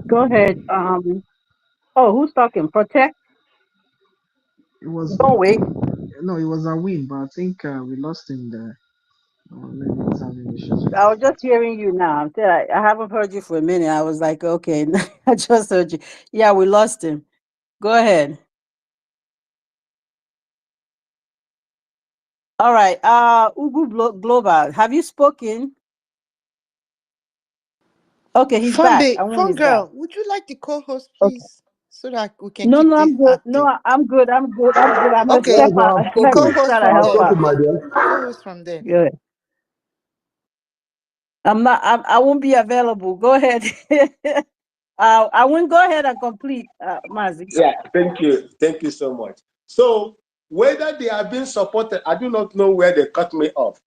Go ahead. Oh, who's talking? Protect. It was Don't wait. no, it was a win, but I think we lost in the. Maybe he's having issues with I his was just network. hearing you now. I haven't heard you for a minute. I was like, okay, I just heard you. Yeah, we lost him. Go ahead. All right. Global. Have you spoken? Okay, he's back. Funday, I want Fun his back. Girl, would you like the co-host, Okay. please, so that we can No, keep no, this I'm good. No, active? I'm good. I'm good. I'm good. I'm gonna Okay, step Yes, out. I've I'm spoken. just co-host trying to from I've help then. spoken, out. my dear. Co-host from then. Good. I'm not. I won't be available. Go ahead. I won't go ahead and complete, Mazi. Yeah, thank you so much. So whether they are being supported, I do not know where they cut me off.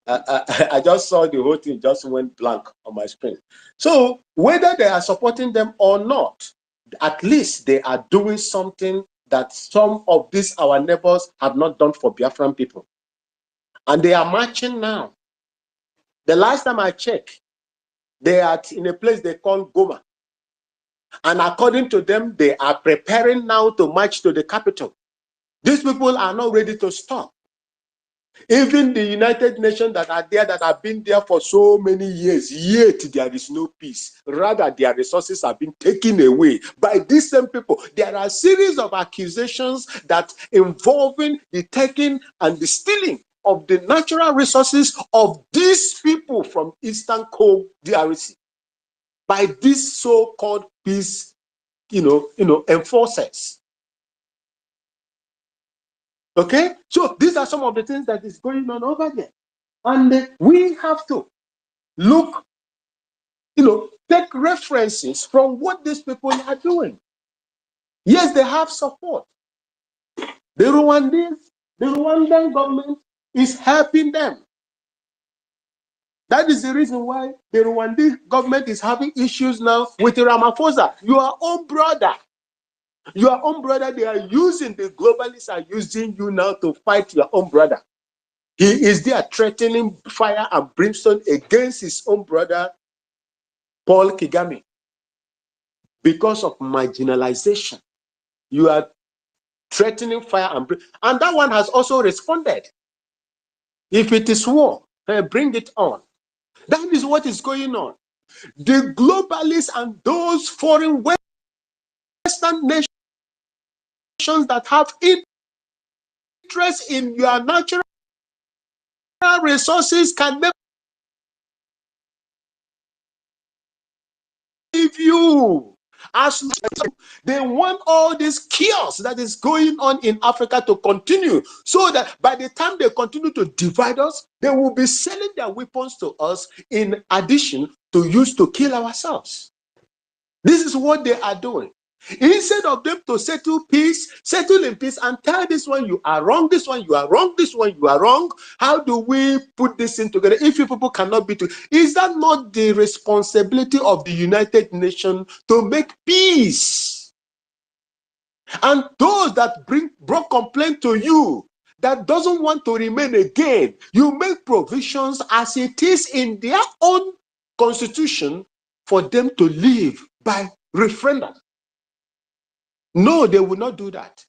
I just saw the whole thing just went blank on my screen. So whether they are supporting them or not, at least they are doing something that some of these our neighbors have not done for Biafran people, and they are marching now. The last time I checked, they are in a place they call Goma. And according to them, they are preparing now to march to the capital. These people are not ready to stop. Even the United Nations that are there, that have been there for so many years, yet there is no peace. Rather, their resources have been taken away by these same people. There are a series of accusations that involving the taking and the stealing of the natural resources of these people from Eastern Coast DRC by these so-called peace, enforcers. Okay, so these are some of the things that is going on over there, and we have to look, take references from what these people are doing. Yes, they have support. The Rwandan government is helping them. That is the reason why the Rwandan government is having issues now with Ramaphosa, your own brother. Your own brother, they are using, the globalists are using you now to fight your own brother. He is there threatening fire and brimstone against his own brother, Paul Kagame, because of marginalization. You are threatening fire and brimstone. And that one has also responded. If it is war, bring it on. That is what is going on. The globalists and those foreign Western nations that have interest in your natural resources can never leave you. As they want all this chaos that is going on in Africa to continue, so that by the time they continue to divide us, they will be selling their weapons to us in addition to use to kill ourselves. This is what they are doing. Instead of them to settle in peace and tell this one you are wrong, this one you are wrong, this one you are wrong. How do we put this in together if you people cannot be together? Is that not the responsibility of the United Nations to make peace? And those that brought complaint to you, that doesn't want to remain again, you make provisions as it is in their own constitution for them to live by referendum. No, they will not do that.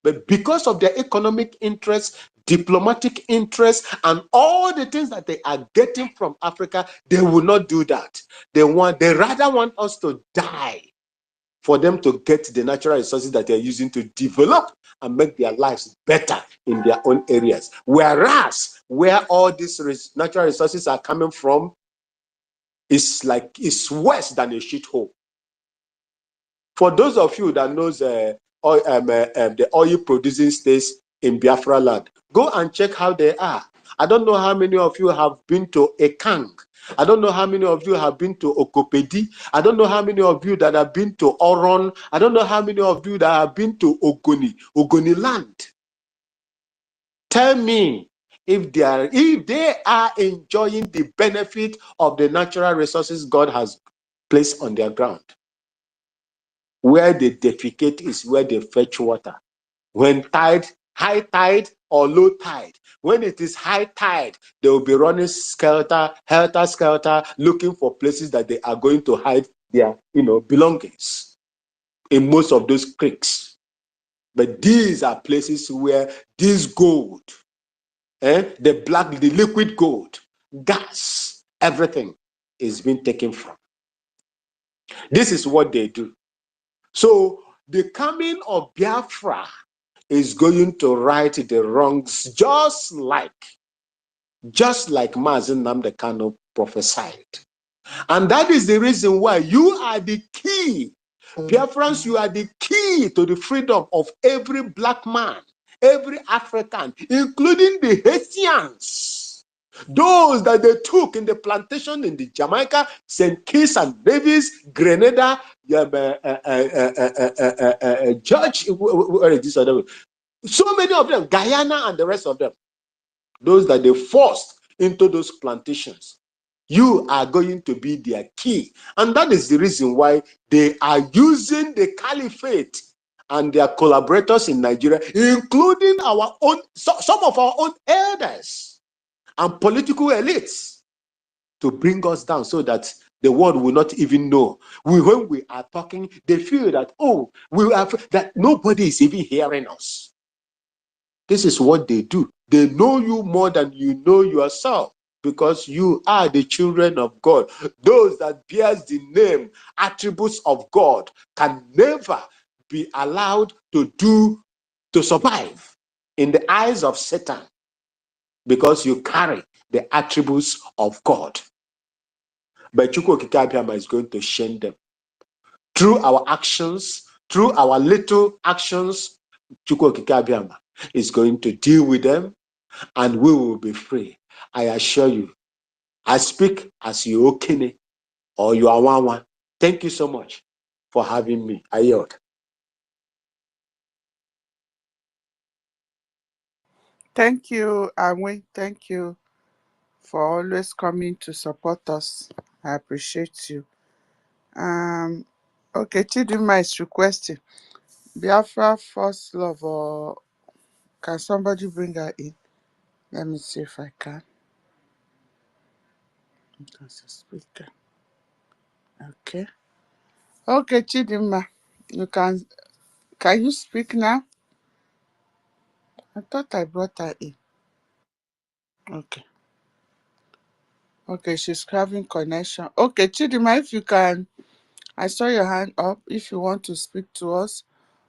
But because of their economic interests, diplomatic interests, and all the things that they are getting from Africa, they will not do that. They rather want us to die for them to get the natural resources that they're using to develop and make their lives better in their own areas. Whereas where all these natural resources are coming from is worse than a shithole. For those of you that knows the oil producing states in Biafra land, go and check how they are. I don't know how many of you have been to Ekang. I don't know how many of you have been to Okopedi. I don't know how many of you that have been to Oron. I don't know how many of you that have been to Ogoni land. Tell me if they are enjoying the benefit of the natural resources God has placed on their ground. Where they defecate is where they fetch water. When high tide or low tide, when it is high tide, they will be running helter skelter, looking for places that they are going to hide their belongings in most of those creeks. But these are places where this gold, the liquid gold, gas, everything is being taken from. This is what they do. So the coming of Biafra is going to right the wrongs, just like Mazen Nnamdi Kanu prophesied. And that is the reason why you are the key. Biafrans, you are the key to the freedom of every black man, every African, including the Haitians. Those that they took in the plantation in the Jamaica, St. Kitts and Nevis, Grenada, George, where is this other? So many of them, Guyana and the rest of them, those that they forced into those plantations. You are going to be their key. And that is the reason why they are using the caliphate and their collaborators in Nigeria, including our own, some of our own elders and political elites, to bring us down so that the world will not even know. When we are talking, they feel that, that nobody is even hearing us. This is what they do. They know you more than you know yourself, because you are the children of God. Those that bears the name, attributes of God, can never be allowed to survive in the eyes of Satan, because you carry the attributes of God. But Chukwu Okike Abiama is going to shame them. Through our actions, through our little actions, Chukwu Okike Abiama is going to deal with them, and we will be free. I assure you. I speak as your Okene or your Awanwa. Thank you so much for having me. I yield. Thank you, Anwe. Thank you for always coming to support us. I appreciate you. Okay, Chidima is requesting Biafra first love, or can somebody bring her in? Let me see if I can. As a speaker. Okay. Okay, Chidima, you can you speak now? I thought I brought her in. Okay. Okay, she's having connection. Okay, Chidima, if you can, I saw your hand up. If you want to speak to us,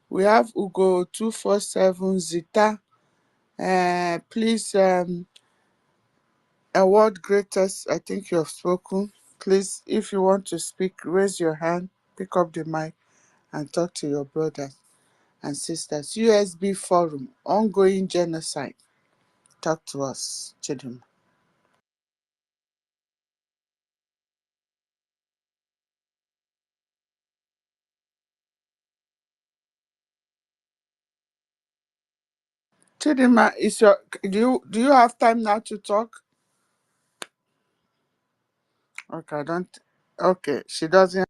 we have Ugo 247 Zita. Please, a word greatest. I think you have spoken. Please, if you want to speak, raise your hand, pick up the mic, and talk to your brothers and sisters. USB Forum, ongoing genocide. Talk to us, Chidima. Chidima, do you have time now to talk? Okay, I don't. Okay, she doesn't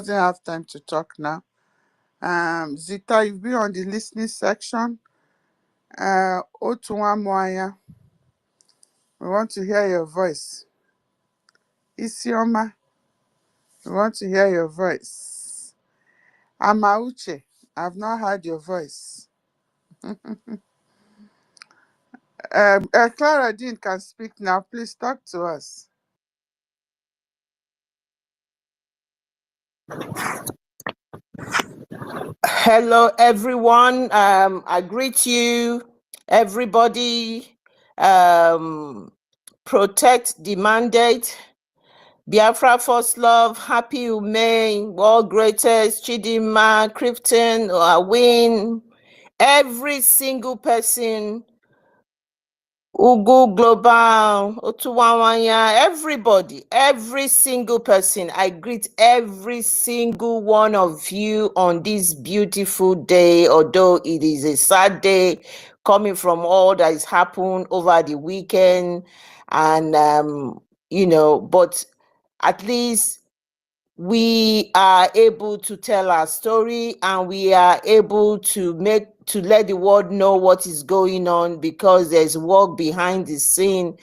have time to talk now. Zita, you've been on the listening section. Otuwa Mwanya, we want to hear your voice. Isioma, we want to hear your voice. Amauche, I've not heard your voice. Clara Dean can speak now. Please talk to us. Hello, everyone. I greet you, everybody. Protect the mandate. Biafra first love. Happy May. World greatest. Chidima, Clifton, Win. Every single person. Ugu Global, Otuwawanya, everybody, every single person. I greet every single one of you on this beautiful day, although it is a sad day, coming from all that has happened over the weekend. And, but at least we are able to tell our story, and we are able to let the world know what is going on, because there's work behind the scene.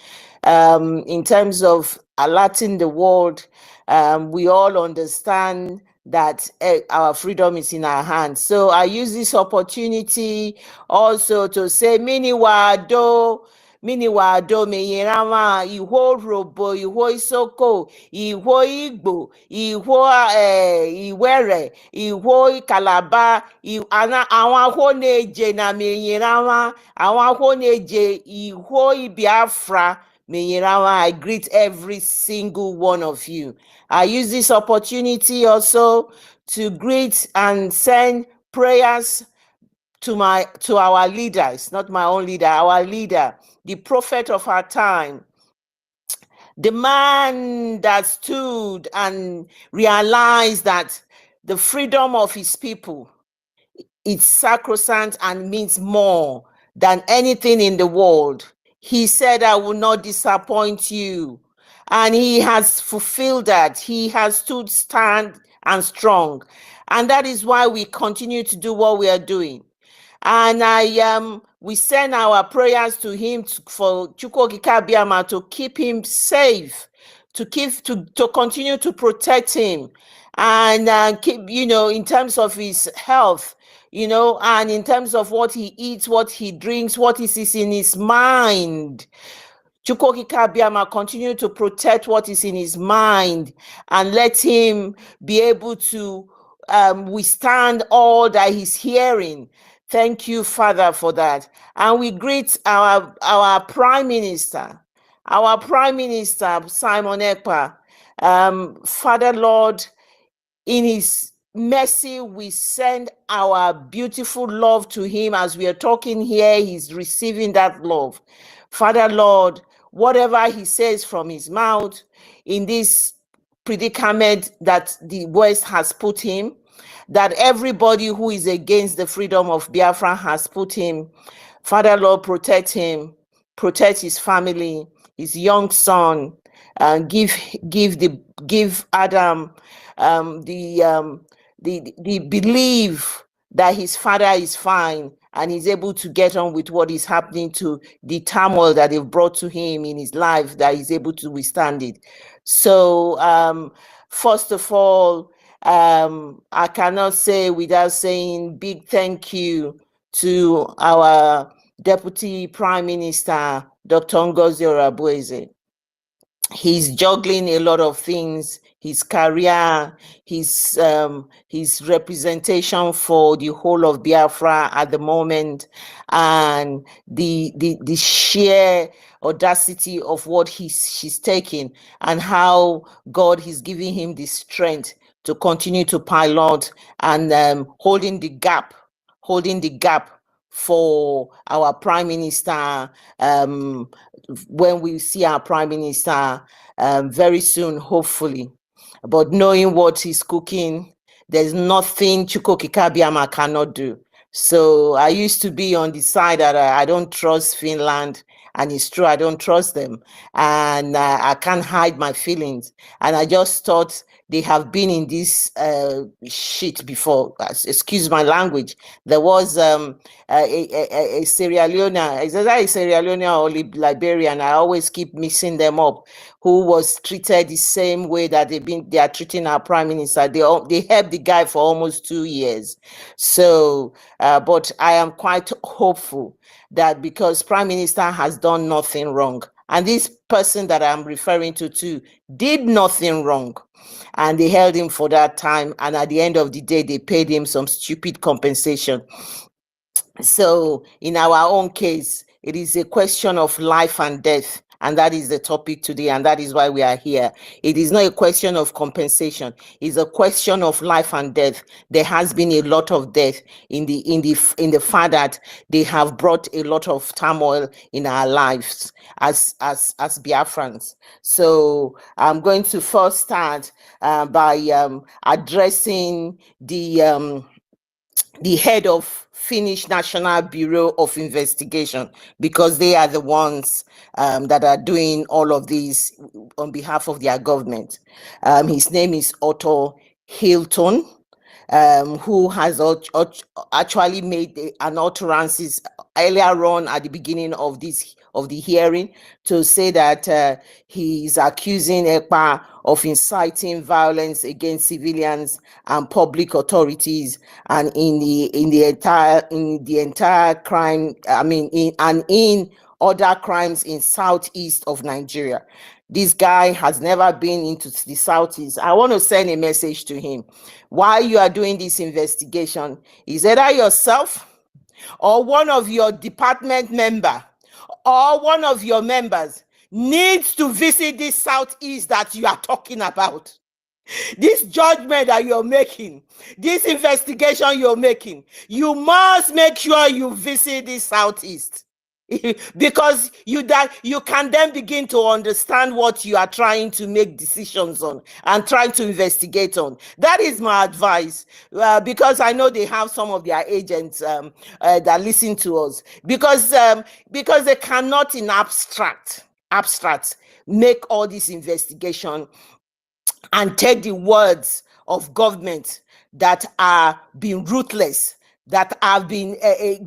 in terms of alerting the world. We all understand that our freedom is in our hands. So I use this opportunity also to say, miniwado meyerama iho robo iho isoko iho igbo iho iwere iho kalaba àwọn ahụ na-eje na meyerama àwọn ahụ na-eje iho Biafra meyerama. I greet every single one of you. I use this opportunity also to greet and send prayers to our leaders, not my own leader, our leader, the prophet of our time, the man that stood and realized that the freedom of his people is sacrosanct and means more than anything in the world. He said, I will not disappoint you. And he has fulfilled that. He has stood stand and strong. And that is why we continue to do what we are doing. And we send our prayers to him for Chukwokika Biama to keep him safe, to continue to protect him, and keep, in terms of his health, and in terms of what he eats, what he drinks, what is in his mind. Chukwokika Biama continue to protect what is in his mind and let him be able to withstand all that he's hearing. Thank you, Father, for that. And we greet our Prime Minister, Simon Ekpa. Father, Lord, in his mercy, we send our beautiful love to him. As we are talking here, he's receiving that love. Father, Lord, whatever he says from his mouth in this predicament that the West has put him, that everybody who is against the freedom of Biafra has put him, Father, Lord, protect him, protect his family, his young son, and give Adam the belief that his father is fine and he's able to get on with what is happening, to the turmoil that they've brought to him in his life, that he's able to withstand it. So first of all, I cannot say without saying big thank you to our Deputy Prime Minister, Dr. Ngozi Orabueze. He's juggling a lot of things, his career, his representation for the whole of Biafra at the moment, and the sheer audacity of what she's taking, and how God is giving him the strength to continue to pilot and holding the gap for our Prime Minister. When we see our Prime Minister very soon, hopefully. But knowing what he's cooking, there's nothing Chukwokika Biama cannot do. So I used to be on the side that I don't trust Finland, and it's true, I don't trust them, and I can't hide my feelings. And I just thought they have been in this shit before. Excuse my language. There was a Sierra Leone, is that a Sierra Leone or Liberian? I always keep mixing them up. Who was treated the same way that they are treating our Prime Minister. They helped the guy for almost 2 years. So, but I am quite hopeful that because Prime Minister has done nothing wrong, and this person that I'm referring to too did nothing wrong, and they held him for that time, and at the end of the day they paid him some stupid compensation. So in our own case, it is a question of life and death, and that is the topic today, and that is why we are here. It is not a question of compensation, it's a question of life and death. There has been a lot of death in the fact that they have brought a lot of turmoil in our lives as Biafrans. So I'm going to first start by addressing the head of Finnish National Bureau of Investigation, because they are the ones that are doing all of these on behalf of their government. His name is Otto Hilton, who has actually made an utterances earlier on at the beginning of of the hearing to say that he is accusing EPA of inciting violence against civilians and public authorities, and in the entire crime, in other crimes in southeast of Nigeria. This guy has never been into the southeast. I want to send a message to him. While you are doing this investigation, is either yourself or one of your department member or one of your members needs to visit this southeast that you are talking about. This judgment that you're making, this investigation you're making, you must make sure you visit this southeast. Because you can then begin to understand what you are trying to make decisions on and trying to investigate on. That is my advice, because I know they have some of their agents that listen to us, because they cannot in abstract make all this investigation and take the words of government that are being ruthless, that have been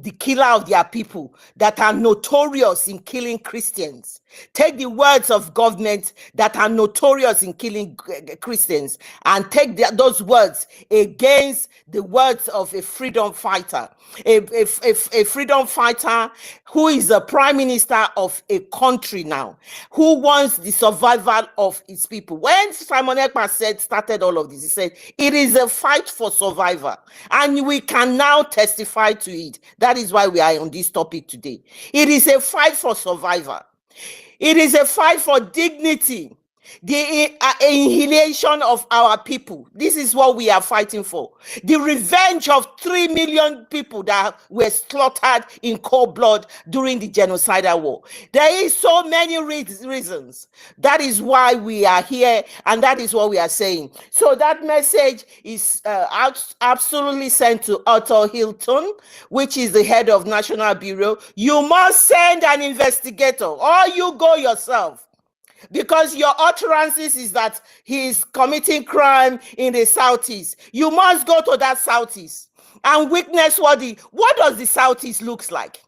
the killer of their people, that are notorious in killing Christians. Take the words of government that are notorious in killing Christians and take those words against the words of a freedom fighter, a freedom fighter who is a prime minister of a country now, who wants the survival of its people. When Simon Ekpa started all of this, he said, it is a fight for survival, and we can now testify to it. That is why we are on this topic today. It is a fight for survival. It is a fight for dignity, the annihilation of our people. This is what we are fighting for. The revenge of 3 million people that were slaughtered in cold blood during the genocidal war. There is so many reasons. That is why we are here, and that is what we are saying. So that message is absolutely sent to Otto Hilton, which is the head of National Bureau. You must send an investigator, or you go yourself. Because your utterances is that he is committing crime in the southeast. You must go to that southeast and witness what does the southeast looks like.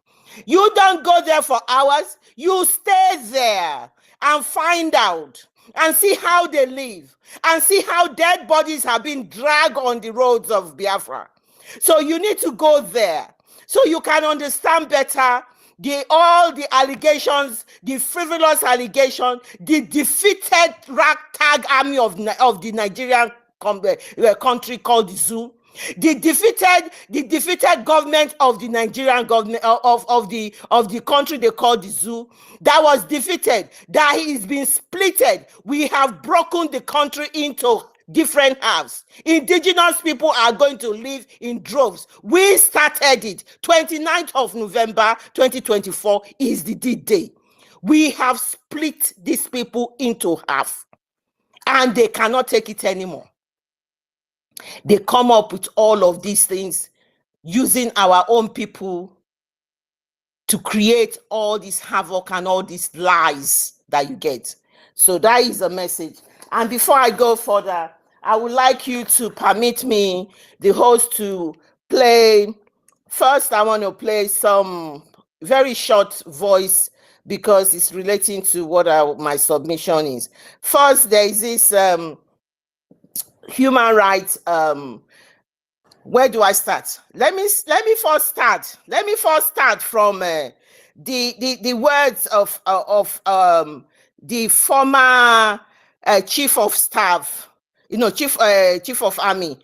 You don't go there for hours. You stay there and find out and see how they live and see how dead bodies have been dragged on the roads of Biafra. So you need to go there so you can understand better all the allegations, the frivolous allegation, the defeated ragtag army of the Nigerian country called the zoo, the defeated government of the Nigerian government of the country they call the zoo, that was defeated, that is being splitted. We have broken the country into different halves. Indigenous people are going to live in droves. We started it. 29th of November 2024 is the D-Day. We have split these people into half, and they cannot take it anymore. They come up with all of these things using our own people to create all this havoc and all these lies that you get. So that is a message. And before I go further, I would like you to permit me, the host, to play. First, I want to play some very short voice because it's relating to what my submission is. First, there is this human rights. Where do I start? Let me first start. Let me first start from the words of the former chief of staff. Chief of army,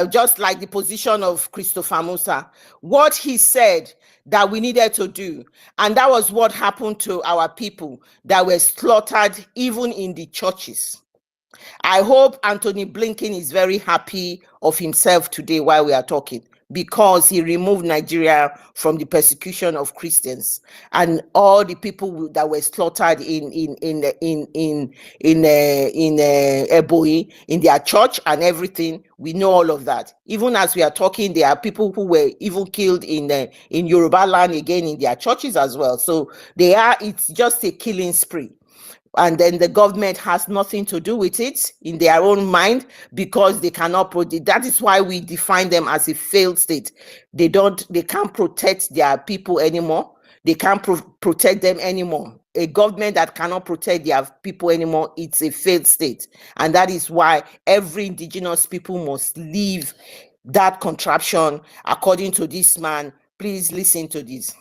just like the position of Christopher Musa, what he said that we needed to do. And that was what happened to our people that were slaughtered even in the churches. I hope Anthony Blinken is very happy of himself today while we are talking, because he removed Nigeria from the persecution of Christians and all the people that were slaughtered in Ebonyi, in their church and everything. We know all of that. Even as we are talking, there are people who were even killed in Yoruba land again in their churches as well. So it's just a killing spree. And then the government has nothing to do with it in their own mind, because they cannot protect. That is why we define them as a failed state. They can't protect their people anymore. They can't protect them anymore. A government that cannot protect their people anymore, it's a failed state. And that is why every indigenous people must leave that contraption, according to this man. Please listen to this.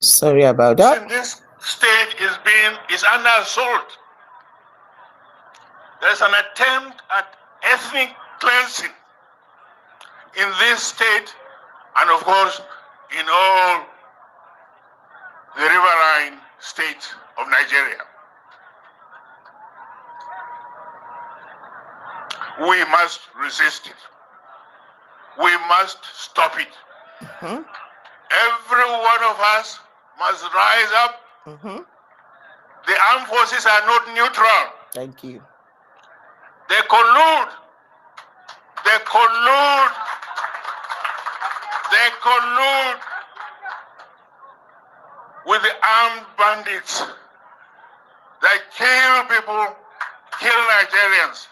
Sorry about that. This state is under assault. There's an attempt at ethnic cleansing in this state, and of course, in all the riverine states of Nigeria. We must resist it. We must stop it. Every one of us must rise up. The armed forces are not neutral. Thank you. They collude. They collude. They collude with the armed bandits. They kill people, kill Nigerians.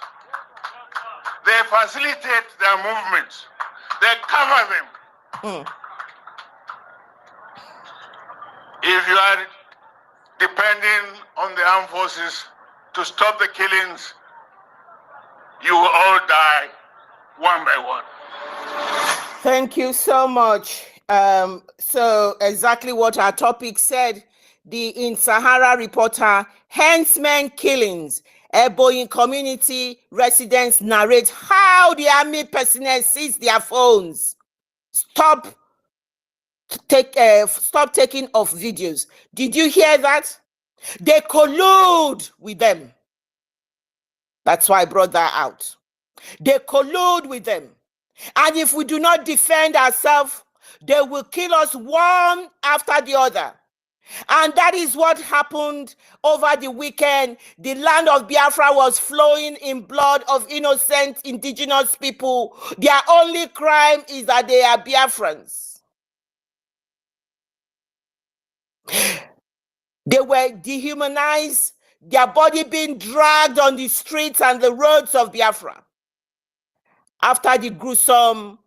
They facilitate their movements. They cover them. If you are depending on the armed forces to stop the killings, you will all die one by one. Thank you so much. So exactly what our topic said, the In Sahara reporter, henchman killings. Eboyin community residents narrate how the army personnel seized their phones. Stop taking off videos. Did you hear that? They collude with them. That's why I brought that out. They collude with them. And if we do not defend ourselves, they will kill us one after the other. And that is what happened over the weekend. The land of Biafra was flowing in blood of innocent indigenous people. Their only crime is that they are Biafrans. They were dehumanized, their body being dragged on the streets and the roads of Biafra after the gruesome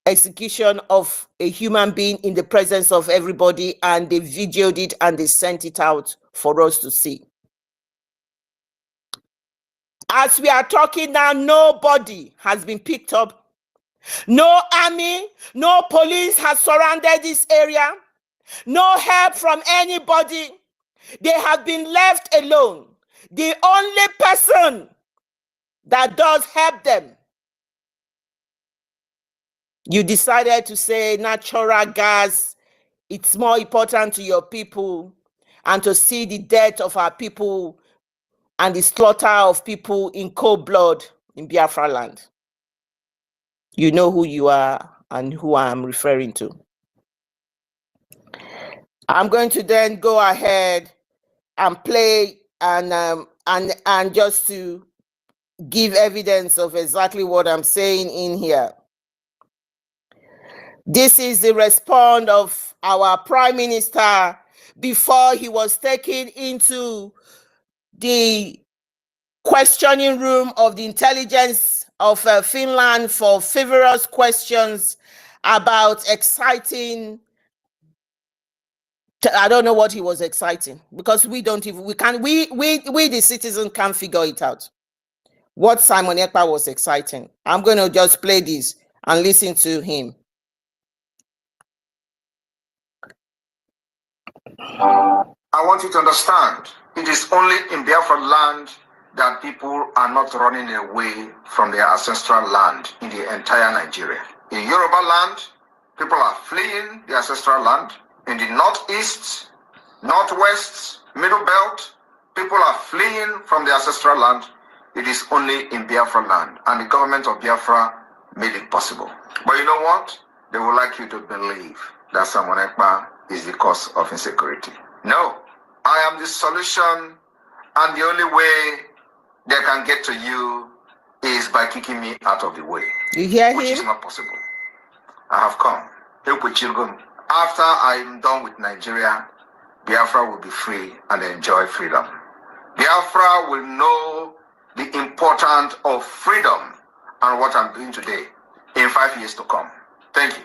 execution of a human being in the presence of everybody, and they videoed it and they sent it out for us to see. As we are talking now, nobody has been picked up. No army, no police has surrounded this area. No help from anybody. They have been left alone. The only person that does help them, you decided to say natural gas, it's more important to your people, and to see the death of our people and the slaughter of people in cold blood in Biafra land. You know who you are and who I am referring to. I'm going to then go ahead and play and just to give evidence of exactly what I'm saying in here. This is the response of our Prime Minister before he was taken into the questioning room of the intelligence of Finland for frivolous questions about exciting. I don't know what he was exciting, because we don't even, we the citizens can't figure it out. What Simon Ekpa was exciting. I'm going to just play this and listen to him. I want you to understand, it is only in Biafra land that people are not running away from their ancestral land in the entire Nigeria. In Yoruba land, people are fleeing the ancestral land. In the northeast, northwest, middle belt, people are fleeing from the ancestral land. It is only in Biafra land, and the government of Biafra made it possible. But you know what? They would like you to believe that Simon Ekpa is the cause of insecurity. No, I am the solution, and the only way they can get to you is by kicking me out of the way. You hear him? Which is not possible. I have come. After I'm done with Nigeria, Biafra will be free and enjoy freedom. Biafra will know the importance of freedom, and what I'm doing today in 5 years to come. Thank you.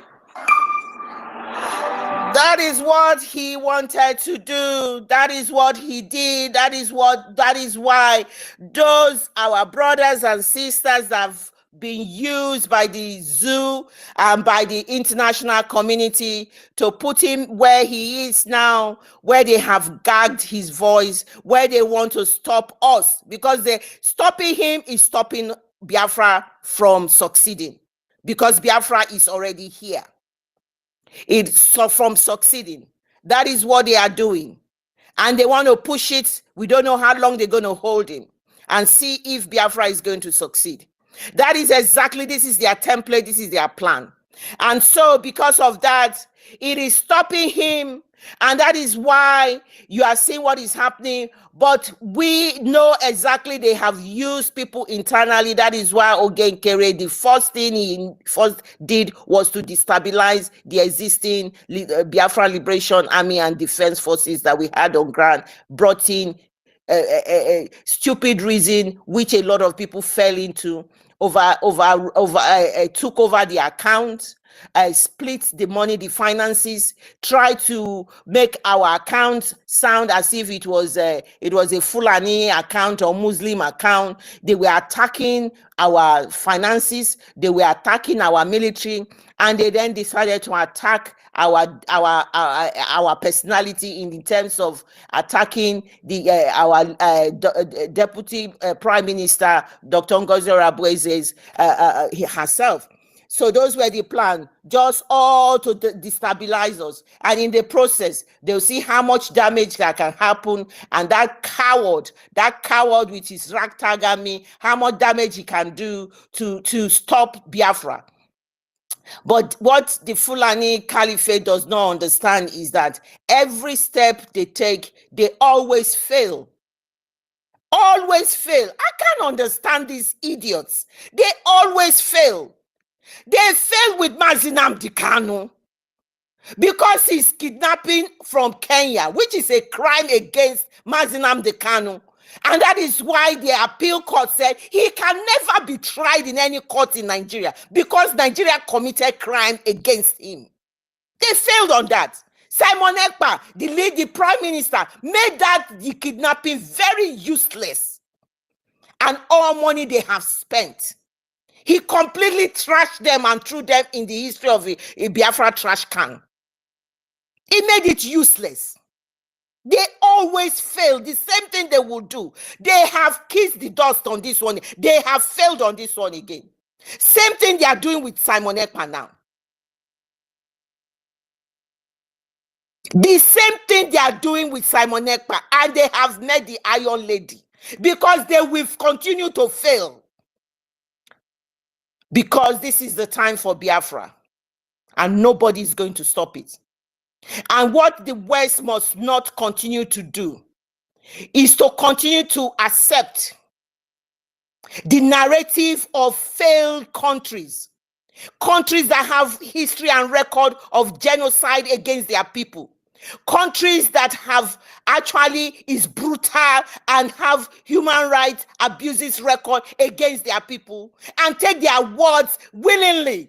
That is what he wanted to do. That is what he did. That is why those our brothers and sisters that have been used by the zoo and by the international community to put him where he is now, where they have gagged his voice, where they want to stop us, because stopping him is stopping Biafra from succeeding, because Biafra is already here. It's from succeeding. That is what they are doing. And they want to push it. We don't know how long they're going to hold him and see if Biafra is going to succeed. That is exactly, this is their template, this is their plan. And so because of that, it is stopping him. And that is why you are seeing what is happening. But we know exactly they have used people internally. That is why Ogenkere, the first thing he first did was to destabilize the existing Biafra Liberation Army and Defense Forces that we had on ground, brought in a stupid reason, which a lot of people fell into, took over the account, split the money, the finances, try to make our account sound as if it was a Fulani account or Muslim account. They were attacking our finances, they were attacking our military, and they then decided to attack our personality in terms of attacking our Deputy Prime Minister, Dr. Ngozi Orebweze's herself. So those were the plan, just all to destabilize us. And in the process, they'll see how much damage that can happen. And that coward which is Ragtag Army, how much damage he can do to stop Biafra. But what the Fulani Caliphate does not understand is that every step they take, they always fail. Always fail. I can't understand these idiots. They always fail. They failed with Mazi Nnamdi Kanu because he's kidnapping from Kenya, which is a crime against Mazi Nnamdi Kanu. And that is why the appeal court said he can never be tried in any court in Nigeria because Nigeria committed crime against him. They failed on that. Simon Ekpa, the prime minister, made the kidnapping very useless. And all money they have spent, he completely trashed them and threw them in the history of a Biafra trash can. He made it useless. They always fail. The same thing they will do. They have kissed the dust on this one. They have failed on this one again. Same thing they are doing with Simon Ekpa now. The same thing they are doing with Simon Ekpa, and they have met the Iron Lady because they will continue to fail. Because this is the time for Biafra, and nobody is going to stop it. And what the West must not continue to do is to continue to accept the narrative of failed countries that have history and record of genocide against their people, countries that have actually is brutal and have human rights abuses record against their people, and take their words willingly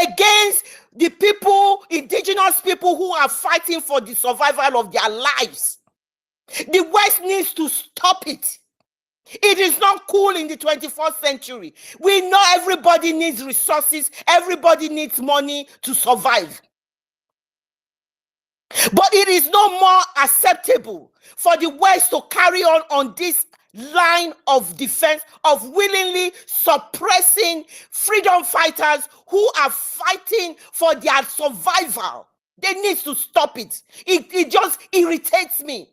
against the people, indigenous people who are fighting for the survival of their lives. The West needs to stop it. It is not cool in the 21st century. We know everybody needs resources, everybody needs money to survive. But it is no more acceptable for the West to carry on this line of defense, of willingly suppressing freedom fighters who are fighting for their survival. They need to stop it. It just irritates me.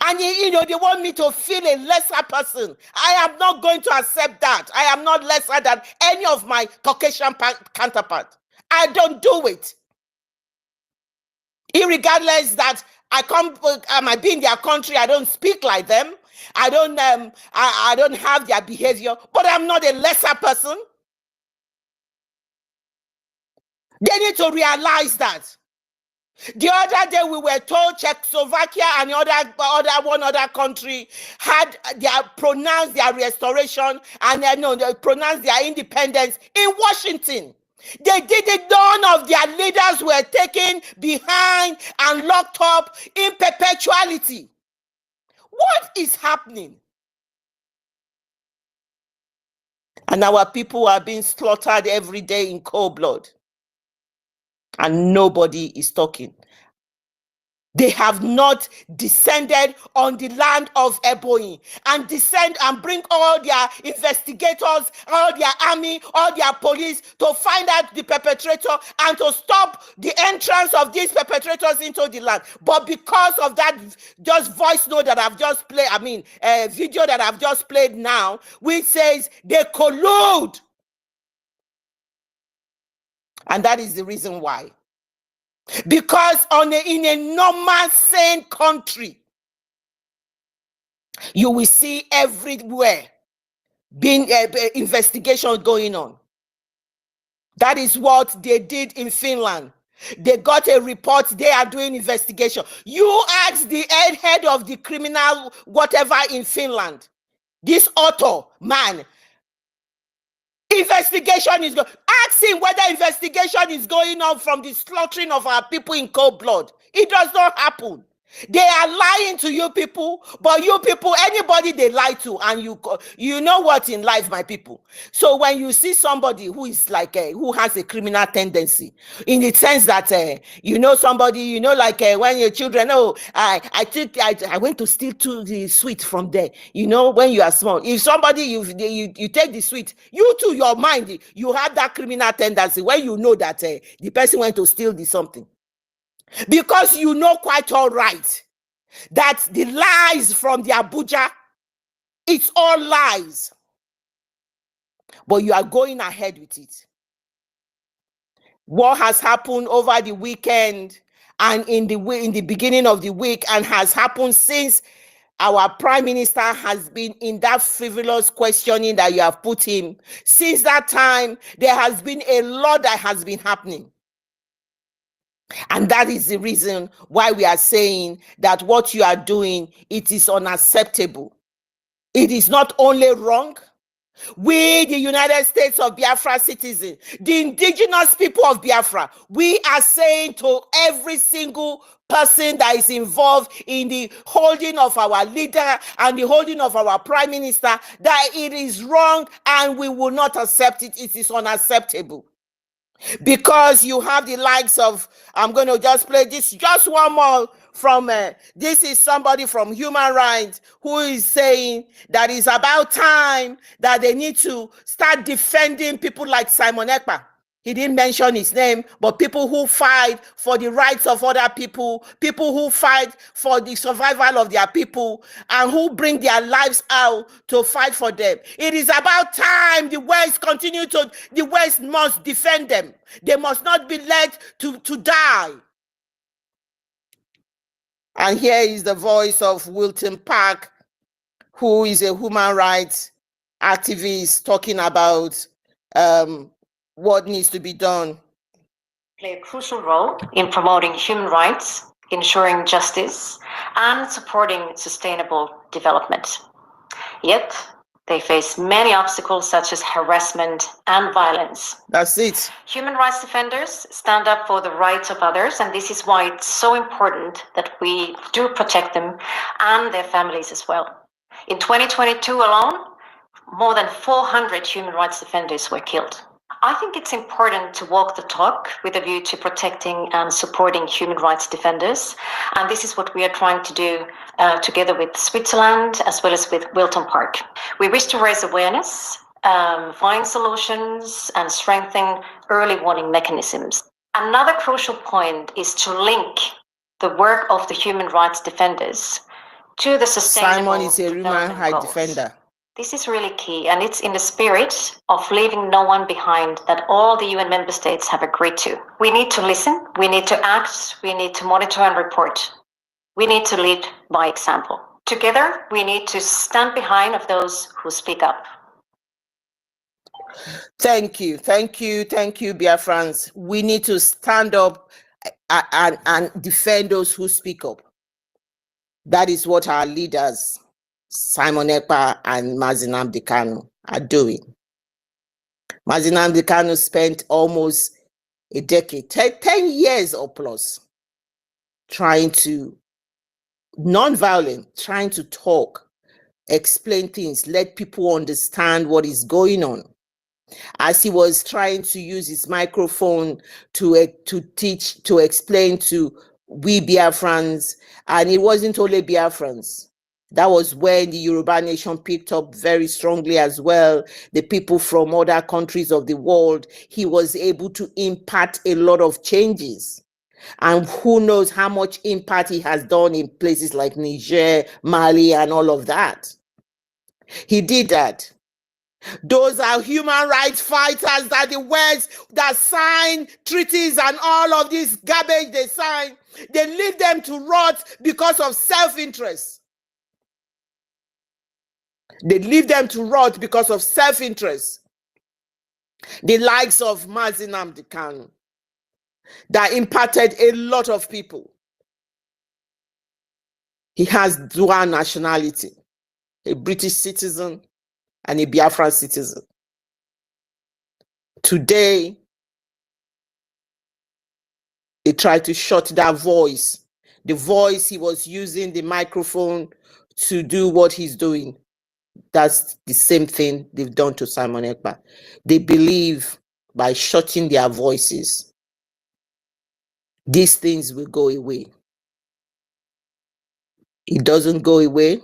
And they want me to feel a lesser person. I am not going to accept that. I am not lesser than any of my Caucasian counterparts. I don't do it. Irregardless that I might be in their country, I don't speak like them. I don't have their behavior, but I'm not a lesser person. They need to realize that. The other day we were told Czechoslovakia and one other country had pronounced their restoration and they pronounced their independence in Washington. They did it. None of their leaders were taken behind and locked up in perpetuality. What is happening? And our people are being slaughtered every day in cold blood. And nobody is talking. They have not descended on the land of Ebonyi and descend and bring all their investigators, all their army, all their police to find out the perpetrator and to stop the entrance of these perpetrators into the land. But because of that just voice note that I've just played, video that I've just played now, which says they collude. And that is the reason why. Because in a normal, sane country, you will see everywhere being investigation going on. That is what they did in Finland. They got a report, they are doing investigation. You ask the head of the criminal whatever in Finland, this Otto man, investigation is going. Ask him whether investigation is going on from the slaughtering of our people in cold blood. It does not happen. They are lying to you people, but you people, anybody they lie to, and you know what in life, my people. So when you see somebody who is like who has a criminal tendency, in the sense that somebody, like when your children, I went to steal the sweet from there. When you are small, if somebody you take the sweet, you to your mind, you have that criminal tendency when you know that the person went to steal the something. Because you know quite all right that the lies from the Abuja, it's all lies. But you are going ahead with it. What has happened over the weekend and in the beginning of the week and has happened since our prime minister has been in that frivolous questioning that you have put him. Since that time, there has been a lot that has been happening. And that is the reason why we are saying that what you are doing, it is unacceptable. It is not only wrong. We, the United States of Biafra citizens, the indigenous people of Biafra, we are saying to every single person that is involved in the holding of our leader and the holding of our prime minister that it is wrong and we will not accept it. It is unacceptable. Because you have the likes of, I'm going to just play this, just one more from, this is somebody from Human Rights who is saying that it's about time that they need to start defending people like Simon Ekpa. He didn't mention his name, but people who fight for the rights of other people who fight for the survival of their people, and who bring their lives out to fight for them. It is about time the West must defend them. They must not be led to die. And here is the voice of Wilton Park, who is a human rights activist, talking about what needs to be done. Play a crucial role in promoting human rights, ensuring justice, and supporting sustainable development. Yet, they face many obstacles such as harassment and violence. That's it. Human rights defenders stand up for the rights of others, and this is why it's so important that we do protect them and their families as well. In 2022 alone, more than 400 human rights defenders were killed. I think it's important to walk the talk with a view to protecting and supporting human rights defenders. And this is what we are trying to do together with Switzerland as well as with Wilton Park. We wish to raise awareness, find solutions, and strengthen early warning mechanisms. Another crucial point is to link the work of the human rights defenders to the sustainable Simon is a human rights defender. This is really key, and it's in the spirit of leaving no one behind that all the UN member states have agreed to. We need to listen, we need to act, we need to monitor and report. We need to lead by example. Together, we need to stand behind of those who speak up. Thank you, Biafrans. We need to stand up and defend those who speak up. That is what our leaders, Simon Ekpa and Mazi Nnamdi Kanu, are doing. Mazi Nnamdi Kanu spent almost a decade, 10 years or plus, trying to, non-violent, trying to talk, explain things, let people understand what is going on. As he was trying to use his microphone to teach, to explain to we Biafrans, and it wasn't only Biafrans. That was when the Yoruba nation picked up very strongly as well. The people from other countries of the world, he was able to impart a lot of changes. And who knows how much impact he has done in places like Niger, Mali, and all of that. He did that. Those are human rights fighters that the West that sign treaties and all of this garbage they sign, they leave them to rot because of self-interest. They leave them to rot because of self-interest. The likes of Mazi Nnamdi Kanu that impacted a lot of people. He has dual nationality, a British citizen and a Biafran citizen. Today, they tried to shut that voice. The voice he was using the microphone to do what he's doing. That's the same thing they've done to Simon Ekpa. They believe by shutting their voices, these things will go away. It doesn't go away.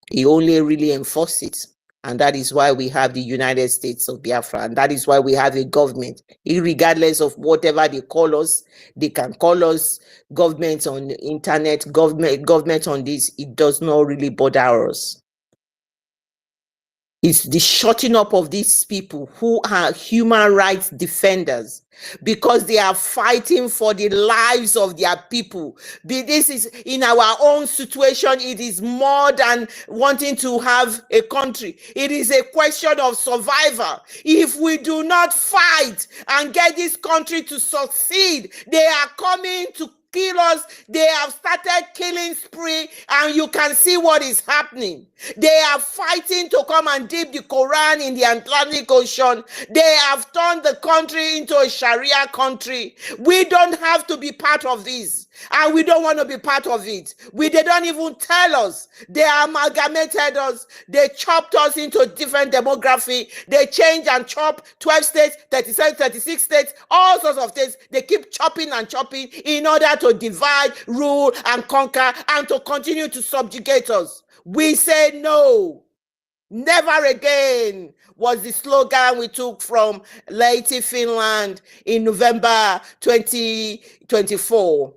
He only really enforces it. And that is why we have the United States of Biafra. And that is why we have a government. Regardless of whatever they call us, they can call us government on the internet, government on this. It does not really bother us. It's the shutting up of these people who are human rights defenders because they are fighting for the lives of their people. This is in our own situation. It is more than wanting to have a country. It is a question of survival. If we do not fight and get this country to succeed, they are coming to kill us. They have started killing spree, and you can see what is happening. They are fighting to come and dip the Quran in the Atlantic Ocean. They have turned the country into a Sharia country. We don't have to be part of this, and we don't want to be part of it. They don't even tell us. They amalgamated us. They chopped us into different demography. They change and chop 12 states, 37, 36 states, all sorts of things. They keep chopping and chopping in order to divide, rule, and conquer, and to continue to subjugate us. We say no. Never again was the slogan we took from Lahti, Finland in November 2024.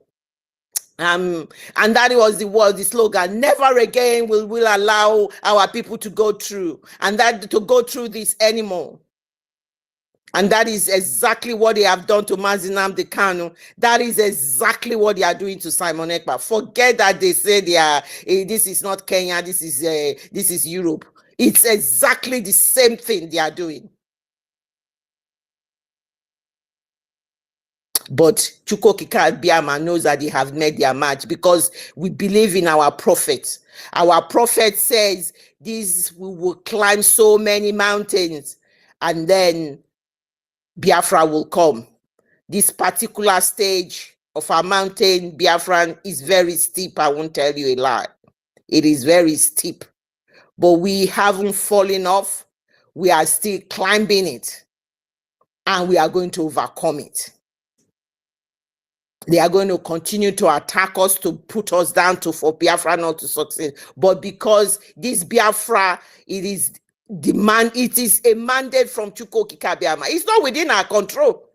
And that was the slogan. Never again will we allow our people to go through this anymore. And that is exactly what they have done to Mazi Nnamdi Kanu. That is exactly what they are doing to Simon Ekpa. Forget that they say they are. This is not Kenya. This is Europe. It's exactly the same thing they are doing. But Chukwokika Biama knows that they have made their match because we believe in our prophet. Our prophet says we will climb so many mountains and then Biafra will come. This particular stage of our mountain, Biafran, is very steep. I won't tell you a lie. It is very steep. But we haven't fallen off. We are still climbing it. And we are going to overcome it. They are going to continue to attack us, to put us down, for Biafra not to succeed. But because this Biafra, it is a mandate from Chukwokika Biama. It's not within our control.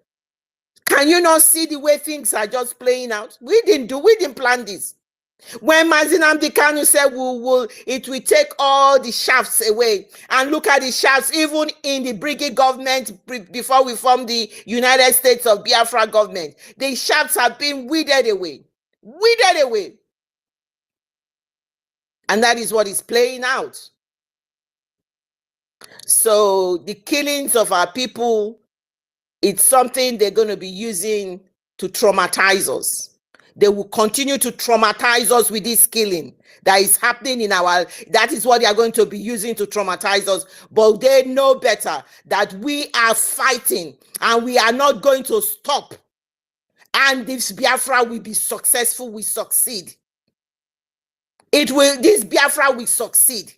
Can you not see the way things are just playing out? We didn't plan this. When Mazi Nnamdi Kanu said it will take all the shafts away, and look at the shafts, even in the Brigade government, before we formed the United States of Biafra government, the shafts have been withered away. And that is what is playing out. So the killings of our people, it's something they're going to be using to traumatize us. They will continue to traumatize us with this killing that is happening in our, that is what they are going to be using to traumatize us. But they know better that we are fighting and we are not going to stop. And this Biafra will be successful, we succeed. This Biafra will succeed.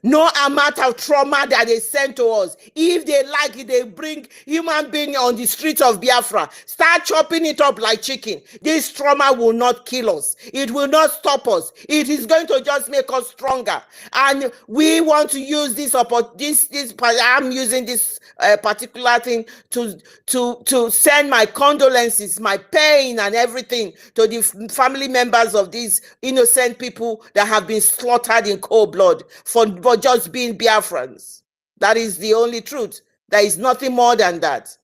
No amount of trauma that they send to us. If they like it, they bring human being on the streets of Biafra. Start chopping it up like chicken. This trauma will not kill us. It will not stop us. It is going to just make us stronger. And we want to use this I'm using this particular thing to send my condolences, my pain and everything to the family members of these innocent people that have been slaughtered in cold blood for just being Biafrans. That is the only truth. There is nothing more than that.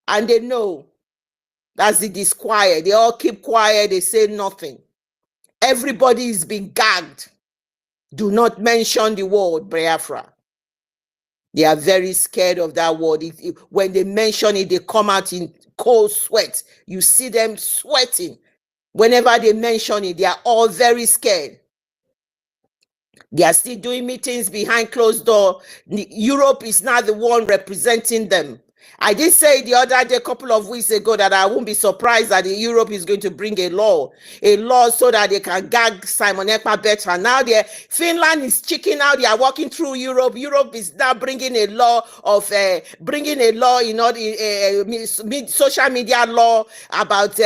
And they know that's the disquiet. They all keep quiet. They say nothing. Everybody is being gagged. Do not mention the word Biafra. They are very scared of that word. When they mention it, they come out in cold sweat. You see them sweating. Whenever they mention it, they are all very scared. They are still doing meetings behind closed door. Europe is now the one representing them. I did say the other day, a couple of weeks ago, that I won't be surprised that Europe is going to bring a law so that they can gag Simon Ekpa better. Now Finland is checking out. They are walking through Europe. Europe is now bringing a law social media law about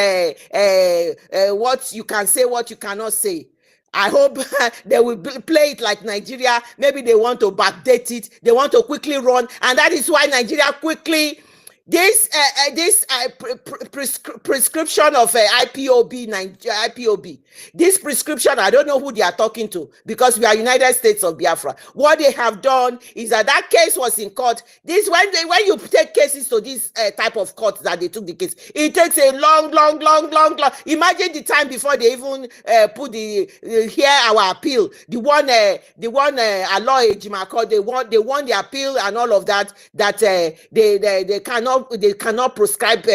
what you can say, what you cannot say. I hope they will play it like Nigeria. Maybe they want to backdate it. They want to quickly run. And that is why Nigeria quickly, this prescription of IPOB, this prescription, I don't know who they are talking to, because we are United States of Biafra. What they have done is that case was in court. This when you take cases to this type of court that they took the case, it takes a long. Imagine the time before they even put hear our appeal. The one Aloy Ejimako, they won the appeal and all of that. That they cannot prescribe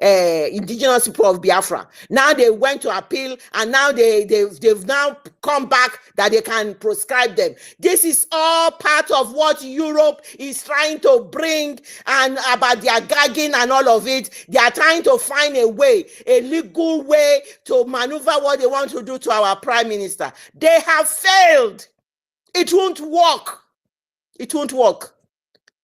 indigenous people of Biafra. Now they went to appeal, and now they've now come back that they can prescribe them. This is all part of what Europe is trying to bring, and about their gagging and all of it. They are trying to find a legal way to maneuver what they want to do to our prime minister. They have failed. It won't work. It won't work.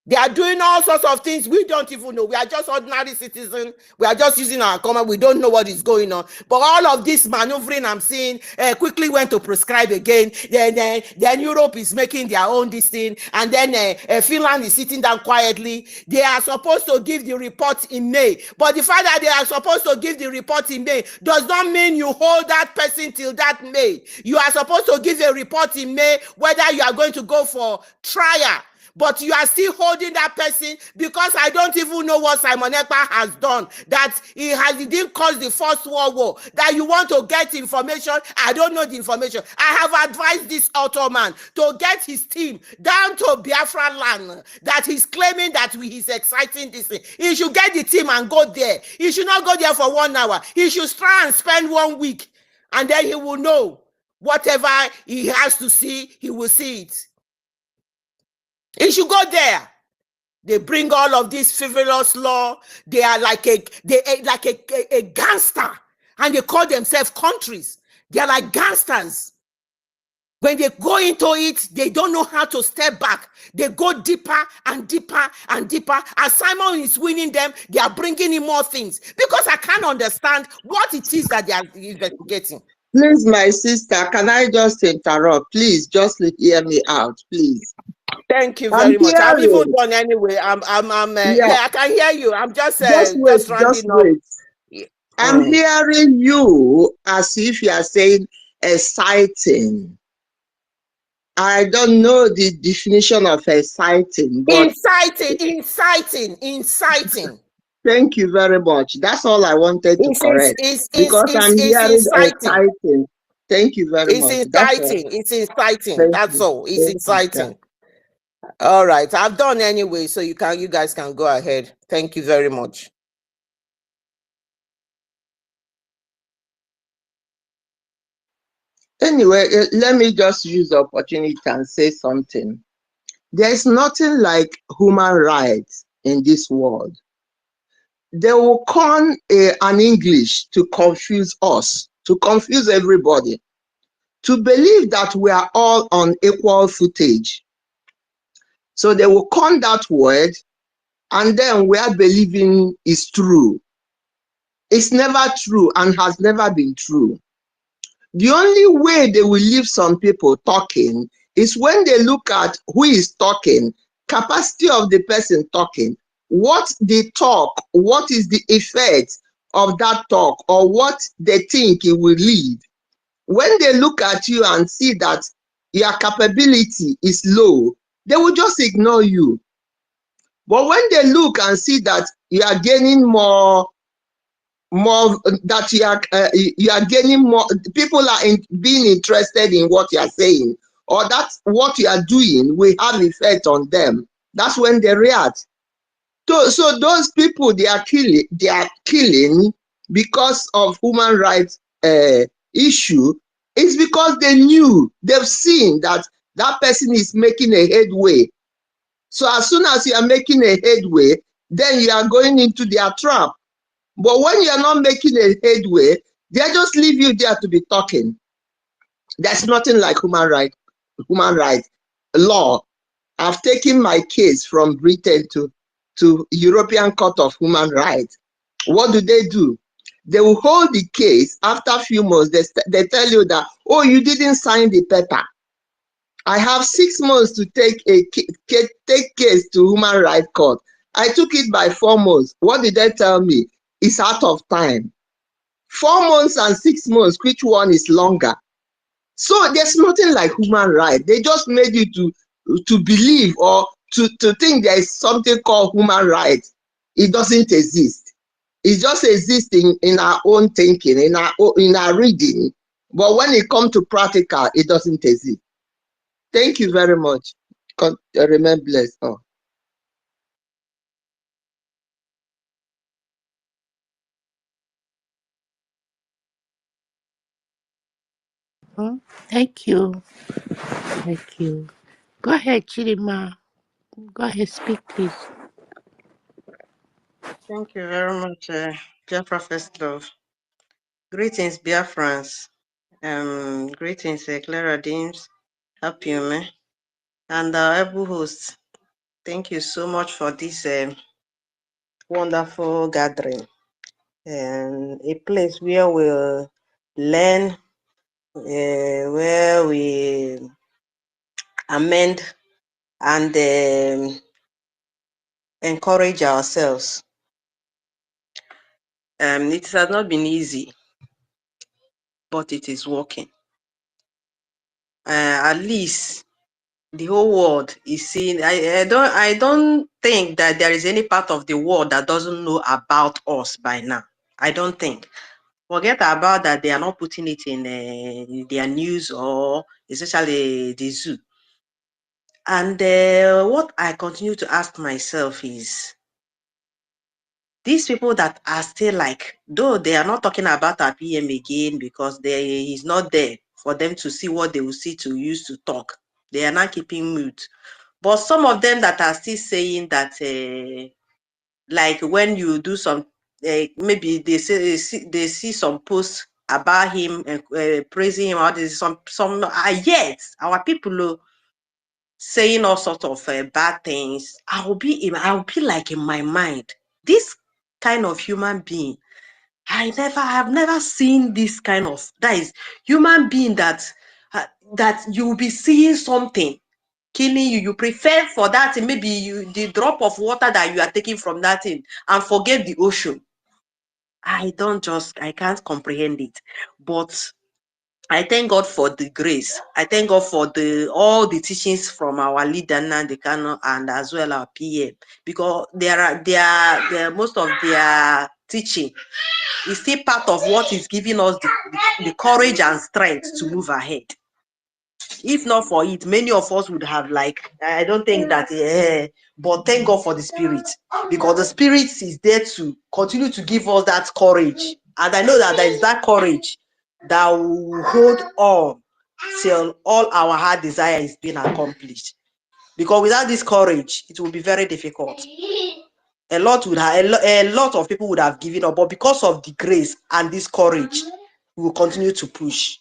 They are doing all sorts of things we don't even know. We are just ordinary citizens. We are just using our common. We don't know what is going on. But all of this maneuvering I'm seeing quickly went to prescribe again. Then Europe is making their own this thing. And then Finland is sitting down quietly. They are supposed to give the report in May. But the fact that they are supposed to give the report in May does not mean you hold that person till that May. You are supposed to give a report in May whether you are going to go for trial. But you are still holding that person because I don't even know what Simon Ekpa has done. That he didn't cause the First World War. That you want to get information. I don't know the information. I have advised this Ottoman to get his team down to Biafra land. That he's claiming that he's exciting this thing. He should get the team and go there. He should not go there for 1 hour. He should try and spend 1 week. And then he will know whatever he has to see, he will see it. He should go there. They bring all of this frivolous law. They are like a gangster, and they call themselves countries. They are like gangsters. When they go into it, they don't know how to step back. They go deeper and deeper and deeper. As Simon is winning them, they are bringing in more things because I can't understand what it is that they are investigating. Please, my sister, can I just interrupt? Please, just hear me out, please. Thank you very much. I've even done anyway. Yeah, I can hear you. I'm just wait. I'm hearing you as if you are saying exciting. I don't know the definition of exciting. But inciting. Thank you very much. That's all I wanted to correct. Because I'm hearing exciting. Thank you very much. It's inciting. That's all. It's inciting. All right. I've done anyway, so you guys can go ahead. Thank you very much. Anyway, let me just use the opportunity and say something. There's nothing like human rights in this world. They will con an English to confuse us, to confuse everybody, to believe that we are all on equal footage. So they will con that word, and then we are believing is true. It's never true and has never been true. The only way they will leave some people talking is when they look at who is talking, capacity of the person talking, what they talk, what is the effect of that talk, or what they think it will lead. When they look at you and see that your capability is low, they will just ignore you. But when they look and see that you are gaining more, that you are gaining more, people are being interested in what you are saying, or that what you are doing will have effect on them, that's when they react. So those people, they are killing because of human rights issue. It's because they've seen that that person is making a headway. So as soon as you are making a headway, then you are going into their trap. But when you are not making a headway, they just leave you there to be talking. There's nothing like human rights law. I've taken my case from Britain to European Court of Human Rights. What do? They will hold the case. After a few months, they tell you that, oh, you didn't sign the paper. I have 6 months to take case to Human Rights Court. I took it by 4 months. What did they tell me? It's out of time. 4 months and 6 months, which one is longer? So there's nothing like human rights. They just made you to believe or to think there is something called human rights. It doesn't exist. It just exists in our own thinking, in our reading. But when it comes to practical, it doesn't exist. Thank you very much. Remain blessed. Oh. Thank you. Thank you. Go ahead, Chidima. Go ahead, speak, please. Thank you very much, Biafra First Love. Greetings, Biafrans. Greetings, Clara Deems, Happy Me, and our able hosts. Thank you so much for this wonderful gathering, and a place where we'll learn, where we amend and encourage ourselves. It has not been easy, but it is working. At least the whole world is seeing. I don't think that there is any part of the world that doesn't know about us by now. I don't think. Forget about that. They are not putting it in their news, or especially the zoo. And what I continue to ask myself is, these people that are still like, though they are not talking about our PM again because he's not there for them to see what they will see to use to talk. They are not keeping mute. But some of them that are still saying that, like when you do some, maybe they see some posts about him and praising him, or there's some yet our people saying all sorts of bad things. I'll be like in my mind, this kind of human being, I have never seen this kind of, that is human being that you'll be seeing something killing you. You prefer for that thing, maybe the drop of water that you are taking from that thing, and forget the ocean. I can't comprehend it. But I thank God for the grace. I thank God for all the teachings from our leader Nnamdi Kanu and as well our PM, because most of their teaching is still part of what is giving us the courage and strength to move ahead. If not for it, many of us would have, like, I don't think that, but thank God for the Spirit, because the Spirit is there to continue to give us that courage. And I know that there is that courage that will hold on till all our heart desire is being accomplished. Because without this courage, it will be very difficult. A lot of people would have given up, but because of the grace and this courage, we will continue to push.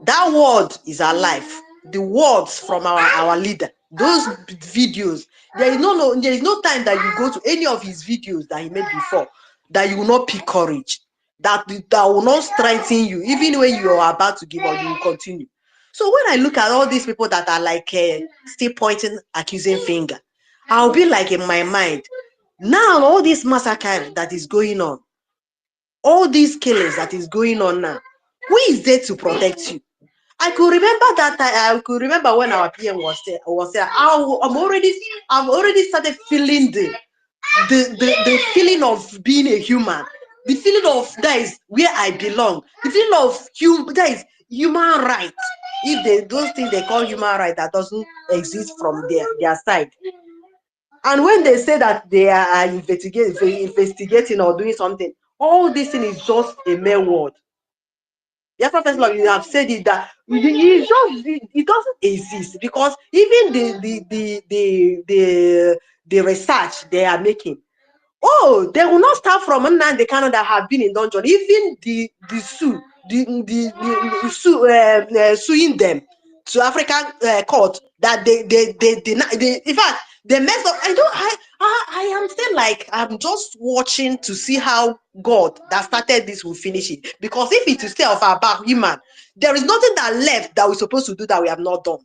That word is alive. The words from our leader, those videos, there is no time that you go to any of his videos that he made before that you will not pick courage, that will not strengthen you. Even when you are about to give up, you will continue. So when I look at all these people that are like still pointing, accusing finger, I'll be like in my mind, now all this massacre that is going on, all these killings that is going on now, who is there to protect you? I could remember that time. I could remember when our PM was there. I've already started feeling the feeling of being a human, the feeling of that is where I belong, the feeling of that is human rights. If those things they call human rights that doesn't exist from their side. And when they say that they are investigating or doing something, all this thing is just a mere word. Biafra first love, you have said it that it doesn't exist, because even the research they are making, they will not start from the Canada that have been in dungeon. Even the suing them to African court that they in fact they messed up. I am still like, I'm just watching to see how God that started this will finish it. Because if it is still about human, there is nothing that left that we're supposed to do that we have not done.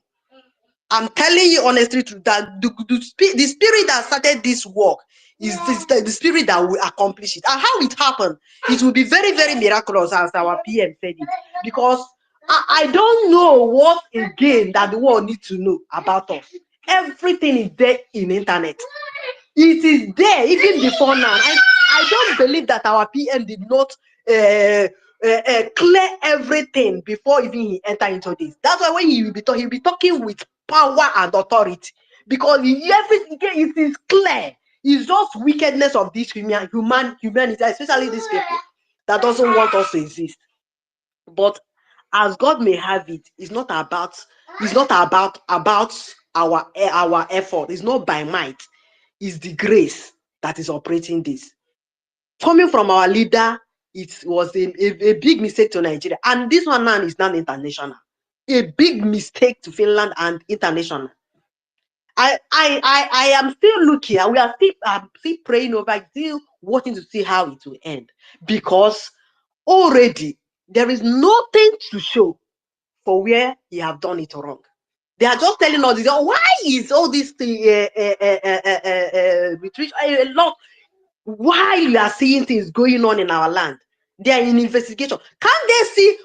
I'm telling you honestly that the spirit that started this work is the spirit that will accomplish it. And how it happened, it will be very, very miraculous, as our PM said it. Because I don't know what again that the world needs to know about us. Everything is there in the internet. It is there even before now. I don't believe that our PM did not clear everything before even he entered into this. That's why when he will be talking with power and authority, because everything it is clear. It's just wickedness of this humanity, especially these people that doesn't want us to exist. But as God may have it, it's not about our effort. It's not by might. It's the grace that is operating this. Coming from our leader, it was a big mistake to Nigeria, and this one now is not international. A big mistake to Finland and international. I am still looking, and we are still praying over, still wanting to see how it will end, because already there is nothing to show for where he have done it wrong. They are just telling us, why is all this thing a lot? Why you are seeing things going on in our land? They are in investigation. Can't they see?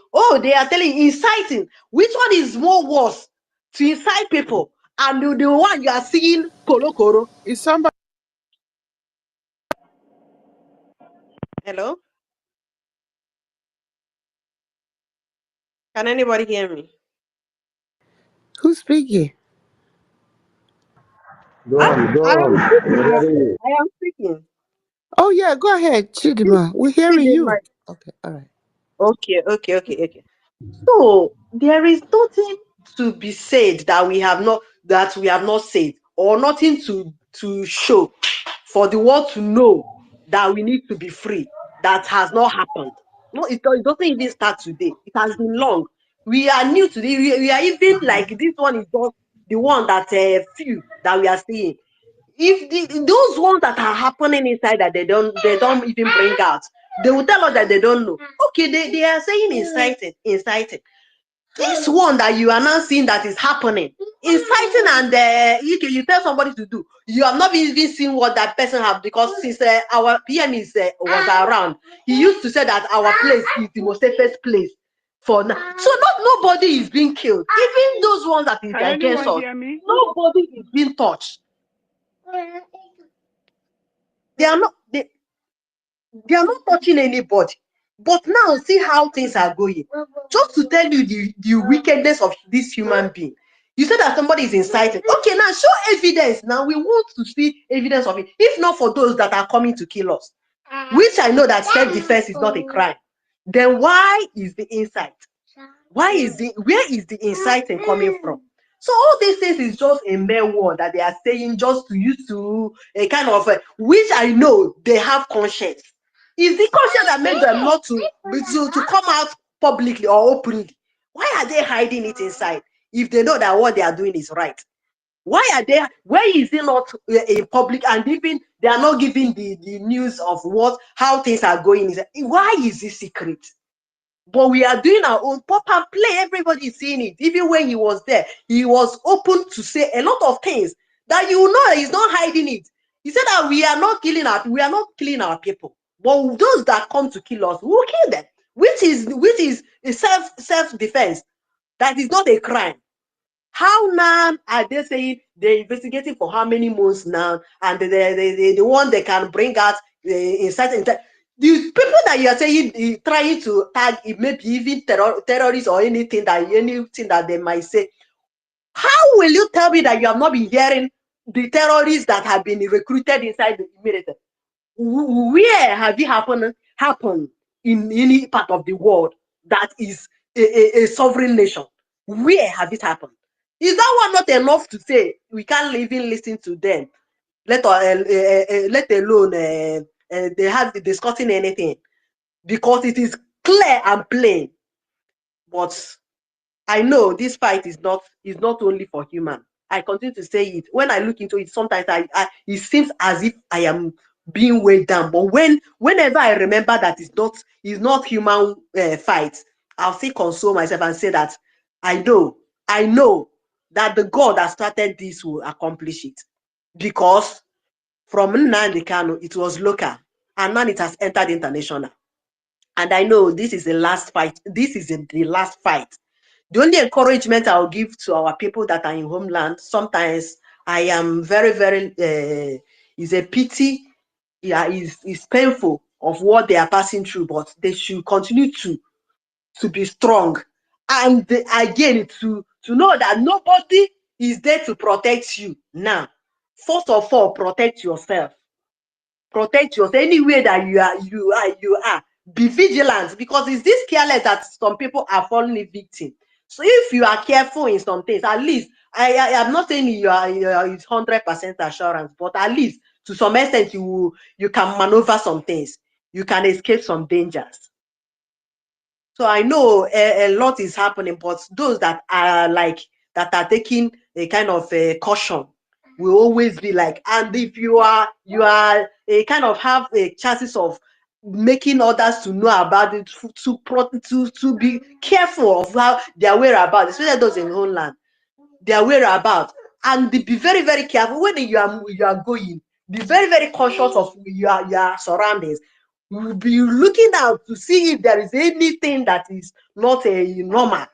They are telling, inciting. Which one is more worse? To incite people, and the one you are seeing Koro. Is somebody? Hello? Can anybody hear me? Who's speaking? Go on, go I am on. speaking. We're hearing you. I am speaking. Oh yeah, go ahead, Chidima. We're hearing you. Okay, all right. Okay. So there is nothing to be said that we have not said, or nothing to show for the world to know that we need to be free. That has not happened. No, it doesn't even start today. It has been long. We are new today. We are even like, this one is just the one that few that we are seeing. If those ones that are happening inside that they don't even bring out, they will tell us that they don't know. Okay, they are saying inciting. This one that you are now seeing that is happening, inciting, and you tell somebody to do, you have not even seen what that person have, because since our PM was around, he used to say that our place is the most safest place for now. So nobody is being killed. Even those ones that is against us, nobody is being touched. They are not touching anybody. But now see how things are going. Just to tell you the wickedness of this human being. You said that somebody is inciting. Okay, now show evidence. Now we want to see evidence of it. If not for those that are coming to kill us, which I know that self-defense is not a crime, then why is the incite? Where is the inciting coming from? So all these things is just a mere word that they are saying just to use to a kind of which I know they have conscience. Is the conscience that made them not to come out publicly or openly? Why are they hiding it inside if they know that what they are doing is right? Why are they? Why is it not in public and even they are not giving the news of how things are going? Why is it secret? But we are doing our own pop and play. Everybody is seeing it. Even when he was there, he was open to say a lot of things that he's not hiding it. He said that we are not killing our people. But those that come to kill us, we will kill them. Which is a self-defense. That is not a crime. How now are they saying they're investigating for how many months now, and the one they can bring out inside the people that you are saying trying to tag, maybe even terrorists or anything that they might say? How will you tell me that you have not been hearing the terrorists that have been recruited inside the military? Where have it happened in any part of the world that is a sovereign nation? Where have it happened? Is that one not enough to say we can't even listen to them, let alone they have discussing anything? Because it is clear and plain. But I know this fight is not only for human. I continue to say it. When I look into it, sometimes it seems as if I am being weighed down. But whenever I remember that it's not human fight, I'll still console myself and say that I know that the God that started this will accomplish it. Because from Nnamdi Kanu, it was local, and now it has entered international. And I know this is the last fight. This is the last fight. The only encouragement I'll give to our people that are in homeland, sometimes I am very, very, is a pity, yeah, is painful of what they are passing through, but they should continue to be strong. And again, to know that nobody is there to protect you now. First of all, protect yourself. Protect yourself anywhere that you are. Be vigilant, because it's this careless that some people are falling a victim. So if you are careful in some things, at least I am not saying you are it's 100% assurance, but at least to some extent you can maneuver some things. You can escape some dangers. So I know a lot is happening, but those that are taking a kind of caution will always be like, and if you are a kind of have a chances of making others to know about it, to be careful of how their whereabouts, especially those in homeland, their whereabouts, and be very, very careful when you are going. Be very, very conscious of your surroundings. We'll be looking out to see if there is anything that is not normal,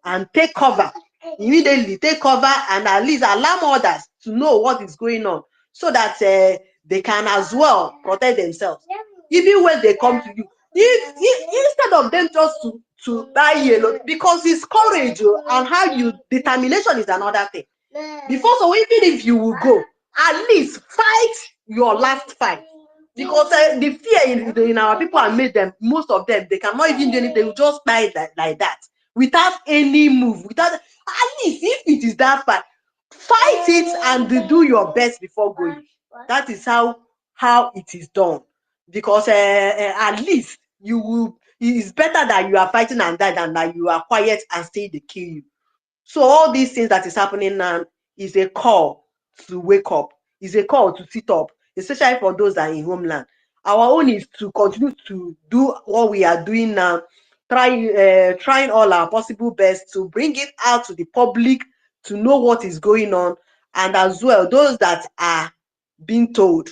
and take cover immediately. Take cover and at least alarm others to know what is going on, so that they can as well protect themselves. Even when they come to you, instead of them just to die alone, because it's courage and how you determination is another thing. Before, so even if you will go, at least fight your last fight. Because the fear in our people have made them, most of them, they cannot even do anything. They will just die like that without any move. At least if it is that fight it and do your best before going. That is how it is done. Because at least you will. It's better that you are fighting and die than that you are quiet and stay they kill you. So all these things that is happening now is a call to wake up. Is a call to sit up, especially for those that are in homeland. Our own is to continue to do what we are doing now, trying all our possible best to bring it out to the public to know what is going on, and as well those that are being told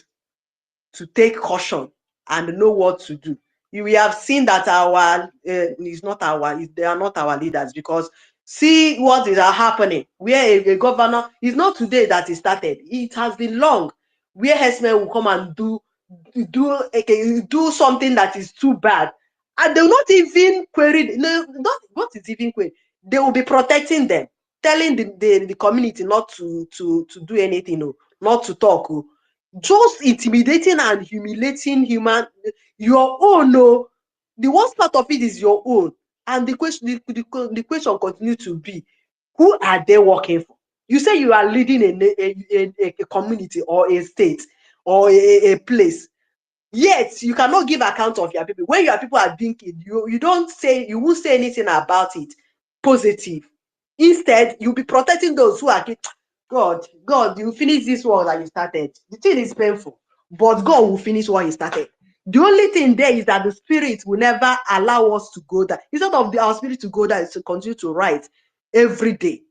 to take caution and know what to do. We have seen that they are not our leaders, because see what is happening. Where a governor is not today that it started. It has been long. Where herdsmen will come and do something that is too bad, and they will not even query. No, what is even query? They will be protecting them, telling the community not to do anything, not to talk. Just intimidating and humiliating your own. The worst part of it is your own. And the question continues to be, who are they working for? You say you are leading a community or a state or a place. Yet you cannot give account of your people. When your people are being killed, you won't say anything about it positive. Instead, you'll be protecting those who are killed. God, you finish this war that you started. The thing is painful, but God will finish what He started. The only thing there is that the spirit will never allow us to go there. Instead of our spirit to go there, is to continue to write every day.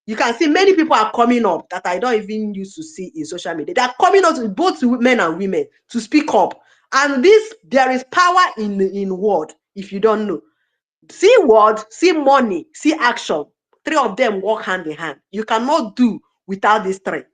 You can see many people are coming up that I don't even used to see in social media. They are coming up, both men and women, to speak up. And there is power in word, if you don't know. See word, see money, see action. Three of them work hand in hand. You cannot do without these three.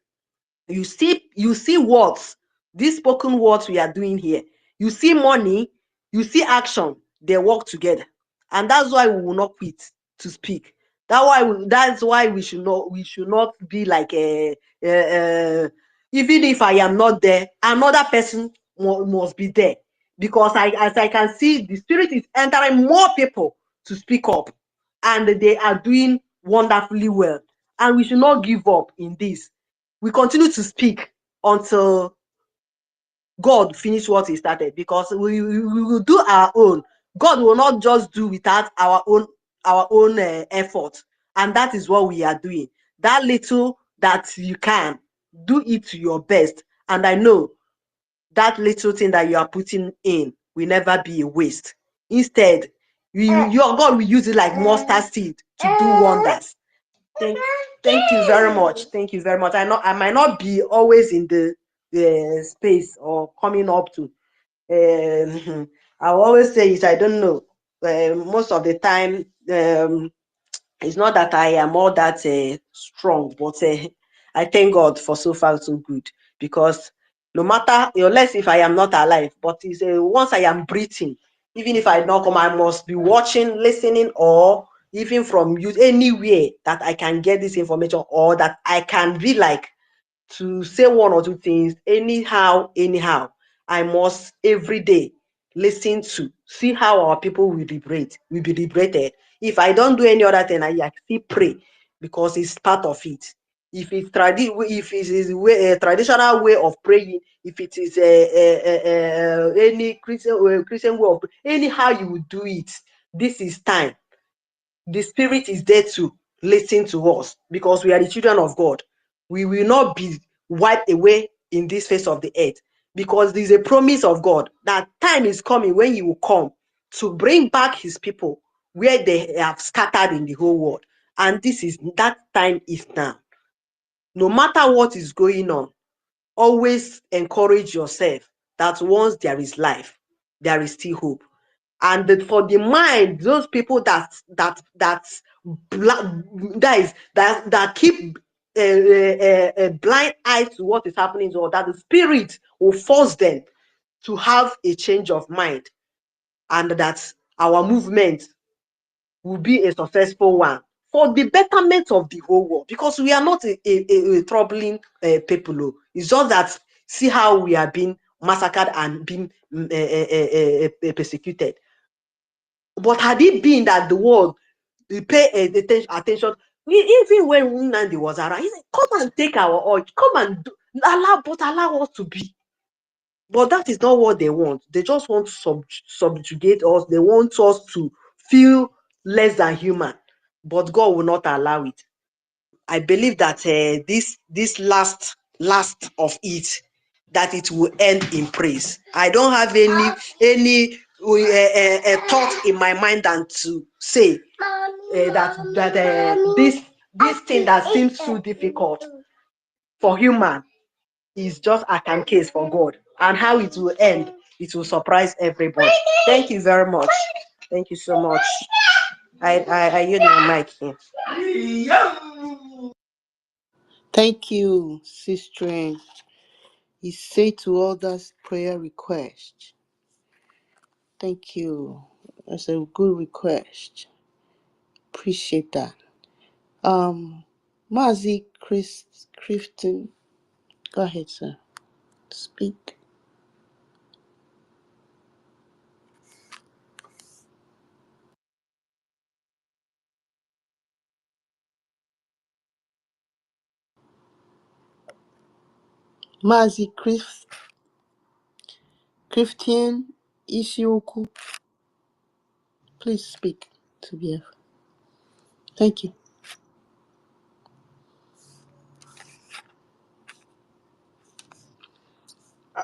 You see words, these spoken words we are doing here. You see money, you see action. They work together. And that's why we will not quit to speak. That's why we should not be like even if I am not there, another person must be there. Because as I can see, the spirit is entering more people to speak up, and they are doing wonderfully well. And we should not give up in this. We continue to speak until God finish what He started, because we will do our own. God will not just do without our own effort, and that is what we are doing. That little that you can do it to your best, and I know that little thing that you are putting in will never be a waste. Instead, your God will use it like mustard seed to do wonders. Thank you very much. Thank you very much. I might not be always in the space or coming up to. I always say it. I don't know. Most of the time, it's not that I am all that strong, but I thank God for so far so good, because no matter, unless if I am not alive, but it's once I am breathing, even if I don't come, I must be watching, listening, or even from you anywhere that I can get this information, or that I can be like to say one or two things anyhow. I must every day listen to see how our people will be liberated. If I don't do any other thing, I still pray, because it's part of it. If it's a traditional way of praying, if it is any Christian way of anyhow you will do it, this is time. The spirit is there to listen to us, because we are the children of God. We will not be wiped away in this face of the earth, because there is a promise of God that time is coming when He will come to bring back His people where they have scattered in the whole world. And that time is now. No matter what is going on, always encourage yourself that once there is life, there is still hope. And for the mind, those people that keep a blind eye to what is happening, or that the spirit will force them to have a change of mind, and that our movement will be a successful one for the betterment of the whole world, because we are not a troubling people. It's just that see how we are being massacred and being persecuted. But had it been that the world pay attention, even when Nnamdi was around, he said, "Come and take our oil, come and allow us to be." But that is not what they want. They just want to subjugate us. They want us to feel less than human. But God will not allow it. I believe that this last of it, that it will end in praise. I don't have any thought in my mind than to say that this thing that seems so difficult for human is just a can case for God, and how it will end, it will surprise everybody. Thank you very much. Thank you so much. I use my mic here. Thank you, Sister. You say to others prayer request. Thank you. That's a good request. Appreciate that. Mazi Christian, go ahead, sir. Speak. Mazi Christian Ishioku, please speak to Biafra. Thank you.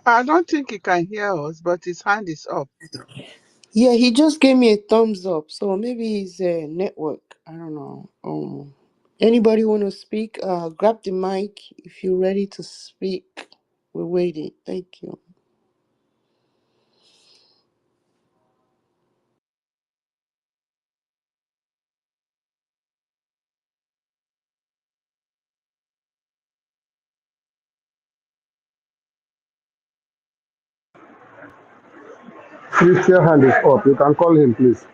I don't think he can hear us, but his hand is up. Yeah, he just gave me a thumbs up, so maybe it's a network. I don't know. Anybody want to speak? Grab the mic if you're ready to speak. We're waiting. Thank you. Christian hand is up. You can call him, please.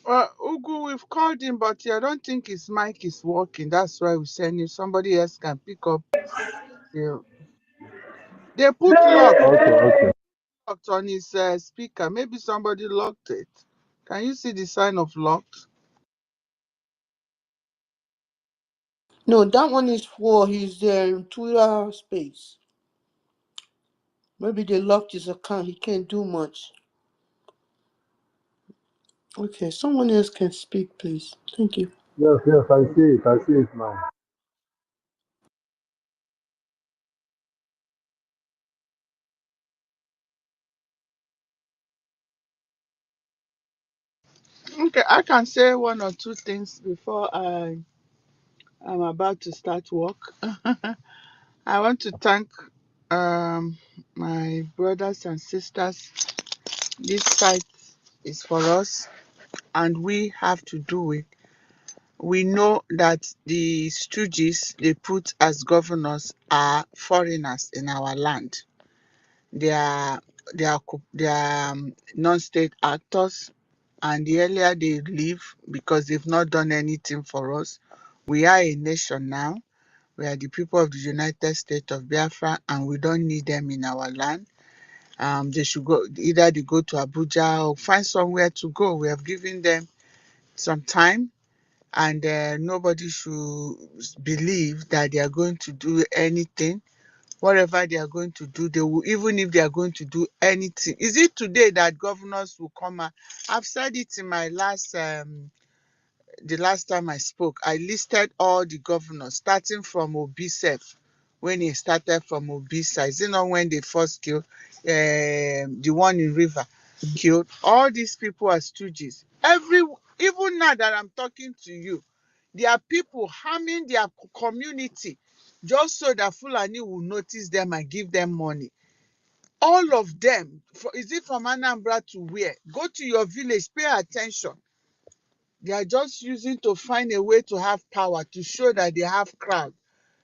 Well, Ugu, we've called him, but I don't think his mic is working. That's why we send him. Somebody else can pick up. They put Okay. locked on his speaker. Maybe somebody locked it. Can you see the sign of locked? No, that one is for his Twitter space. Maybe they locked his account. He can't do much. Okay, someone else can speak, please. Thank you. Yes, I see it. I see it now. Okay, I can say one or two things before I'm about to start work. I want to thank my brothers and sisters. This site is for us, and we have to do it. We know that the stooges they put as governors are foreigners in our land. They are non-state actors, and the earlier they leave because they've not done anything for us. We are a nation now. We are the people of the United States of Biafra, and we don't need them in our land. They should go, either they go to Abuja or find somewhere to go. We have given them some time, and nobody should believe that they are going to do anything. Whatever they are going to do, they will, even if they are going to do anything. Is it today that governors will come out? I've said it in my the last time I spoke. I listed all the governors, starting from Obisef, when he started from Obisa. Is it not when they first killed the one in River? Killed all these people are stooges. Even now that I'm talking to you, there are people harming their community just so that Fulani will notice them and give them money. All of them, is it from Anambra to where? Go to your village, pay attention. They are just using to find a way to have power, to show that they have crowd,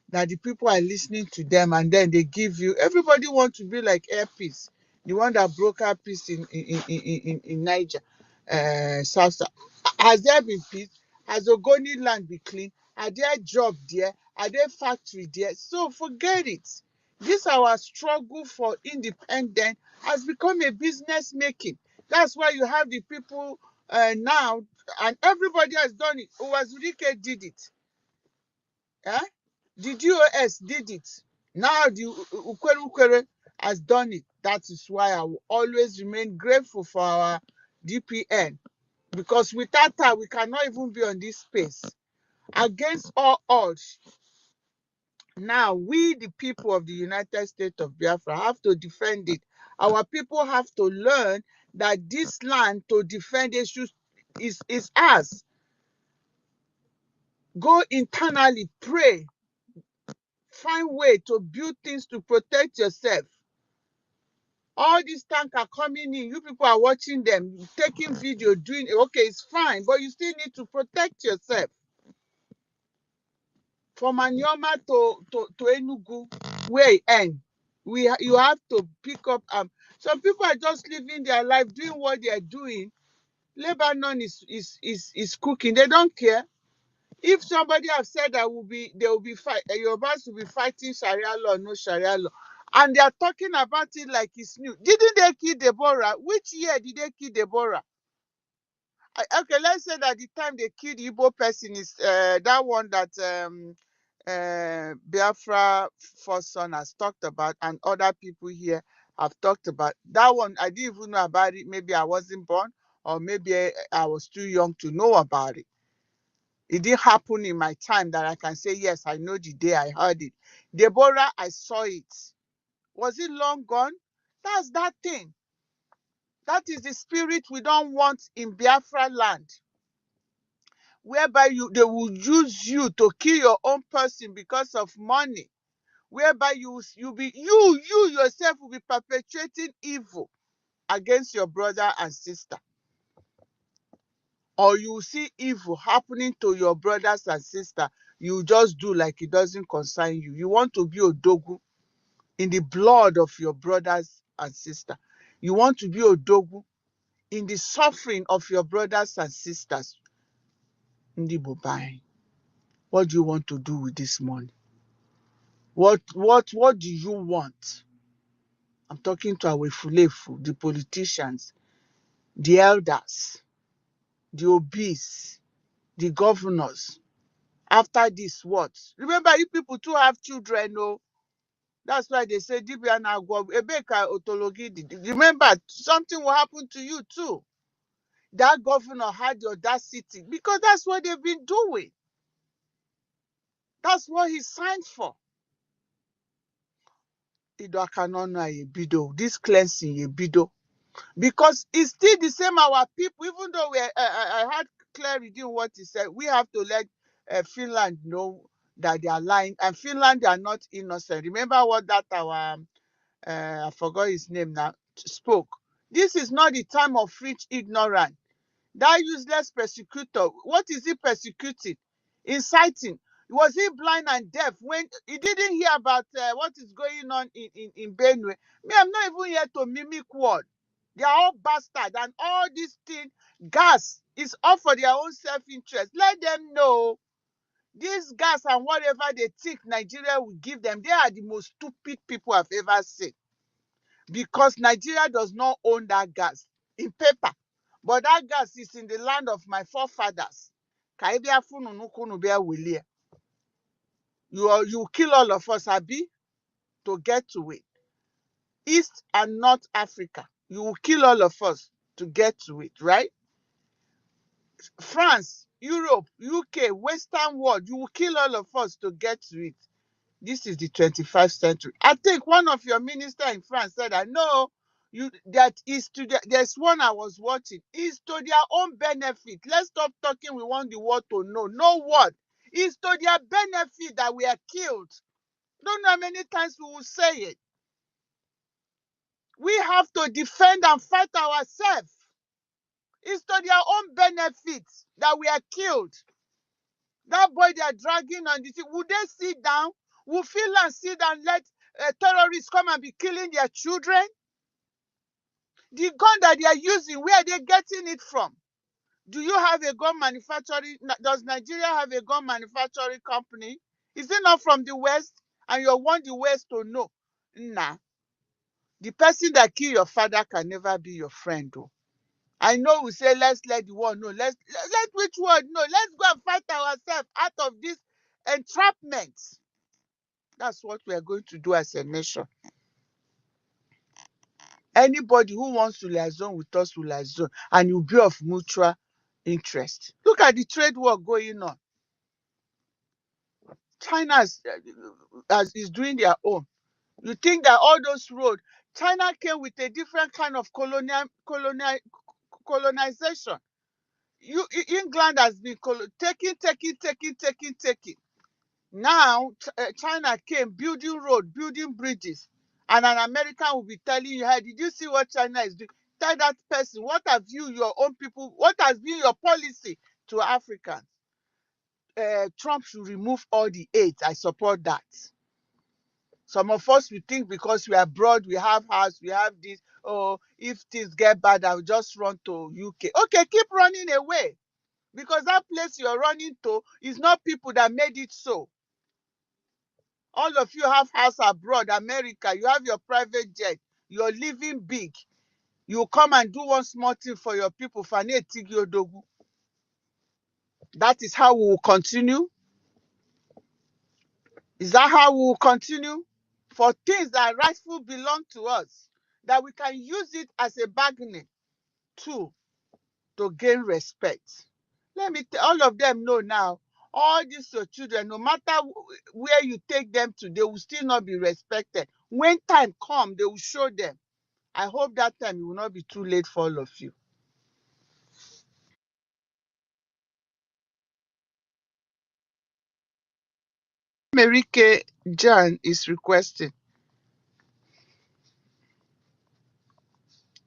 that the people are listening to them, and then they give you. Everybody wants to be like Airpeace, the one that broke our peace in Niger, South. Has there been peace? Has Ogoni land been clean? Are there jobs there? Are there factories there? So forget it. This our struggle for independence has become a business making. That's why you have the people now, and everybody has done it. Uwazurike did it. Eh? The DOS did it. Now the Ukwere has done it. That is why I will always remain grateful for our DPN. Because without her, we cannot even be on this space. Against all odds, now we, the people of the United States of Biafra, have to defend it. Our people have to learn that this land to defend is ours. Go internally, pray, find way to build things to protect yourself. All these tanks are coming in. You people are watching them, taking video, doing it. Okay, it's fine, but you still need to protect yourself. From Anyoma to Enugu, where it end, you have to pick up. Some people are just living their life, doing what they are doing. Lebanon is cooking. They don't care. If somebody have said that they will be Yorubas will be fighting Sharia law, no Sharia law, and they are talking about it like it's new. Didn't they kill Deborah? Which year did they kill Deborah? Okay, let's say that the time they killed the Igbo person is that one that Biafra first son has talked about, and other people here have talked about. That one, I didn't even know about it. Maybe I wasn't born, or maybe I was too young to know about it. It didn't happen in my time that I can say, yes, I know the day I heard it. Deborah, I saw it. Was it long gone? That's that thing. That is the spirit we don't want in Biafra land, whereby they will use you to kill your own person because of money, whereby you yourself will be perpetrating evil against your brother and sister, or you see evil happening to your brothers and sister, you just do like it doesn't concern you. You want to be odogu in the blood of your brothers and sister. You want to be odogu in the suffering of your brothers and sisters. Ndi Bobai, what do you want to do with this money? What do you want? I'm talking to our Fulefu, the politicians, the elders, the obese, the governors. After this, what? Remember, you people too have children, no? That's why they say, Dibiana Ebeka Otologidi. Remember, something will happen to you too. That governor had the audacity, because that's what they've been doing. That's what he signed for. This cleansing a bido. Because it's still the same our people, even though I had Claire reading what he said, we have to let Finland know that they are lying, and Finland, they are not innocent. Remember what that our I forgot his name now spoke. This is not the time of rich ignorant. That useless persecutor, what is he persecuting? Inciting. Was he blind and deaf when he didn't hear about what is going on in Benue? Me, I'm not even here to mimic word. They are all bastards, and all these things, gas is all for their own self-interest. Let them know this gas and whatever they think Nigeria will give them, they are the most stupid people I've ever seen. Because Nigeria does not own that gas in paper. But that gas is in the land of my forefathers. You kill all of us, Abi, to get to it. East and North Africa, you will kill all of us to get to it, right? France, Europe, UK, Western world, you will kill all of us to get to it. This is the 21st century. I think one of your ministers in France said, I know there's one I was watching, is to their own benefit. Let's stop talking, we want the world to know. Know what? It's to their benefit that we are killed. Don't know how many times we will say it. We have to defend and fight ourselves. It's to their own benefit that we are killed. That boy they are dragging on the thing, would they sit down? Will Finland sit down and let terrorists come and be killing their children? The gun that they are using, where are they getting it from? Do you have a gun manufacturing? Does Nigeria have a gun manufacturing company? Is it not from the West? And you want the West to know? Nah. The person that killed your father can never be your friend, though. I know we say, let's let the world know. Let which world know? Let's go and fight ourselves out of this entrapment. That's what we are going to do as a nation. Anybody who wants to liaison with us will liaison, and it will be of mutual interest. Look at the trade war going on. China is doing their own. You think that all those roads, China came with a different kind of colonization. England has been taking. Now China came building road, building bridges, and an American will be telling you, hey, did you see what China is doing? Tell that person, what have you, your own people, what has been your policy to Africans? Trump should remove all the aid. I support that. Some of us, we think because we are abroad, we have house, we have this. Oh, if things get bad, I'll just run to UK. Okay, keep running away. Because that place you're running to is not people that made it so. All of you have house abroad, America. You have your private jet. You're living big. You come and do one small thing for your people. That is how we will continue. Is that how we will continue? For things that rightfully belong to us, that we can use it as a bargaining tool to gain respect. Let me all of them know now, all these your children, no matter where you take them to, they will still not be respected. When time comes, they will show them. I hope that time it will not be too late for all of you. Merike Jan is requesting.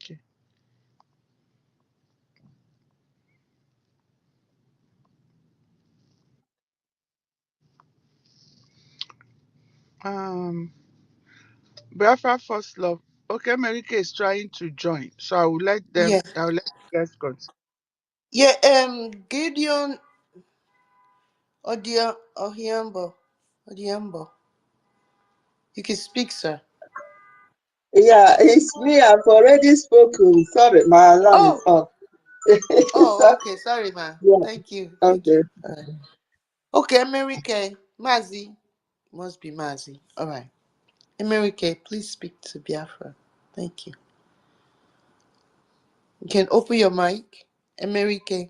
Okay. Biafra First Love. Okay, Merike is trying to join, so I will let Yeah. you guys go. Yeah, Gideon Odiambo. You can speak, sir. Yeah, it's me. I've already spoken. Sorry, my alarm is Oh, off. okay. Sorry, ma. Yeah, Thank you. okay. All right. Okay, America. Mazi. Must be Mazi. All right. America, please speak to Biafra. Thank you. You can open your mic. America.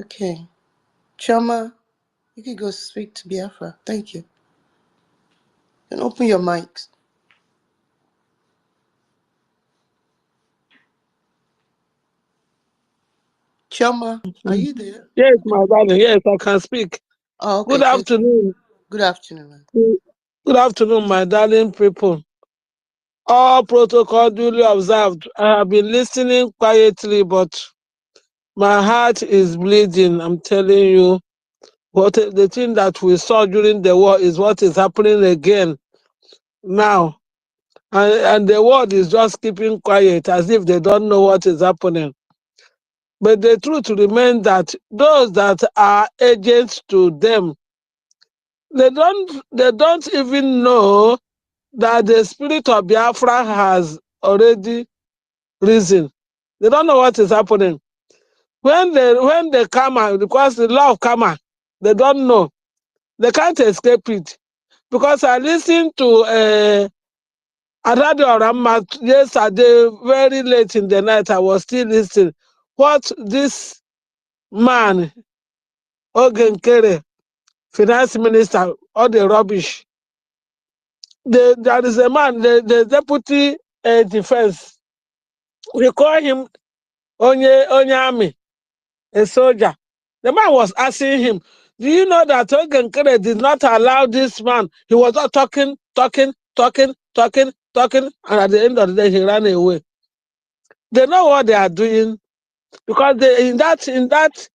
Okay. Choma, you can go speak to Biafra. Thank you. And open your mics. Choma, are you there? Yes, my darling. Yes, I can speak. Oh, okay. Good Thank you. afternoon. Good afternoon, man. Good afternoon, my darling people. All protocol duly observed. I have been listening quietly, but my heart is bleeding. I'm telling you, what the thing that we saw during the war is what is happening again now. And the world is just keeping quiet as if they don't know what is happening. But the truth remains that those that are agents to them, they don't even know that the spirit of Biafra has already risen. They don't know what is happening. When they come out, because the law of karma, they don't know. They can't escape it. Because I listened to Aradio Rama yesterday, very late in the night, I was still listening. What this man, Ogenkere, finance minister, all the rubbish. There is a man, the deputy defense, we call him Onye Army, a soldier. The man was asking him, do you know that Ogenkere did not allow this man? He was not talking, and at the end of the day, he ran away. They know what they are doing because in that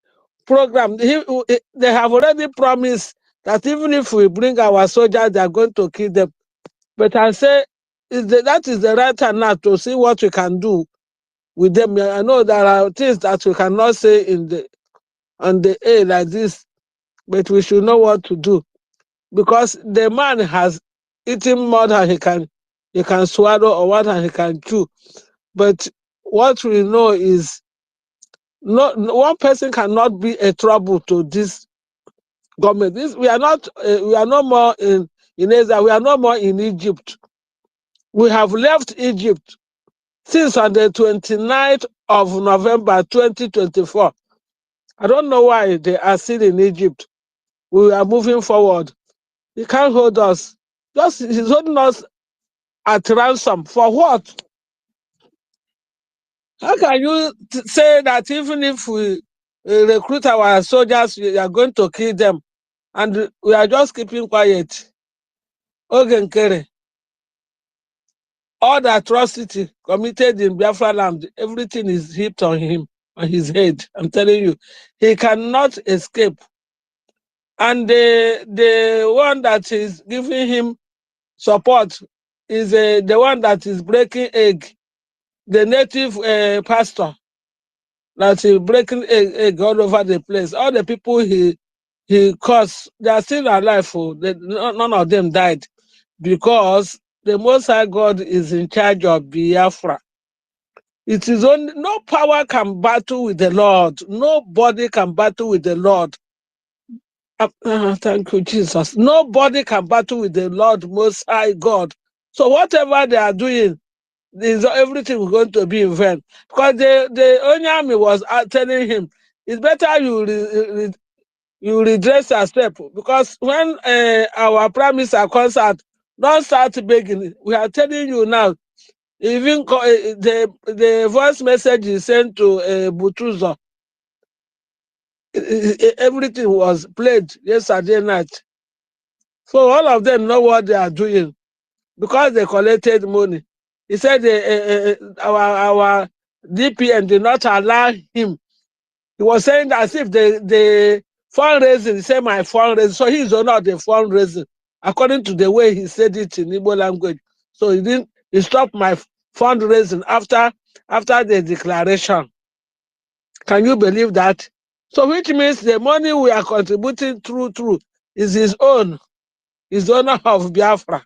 program, they have already promised that even if we bring our soldiers, they are going to kill them. But I say, that is the right time now to see what we can do with them. I know there are things that we cannot say on the air like this, but we should know what to do because the man has eaten more than he can swallow or what he can chew. But what we know is not one person cannot be a trouble to this government. We are not no more in Asia. We are no more in Egypt. We have left Egypt since on the 29th of November 2024. I don't know why they are still in Egypt. We are moving forward. He can't hold us. Just he's holding us at ransom. For what? How can you say that even if we recruit our soldiers, we are going to kill them, and we are just keeping quiet? Ogenkere, all the atrocity committed in Biafra land, everything is heaped on him, on his head. I'm telling you, he cannot escape. And the one that is giving him support is the one that is breaking egg, the native pastor that is breaking egg all over the place. All the people he caused, they are still alive. Oh. None of them died because the Most High God is in charge of Biafra. It is only no power can battle with the Lord. Nobody can battle with the Lord. Thank you, Jesus. Nobody can battle with the Lord Most High God. So whatever they are doing, everything is going to be in vain. Because the only army was telling him, it's better you redress yourself. Because when our prime minister concert, don't start begging. We are telling you now. Even the voice message he sent to Butuzo, everything was played yesterday night. So all of them know what they are doing because they collected money. He said our DPN did not allow him. He was saying that as if the fundraising, he said my fundraising, so he's not the fundraising, according to the way he said it in Igbo language. So he stopped my fundraising after the declaration. Can you believe that? So which means the money we are contributing through is his own, his owner of Biafra.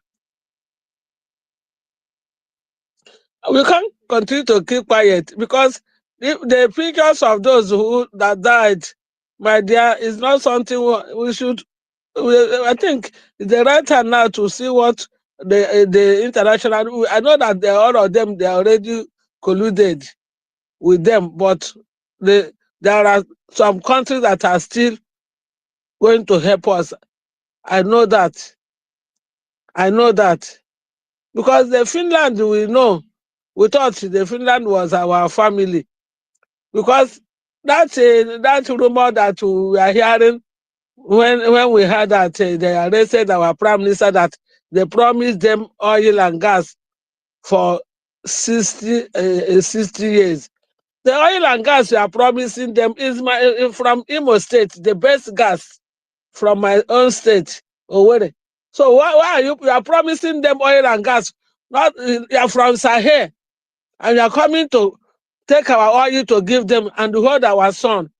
We can't continue to keep quiet because the pictures of those that died, my dear, is not something we should. I think it's the right time now to see what the international. I know that all of them they are already colluded with them, but there are some countries that are still going to help us. I know that. I know that because the Finland we know, we thought the Finland was our family because that rumor that we are hearing when we heard that they arrested our prime minister, that they promised them oil and gas for 60 years. The oil and gas we are promising them is from Imo State, the best gas from my own state, Owerri. So why are you are promising them oil and gas? Not you are from Sahel, and you are coming to take our oil to give them and hold our son.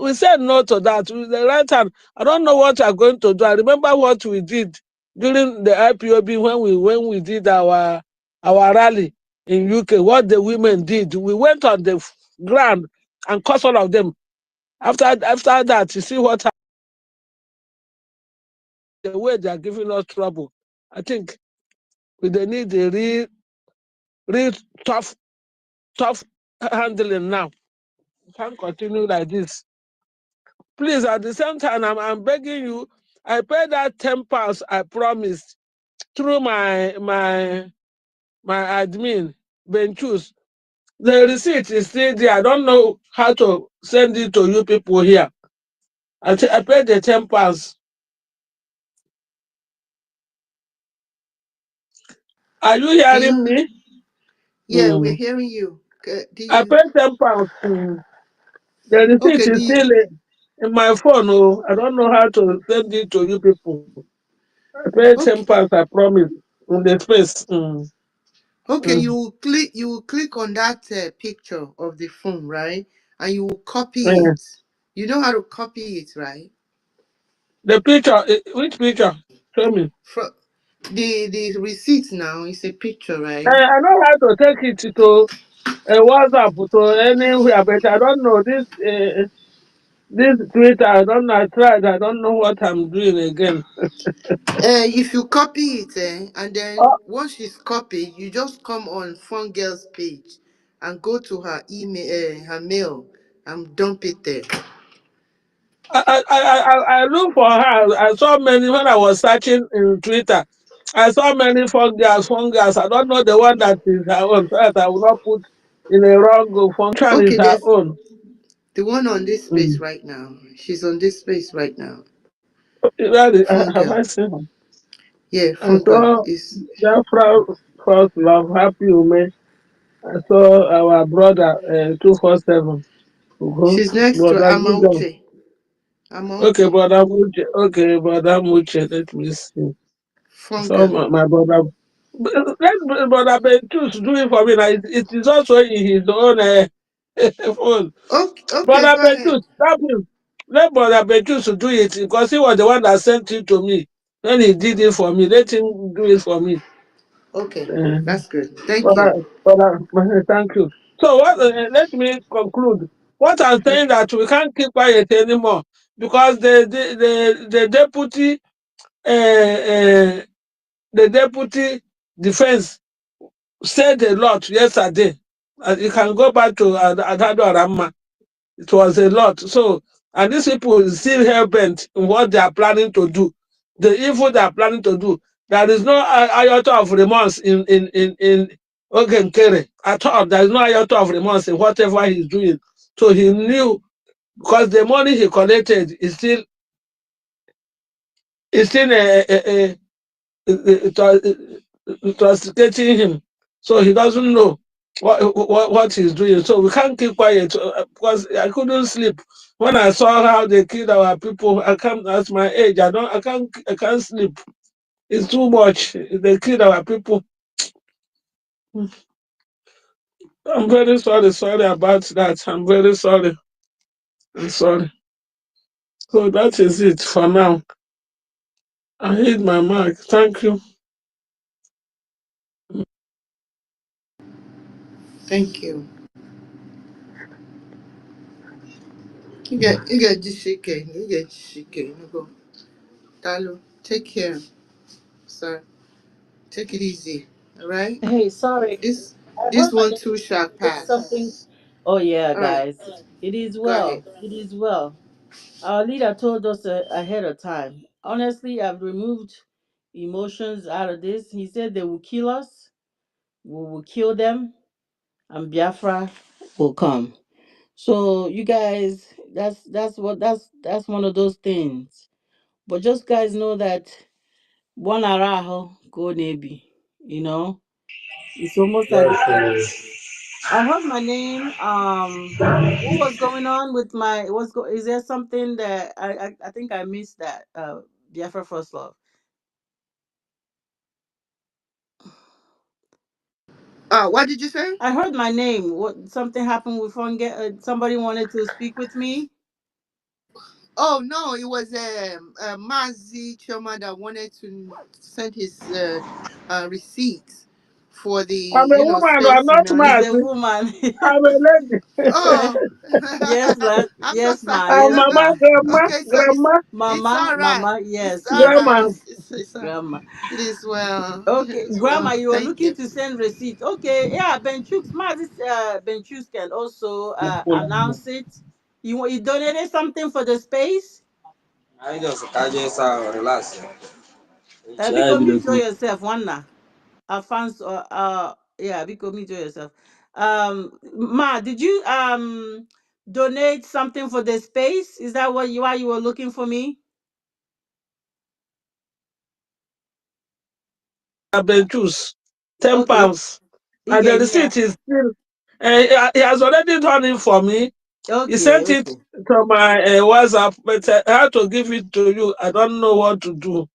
We said no to that. With the right hand, I don't know what we are going to do. I remember what we did during the IPOB when we did our rally in UK. What the women did, we went on the ground and cursed all of them. After that, you see what happened, the way they are giving us trouble. I think they need a real tough handling now. We can't continue like this. Please, at the same time, I'm begging you, I paid that £10 I promised through my admin, Benchus. The receipt is still there. I don't know how to send it to you people here. I paid the £10. Are you Do you? hearing me? Yeah, we're Mm. hearing you. Do I you? paid £10. Mm. The receipt Okay. is still in my phone. Oh, I don't know how to send it to you people. I paid Okay. £10, I promise, in the space. Mm. Okay. Mm. You will click on that picture of the phone, right? And you will copy Yeah. it. You know how to copy it, right? The picture, which picture? Show me. From the receipt now is a picture, right? I know how to take it to WhatsApp to anywhere, but I don't know this Twitter. I don't know. I tried. I don't know what I'm doing again. If you copy it, and then Oh, once it's copied, you just come on Fun Girl's page and go to her email, her mail, and dump it there. I look for her. I saw many when I was searching in Twitter. I saw many phone girls, phone girls. I don't know the one that is her own, so that I will not put in a wrong phone. Which one is Okay, her there's own? the one on this space Mm. right now. She's on this space right now. Fun Have I Girl. seen her? Yeah, I Fun Girl. saw Is Biafra first love, happy woman. I saw our brother 247. she's next to Brother Gideon. Amauche. I'm Okay, okay. brother Muche. Okay, brother Muche. Let me see. So Funga. my brother, let brother Bentus do it for me. Now it is also in his own phone. Okay, okay, Brother go ahead. Bentus, stop him. Let brother Bentus do it because he was the one that sent it to me. When he did it for me, let him do it for me. Okay, Uh, that's good. Thank brother, you. thank you. So what? Let me conclude. What I'm saying Okay. that we can't keep quiet anymore because the deputy the deputy defense said a lot yesterday. You can go back to Adado Arama. It was a lot. So, and these people is still hell bent in what they are planning to do. The evil they are planning to do. There is no iota of remorse in Ogenkere at all. There is no iota of remorse in whatever he's doing. So he knew because the money he collected is still intoxicating him. So he doesn't know what he's doing. So we can't keep quiet because I couldn't sleep when I saw how they killed our people. I can't. At my age, I can't sleep. It's too much. They killed our people. I'm very sorry. Sorry about that. I'm very sorry. I'm sorry. So that is it for now. I hit my mark. Thank you. Thank you. You get Jishike. You get Jishike. You go. Dalo, take care, sir. Take it easy. All right. Hey, sorry. This I this heard my one name. too shall It's something. pass. Oh yeah, All right. guys. It is Go ahead. well. It is well. Our leader told us ahead of time. Honestly, I've removed emotions out of this. He said they will kill us. We will kill them, and Biafra will come. So you guys, that's one of those things. But just guys know that one araho go nebi. You know, it's almost at the end. I heard my name. What was going on with my? Is there something that I think I missed that? Biafra First Love. What did you say? I heard my name. What something happened with somebody wanted to speak with me. Oh no, it was Mazi Choma that wanted to send his receipts for the I'm a woman. I'm space not Is mad. a humiliation. woman. I'm a lady. Oh, Yes, lad. I'm so Yes, sorry. ma. I'm Yes, mama, ma. grandma, Okay, so grandma, it's Mama, all right. mama. It's Yes, all yes, right. grandma. yes. Grandma. It is well. Okay, It's Grandma, well. you were Thank looking you. to send receipts. Okay, yeah, this Benchus can also announce it. You donated something for the space? I just relax. Because me show yourself one now. Fans yeah, because me show yourself. Ma, did you donate something for the space? Is that why you were looking for me? I've been choose 10 Okay. pounds. And the Again, yeah. receipt is still, he has already done it for me. He Okay, sent it okay. to my WhatsApp, but I had to give it to you. I don't know what to do.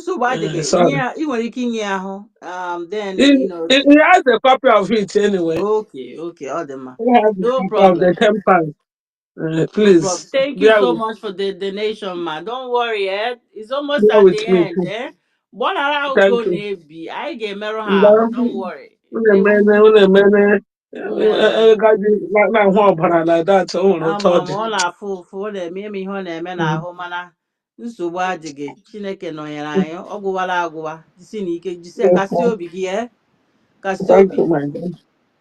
So why they get Sorry. yeah, you want to then He, you know. he has a copy of it anyway. Okay, okay, all them. He has No a copy of the problem. 10 pounds. No problem. Please, Thank you so much for the donation, man. Don't worry, It's almost bear at with the me. end, eh? One hour go Thank you. maybe. I get marrow how. Don't worry. Une Man. na-ahụ ọbara like that o nwere ụtọ ọ dị. Ọ na-afụ ụfụ ọ na-eme eme ihe ọ na-eme Mm, n'ahụ mana nsogbu adịghị Chineke nọnyere anyị ọ gwụwala agwụwa jisi n'ike jisi yes, kasị ma'am. obi gị kasị Thank obi. you, my dear.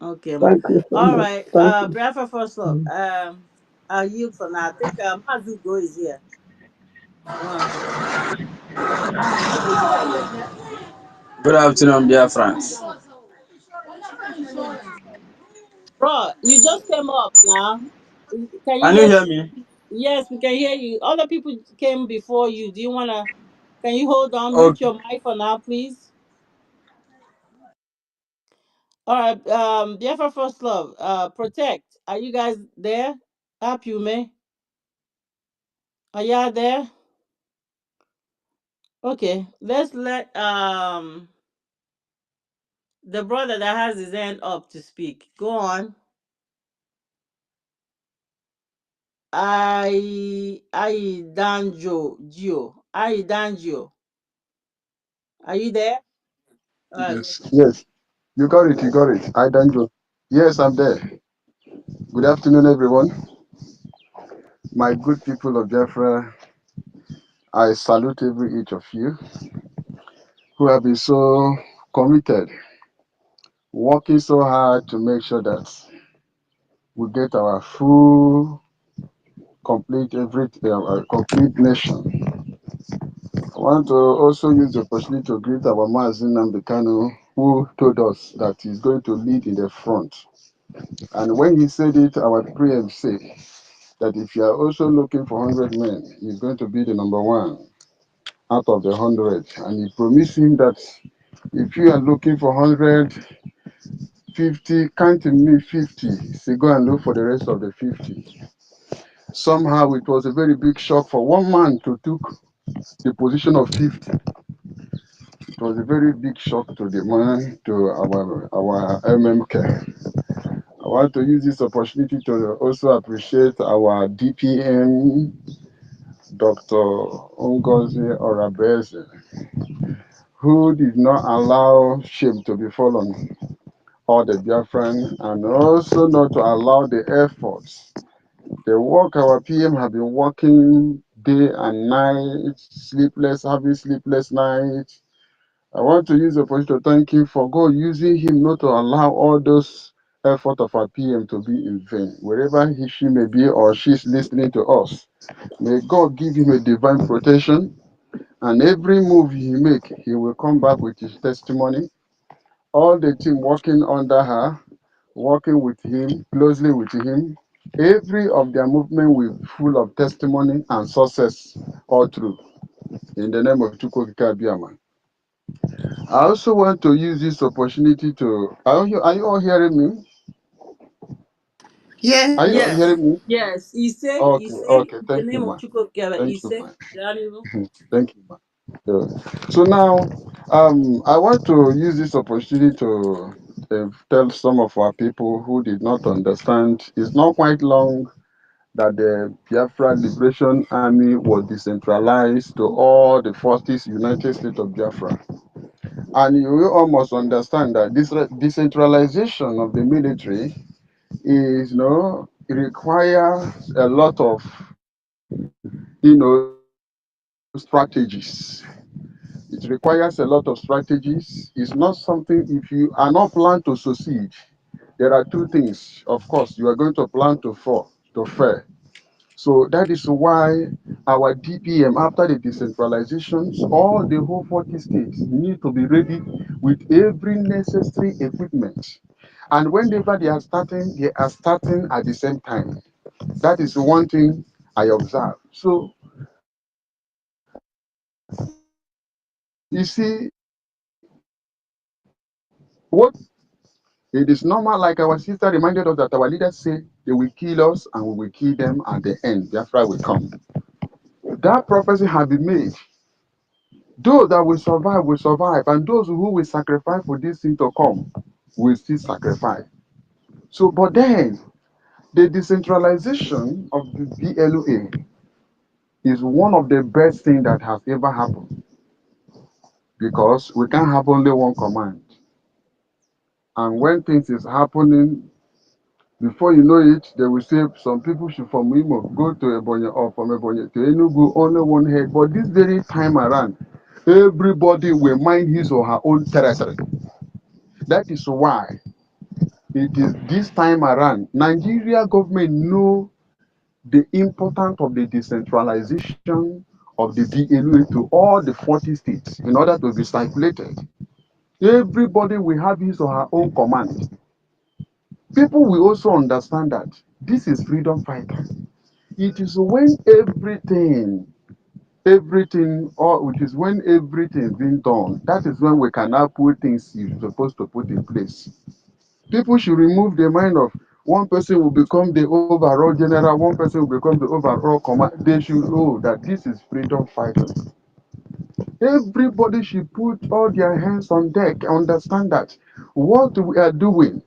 Okay, ma. Thank you so All much. right. Thank you. Biafra First Love. Mm. I'll yield for now. I think Mazugo is here. Good afternoon, dear friends. Bro, you just came up now. Can you Can you just? hear me? Yes, we can hear you. Other people came before you. Do you wanna? Can you hold on? Mute Okay. your mic for now, please. All right. Biafra First Love. Protect. Are you guys there? Up you may. Are y'all there? Okay, let's let the brother that has his hand up to speak. Go on. I Danjo Gio. I Danjo. Are you there? All right. Yes, yes, you got it, you got it. I Danjo. Yes, I'm there. Good afternoon, everyone. My good people of Biafra, I salute every each of you who have been so committed, working so hard to make sure that we get our full, complete complete nation. I want to also use the opportunity to greet our Mazin Nambekano, who told us that he's going to lead in the front. And when he said it, our prayers say that if you are also looking for 100 men, he's going to be the number one out of the 100. And he promised him that if you are looking for 150, count in me 50. Say, go and look for the rest of the 50. Somehow it was a very big shock for one man to take the position of 50. It was a very big shock to the man, to our MMK. I want to use this opportunity to also appreciate our DPM, Dr. Ngozi Orabeze, who did not allow shame to befall on all the Biafran, and also not to allow the efforts. The work our PM have been working day and night, having sleepless nights. I want to use the opportunity to thank him for God using him not to allow all those effort of our PM to be in vain. Wherever she may be or she's listening to us, may God give him a divine protection, and every move he make, he will come back with his testimony. All the team working under her, working with him, closely with him, every of their movement will be full of testimony and success all through. In the name of Chukwokika Biama. I also want to use this opportunity to, are you all hearing me? Yes. Are you all Yes. hearing me? Yes. He Okay, said okay, the thank you, name of ma. Chuko Kebe. He Thank you, said ma. that. Thank you, ma. Yeah. So now, I want to use this opportunity to tell some of our people who did not understand. It's not quite long that the Biafra Liberation Army was decentralized to all the forces United States of Biafra. And you will almost understand that this decentralization of the military is, it requires a lot of, strategies. It requires a lot of strategies. It's not something, if you are not planned to succeed, there are two things. Of course, you are going to plan to fall, to fail. So that is why our DPM, after the decentralizations, all the whole 40 states need to be ready with every necessary equipment. And whenever they are starting at the same time. That is one thing I observe. So, you see, what it is normal, like our sister reminded us that our leaders say they will kill us and we will kill them at the end. Biafra will come. That prophecy has been made. Those that will survive, and those who will sacrifice for this thing to come will still sacrifice. So, but then the decentralization of the BLOA is one of the best things that has ever happened because we can have only one command. And when things is happening, before you know it, they will say some people should from Imo go to Ebonyi or from Ebonyi to Enugu, only one head. But this very time around, everybody will mind his or her own territory. That is why it is this time around, Nigeria government know the importance of the decentralization of the DLUA to all the 40 states in order to be circulated. Everybody will have his or her own command. People will also understand that this is freedom fighter. It is when it is when everything is being done, that is when we can now put things you're supposed to put in place. People should remove the mind of One person will become the overall general, one person will become the overall command. They should know that this is freedom fighting. Everybody should put all their hands on deck, understand that what we are doing,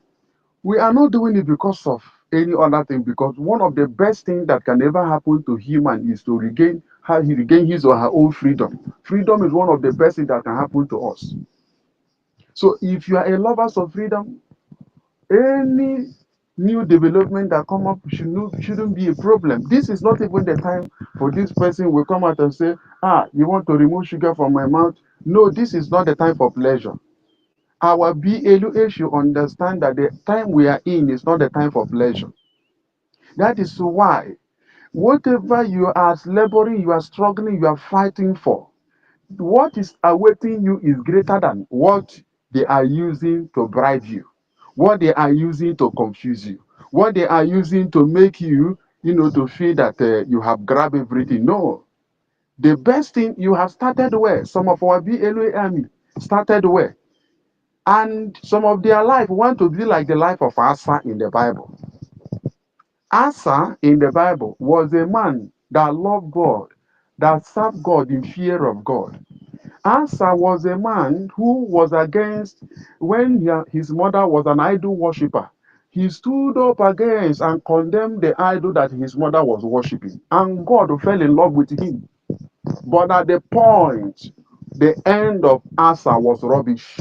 we are not doing it because of any other thing, because one of the best things that can ever happen to human is to regain how he regain his or her own freedom. Freedom is one of the best things that can happen to us. So if you are a lover of freedom, any new development that come up shouldn't be a problem. This is not even the time for this person will come out and say, you want to remove sugar from my mouth. No, this is not the time for pleasure. Our BLA should understand that the time we are in is not the time for pleasure. That is why whatever you are laboring, you are struggling, you are fighting for, what is awaiting you is greater than what they are using to bribe you, what they are using to confuse you, what they are using to make you, to feel that you have grabbed everything. No. The best thing, you have started where some of our BLA army started where, and some of their life want to be like the life of Asa in the Bible. Asa in the Bible was a man that loved God, that served God in fear of God. Asa was a man who was against, when his mother was an idol worshiper, he stood up against and condemned the idol that his mother was worshiping, and God fell in love with him. But at the point, the end of Asa was rubbish.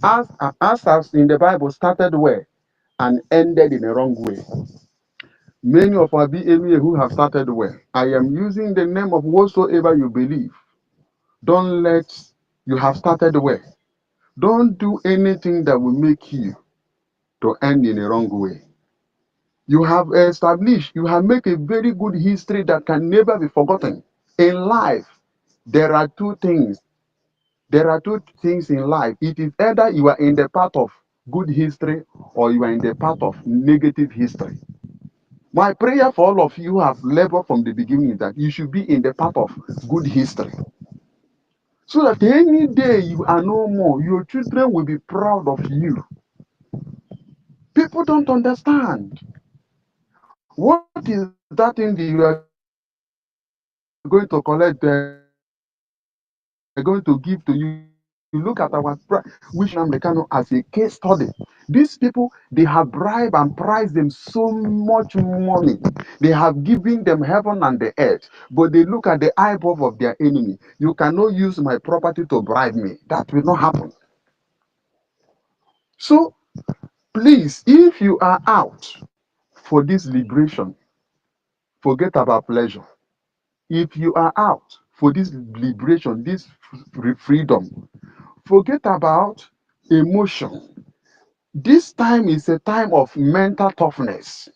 Asa in the Bible started where and ended in a wrong way. Many of our BMA who have started where, I am using the name of whatsoever you believe. Don't let you have started where. Don't do anything that will make you to end in a wrong way. You have established, you have made a very good history that can never be forgotten. In life, there are two things. There are two things in life. It is either you are in the path of good history or you are in the path of negative history. My prayer for all of you who have labored from the beginning is that you should be in the path of good history. So that any day you are no more, your children will be proud of you. People don't understand. What is that thing that you are going to collect? They're going to give to you. You look at our we should use Nnamdi Kanu as a case study. These people, they have bribed and priced them so much money. They have given them heaven and the earth, but they look at the eyeball of their enemy. You cannot use my property to bribe me. That will not happen. So please, if you are out for this liberation, forget about pleasure. If you are out for this liberation, this freedom, forget about emotion. This time is a time of mental toughness.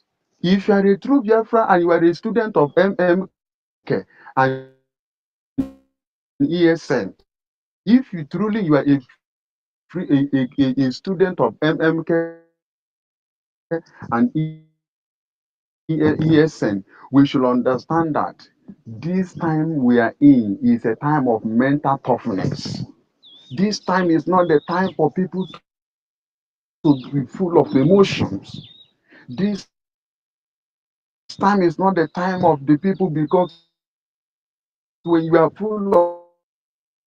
If you are a true Biafra and you are a student of MMK and ESN, if you truly you are a student of MMK and ESN, we should understand that this time we are in is a time of mental toughness. This time is not the time for people to be full of emotions. This time is not the time of the people because when you are full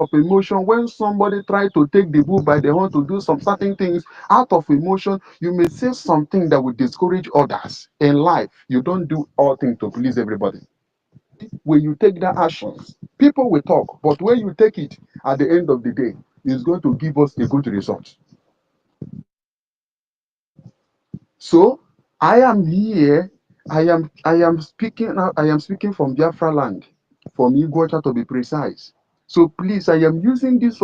of emotion, when somebody try to take the bull by the horn to do some certain things, out of emotion, you may say something that will discourage others. In life, you don't do all things to please everybody. In life, you don't do all things to please everybody. When you take that actions, people will talk, but when you take it at the end of the day, it's going to give us a good result. So I am here. I am speaking from Biafra land, from Iguacha to be precise. So please, I am using this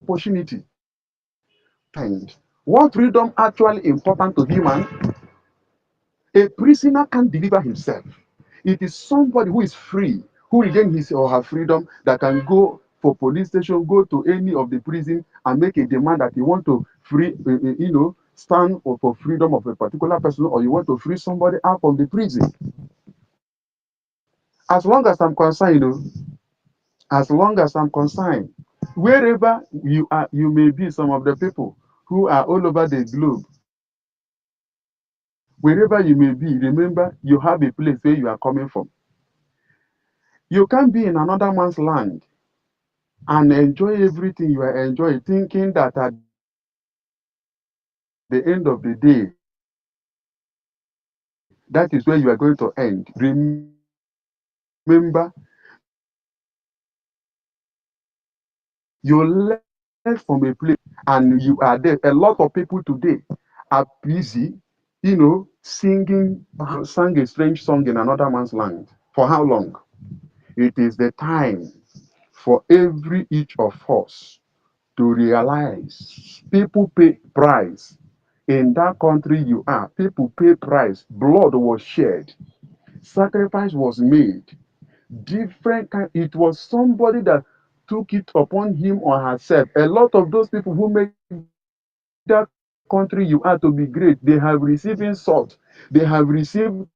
opportunity to find what freedom actually important to human. A prisoner can't deliver himself. It is somebody who is free, who regain his or her freedom, that can go for police station, go to any of the prison and make a demand that you want to free, stand for freedom of a particular person, or you want to free somebody out from the prison. As long as I'm concerned, as long as I'm concerned, wherever you are, you may be some of the people. who are all over the globe. Wherever you may be, remember you have a place where you are coming from. You can't be in another man's land and enjoy everything you are enjoying, thinking that at the end of the day, that is where you are going to end. Remember, you left from a place and you are there. A lot of people today are busy, singing, sang a strange song in another man's land. For how long? It is the time for every each of us to realize people pay price. In that country you are, people pay price. Blood was shed. Sacrifice was made. Different kind. It was somebody that took it upon him or herself. A lot of those people who make that country you are to be great, they have received insult. They have received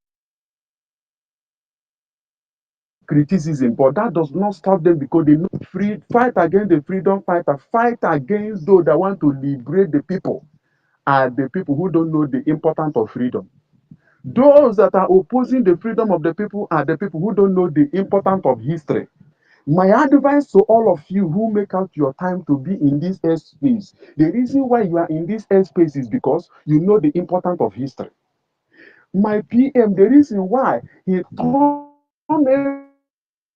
criticism, but that does not stop them because they know fight against the freedom fighter, fight against those that want to liberate the people, are the people who don't know the importance of freedom. Those that are opposing the freedom of the people are the people who don't know the importance of history. My advice to all of you who make out your time to be in this airspace, the reason why you are in this airspace is because you know the importance of history. My PM, the reason why he turned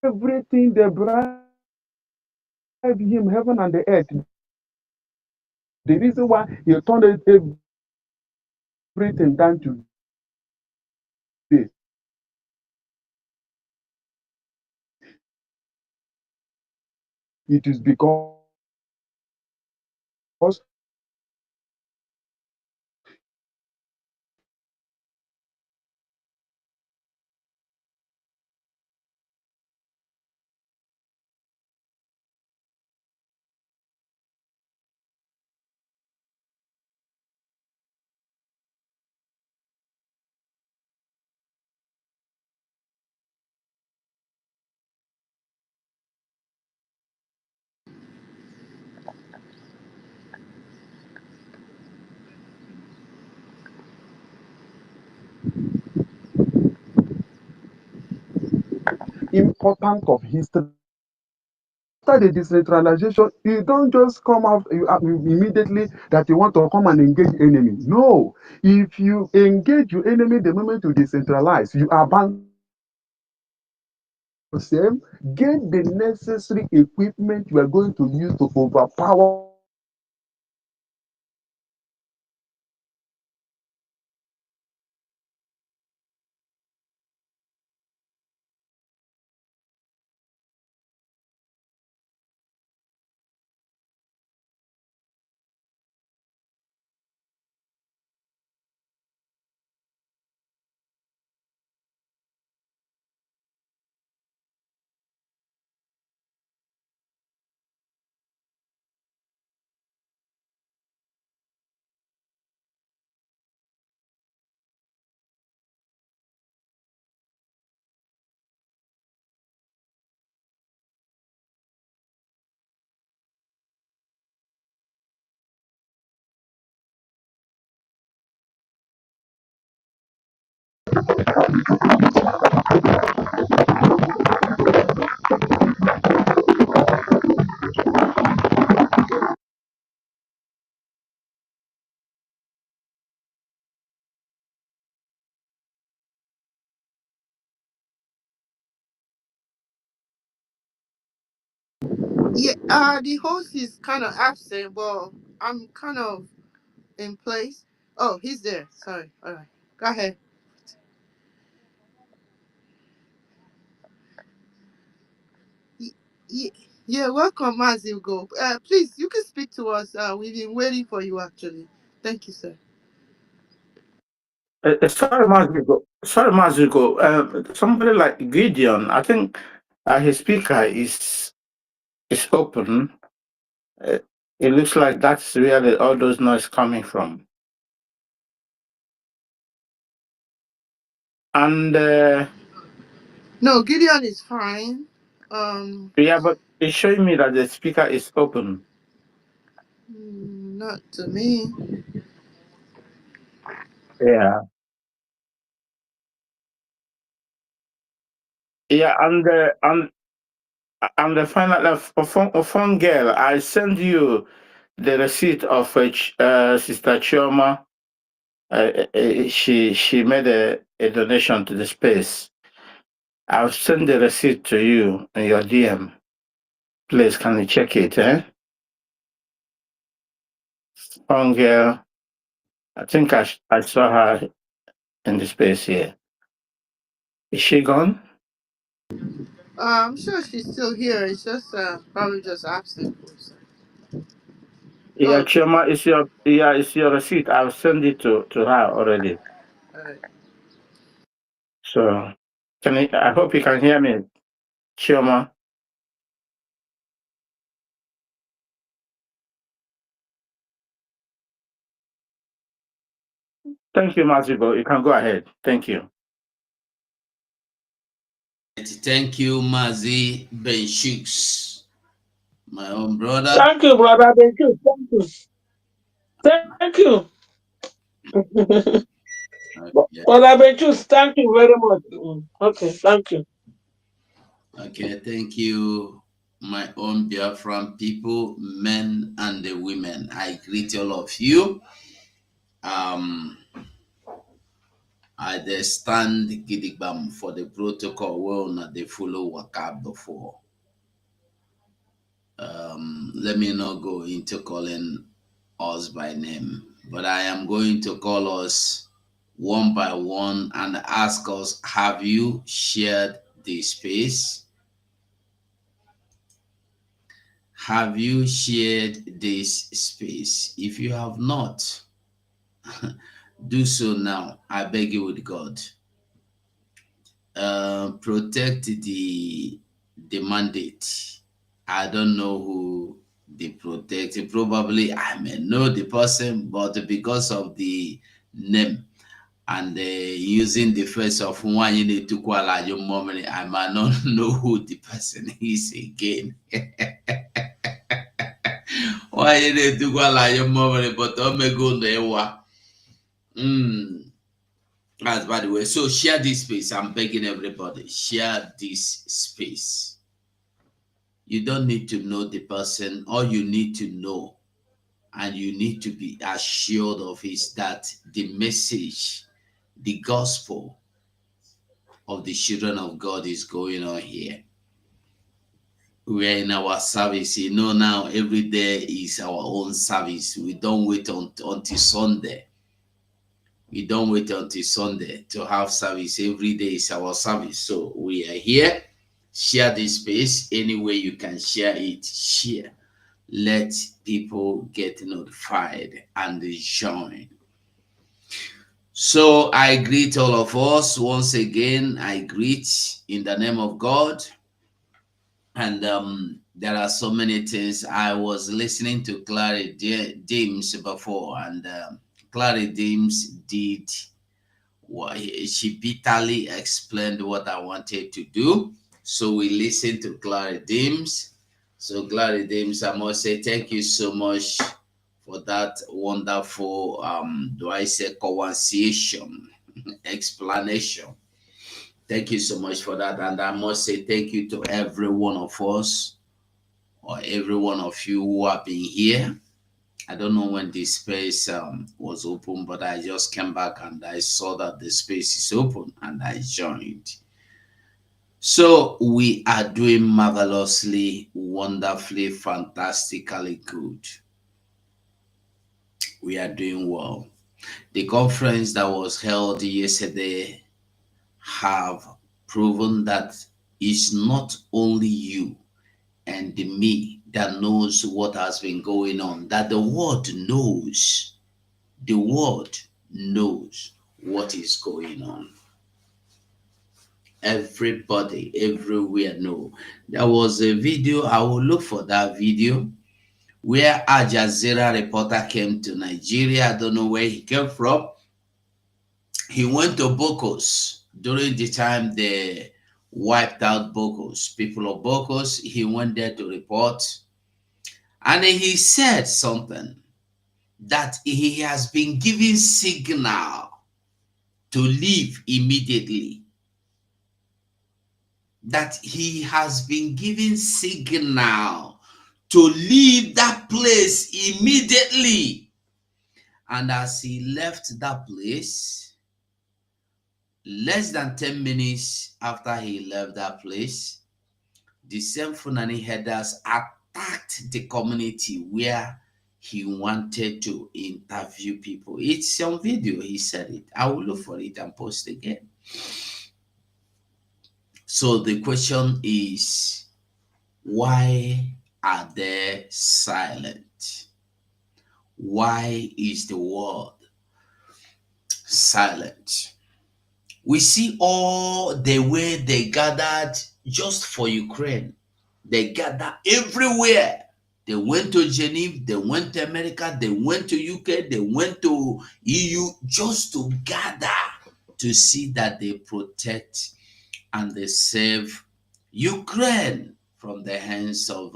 everything, they bribe him, heaven and the earth. The reason why he turned everything down to this, it is because importance of history. After the decentralization, you don't just come out immediately that you want to come and engage enemy. No, if you engage your enemy the moment you decentralize, you abandon yourself, get the necessary equipment you are going to use to overpower Yeah, the host is kind of absent, but I'm kind of in place. Oh, he's there. Sorry. All right. Go ahead. Y- y- Yeah, welcome, Mazigo. Please, you can speak to us. We've been waiting for you, actually. Thank you, sir. Sorry, Mazigo. Sorry, Mazigo. Somebody like Gideon, I think his speaker is open. Uh, it looks like that's really all those noise coming from. And No, Gideon is fine. Um, yeah, but it's showing me that the speaker is open. Not to me. Yeah. Yeah, and the final phone girl. I send you the receipt of Sister Chioma. She made a donation to the space. I'll send the receipt to you in your DM. Please, can you check it? Phone girl. I think I saw her in the space here. Is she gone? I'm sure she's still here. It's just probably just absent. Yeah, Oh, Chioma, it's your receipt. I'll send it to her already. all right. So I hope you can hear me, Chioma. Thank you, Mazigo. You can go ahead. Thank you. Thank you, Mazi Benshooks, my own brother. Thank you, brother. Thank you. Thank you. Thank you. Okay. Brother Benchus, thank you very much. Okay, thank you. Okay, thank you, my own Biafran people, men and the women. I greet all of you. I stand gidigbam for the protocol well not they follow waka before. Let me not go into calling us by name, but I am going to call us one by one and ask us, have you shared the space? Have you shared this space? If you have not, do so now. I beg you with God. Protect the mandate. I don't know who they protect. Probably I may know the person, but because of the name and using the face of one you need to call your mom, I might not know who the person is again. Why you need to call your mom, but I'm going to That's by the way. So share this space. I'm begging everybody. Share this space. You don't need to know the person. All you need to know and you need to be assured of is that the message, the gospel of the children of God is going on here. We are in our service. You know now every day is our own service. We don't wait until Sunday. We don't wait until Sunday to have service. Every day is our service. So we are here. Share this space. Any way you can share it, share. Let people get notified and join. So I greet all of us once again. I greet in the name of God. And there are so many things. I was listening to Clary Dimes before, and Clary Dimes did she bitterly explained what I wanted to do. So we listened to Clary Dimes. So Clary Dimes, I must say thank you so much for that wonderful do I say conversation explanation. Thank you so much for that. And I must say thank you to every one of us or every one of you who have been here. I don't know when this space was open, but I just came back and I saw that the space is open and I joined. So we are doing marvelously, wonderfully, fantastically good. We are doing well. The conference that was held yesterday have proven that it's not only you and me that knows what has been going on, that the world knows. The world knows what is going on. Everybody, everywhere know. There was a video, I will look for that video, where Al Jazeera reporter came to Nigeria. I don't know where he came from. He went to Bokos during the time they wiped out Bokos, people of Bokos. He went there to report. And he said something. that he has been given signal to leave immediately. That he has been given signal to leave that place immediately. And as he left that place, less than 10 minutes after he left that place, the same Fulani herders attacked the community where he wanted to interview people. It's on video, he said it. I will look for it and post again. So the question is, why are they silent? Why is the world silent? We see all the way they gathered just for Ukraine. They gathered everywhere. They went to Geneva, they went to America, they went to UK, they went to EU just to gather to see that they protect and they save Ukraine from the hands of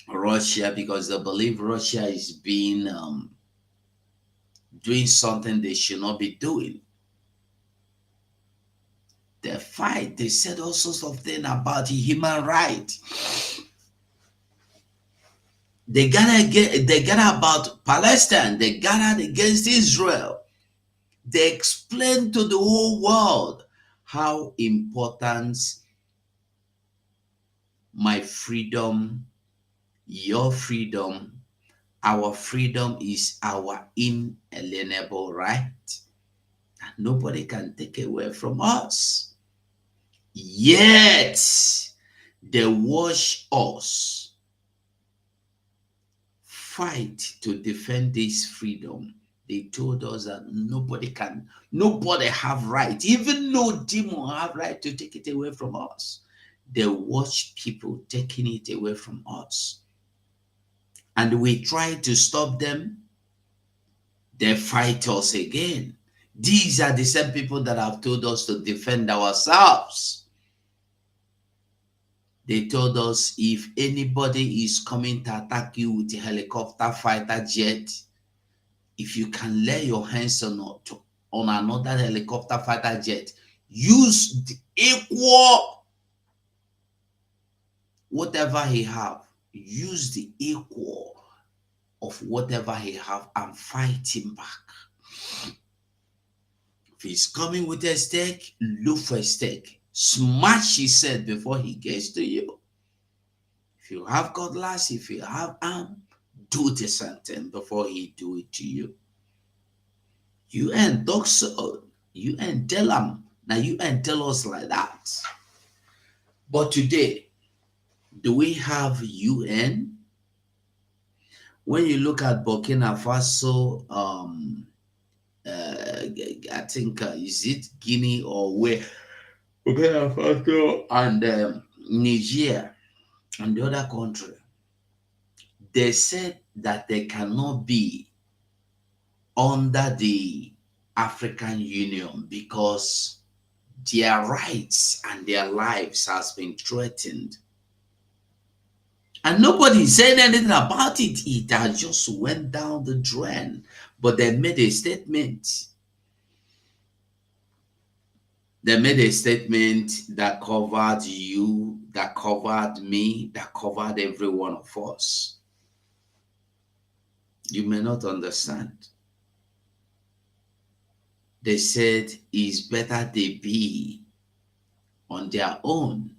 Russia, because they believe Russia is being doing something they should not be doing. They fight. They said all sorts of things about human rights. They gathered about Palestine. They gathered against Israel. They explained to the whole world how important my freedom, your freedom, our freedom is our inalienable right. And nobody can take it away from us. Yet, they watch us fight to defend this freedom. They told us that nobody have right, even no demon have right to take it away from us. They watch people taking it away from us. And we try to stop them, they fight us again. These are the same people that have told us to defend ourselves. They told us if anybody is coming to attack you with a helicopter fighter jet, if you can lay your hands on another helicopter fighter jet, use the equal whatever he have. Use the equal of whatever he have and fight him back. If he's coming with a stake, look for a stake. Smash his head before he gets to you. If you have cutlass, if you have arm, do the same thing before he do it to you. You ain't talk so. You ain't tell him. Now you ain't tell us like that. But today, do we have UN? When you look at Burkina Faso, I think is it Guinea or where? Burkina Faso and Niger and the other country, they said that they cannot be under the African Union because their rights and their lives has been threatened. And nobody said anything about it. It has just went down the drain. But they made a statement. They made a statement that covered you, that covered me, that covered every one of us. You may not understand. They said it's better they be on their own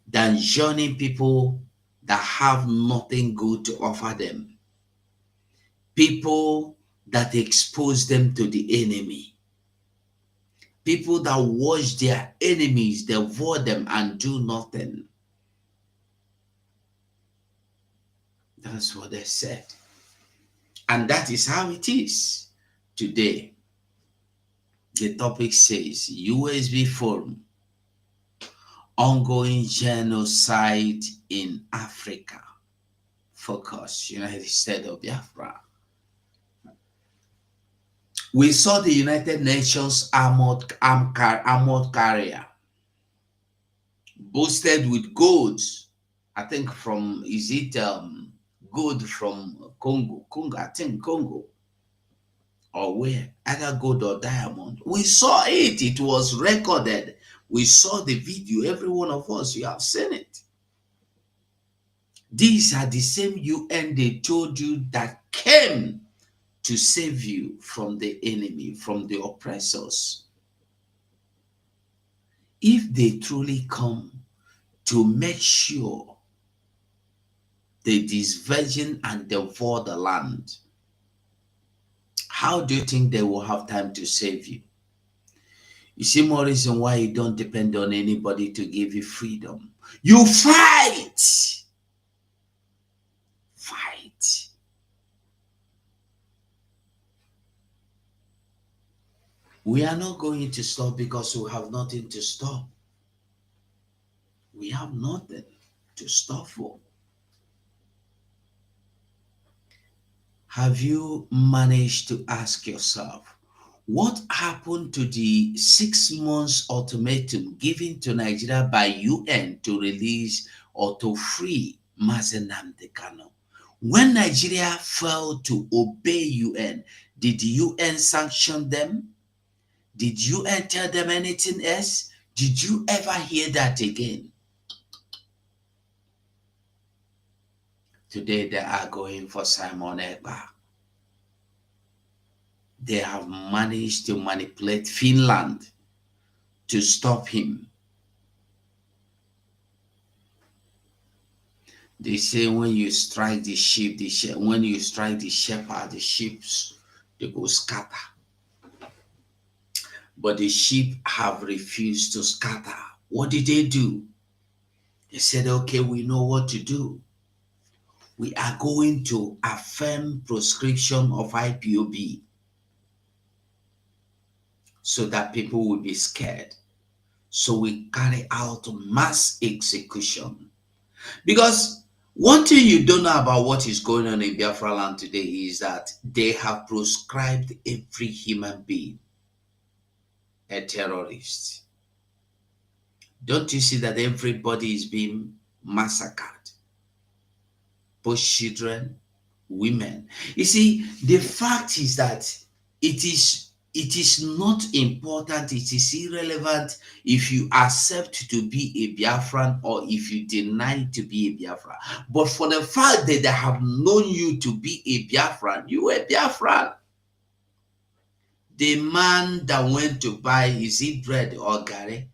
than joining people that have nothing good to offer them. People that expose them to the enemy. People that watch their enemies, they avoid them and do nothing. That's what they said. And that is how it is today. The topic says USB Forum, ongoing genocide in Africa. Focus, United States of Biafra. We saw the United Nations armored carrier boosted with goods. I think from, is it gold from Congo, I think Congo, or where, either gold or diamond. We saw it. It was recorded. We saw the video. Every one of us, you have seen it. These are the same UN they told you that came to save you from the enemy, from the oppressors. If they truly come to make sure they disvirgin and devour the land, how do you think they will have time to save you? You see more reason why you don't depend on anybody to give you freedom. You fight. Fight. We are not going to stop because we have nothing to stop. We have nothing to stop for. Have you managed to ask yourself, what happened to the 6 months ultimatum given to Nigeria by UN to release or to free Mazen Nnamdi Kanu? When Nigeria failed to obey UN, did the UN sanction them? Did UN tell them anything else? Did you ever hear that again? Today they are going for Simon Ekpa. They have managed to manipulate Finland to stop him. They say when you strike the sheep, when you strike the shepherd, the sheep, they go scatter. But the sheep have refused to scatter. What did they do? They said, okay, we know what to do. We are going to affirm proscription of IPOB so that people will be scared. So we carry out mass execution. Because one thing you don't know about what is going on in Biafra land today is that they have proscribed every human being a terrorist. Don't you see that everybody is being massacred? Both children, women. You see, the fact is that it is not important, it is irrelevant if you accept to be a Biafran or if you deny to be a Biafran. But for the fact that they have known you to be a Biafran, you were a Biafran. The man that went to buy, is it bread or gari?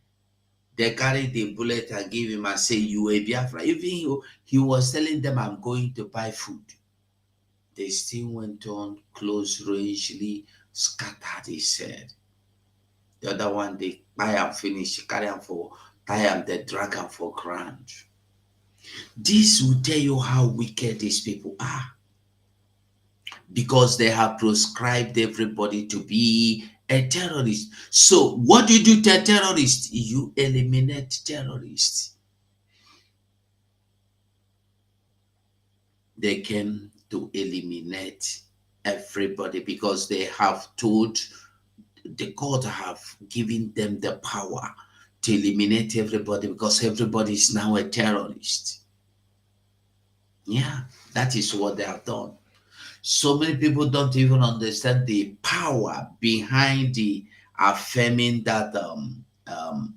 They carried the bullet and gave him and say, you a Biafra. Even he was telling them, I'm going to buy food. They still went on close rangely, scattered his head. The other one, they buy and finish, carry him for time, they drag him for ground. This will tell you how wicked these people are. Because they have proscribed everybody to be a terrorist. So what do you do to a terrorist? You eliminate terrorists. They came to eliminate everybody because they have told, the court have given them the power to eliminate everybody because everybody is now a terrorist. Yeah, that is what they have done. So many people don't even understand the power behind the affirming that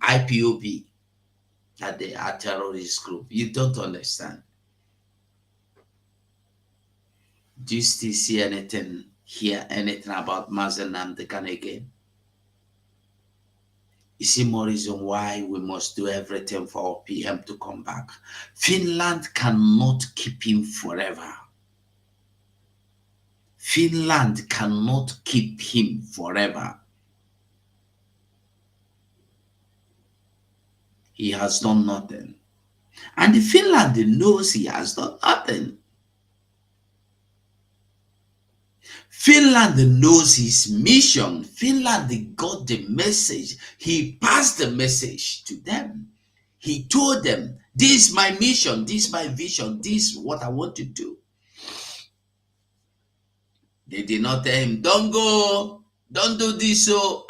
IPOB, that they are terrorist group. You don't understand. Do you still see anything, hear anything about Mazen Nnamdi Kanu again? You see more reason why we must do everything for our PM to come back. Finland cannot keep him forever. Finland cannot keep him forever. He has done nothing. And Finland knows he has done nothing. Finland knows his mission. Finland got the message. He passed the message to them. He told them, this is my mission, this is my vision, this is what I want to do. They did not tell him, don't go, don't do this, so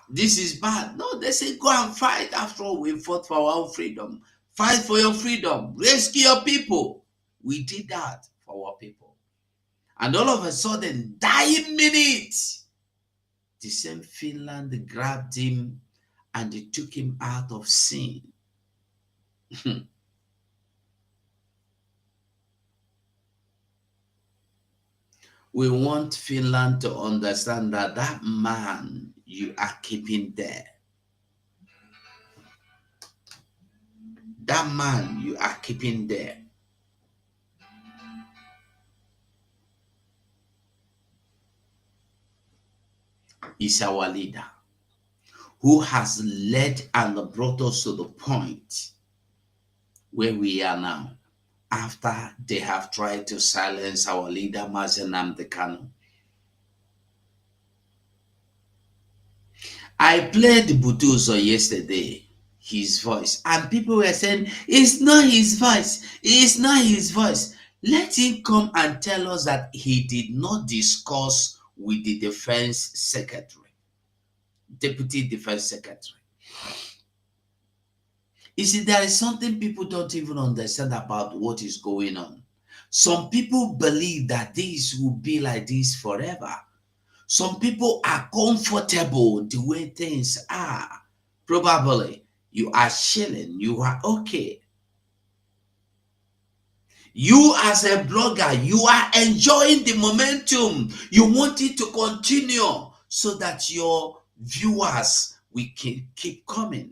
this is bad. No, they say go and fight. After all, we fought for our own freedom. Fight for your freedom. Rescue your people. We did that for our people. And all of a sudden, dying minute, the same Finland grabbed him and they took him out of sin. We want Finland to understand that that man you are keeping there, that man you are keeping there, is our leader who has led and brought us to the point where we are now, after they have tried to silence our leader, Mazi Nnamdi Kanu. I played Butuzo yesterday, his voice, and people were saying, it's not his voice, it's not his voice. Let him come and tell us that he did not discuss with the defense secretary, deputy defense secretary. You see, there is something people don't even understand about what is going on. Some people believe that this will be like this forever. Some people are comfortable the way things are. Probably you are chilling, you are okay. You as a blogger, you are enjoying the momentum. You want it to continue so that your viewers will keep coming.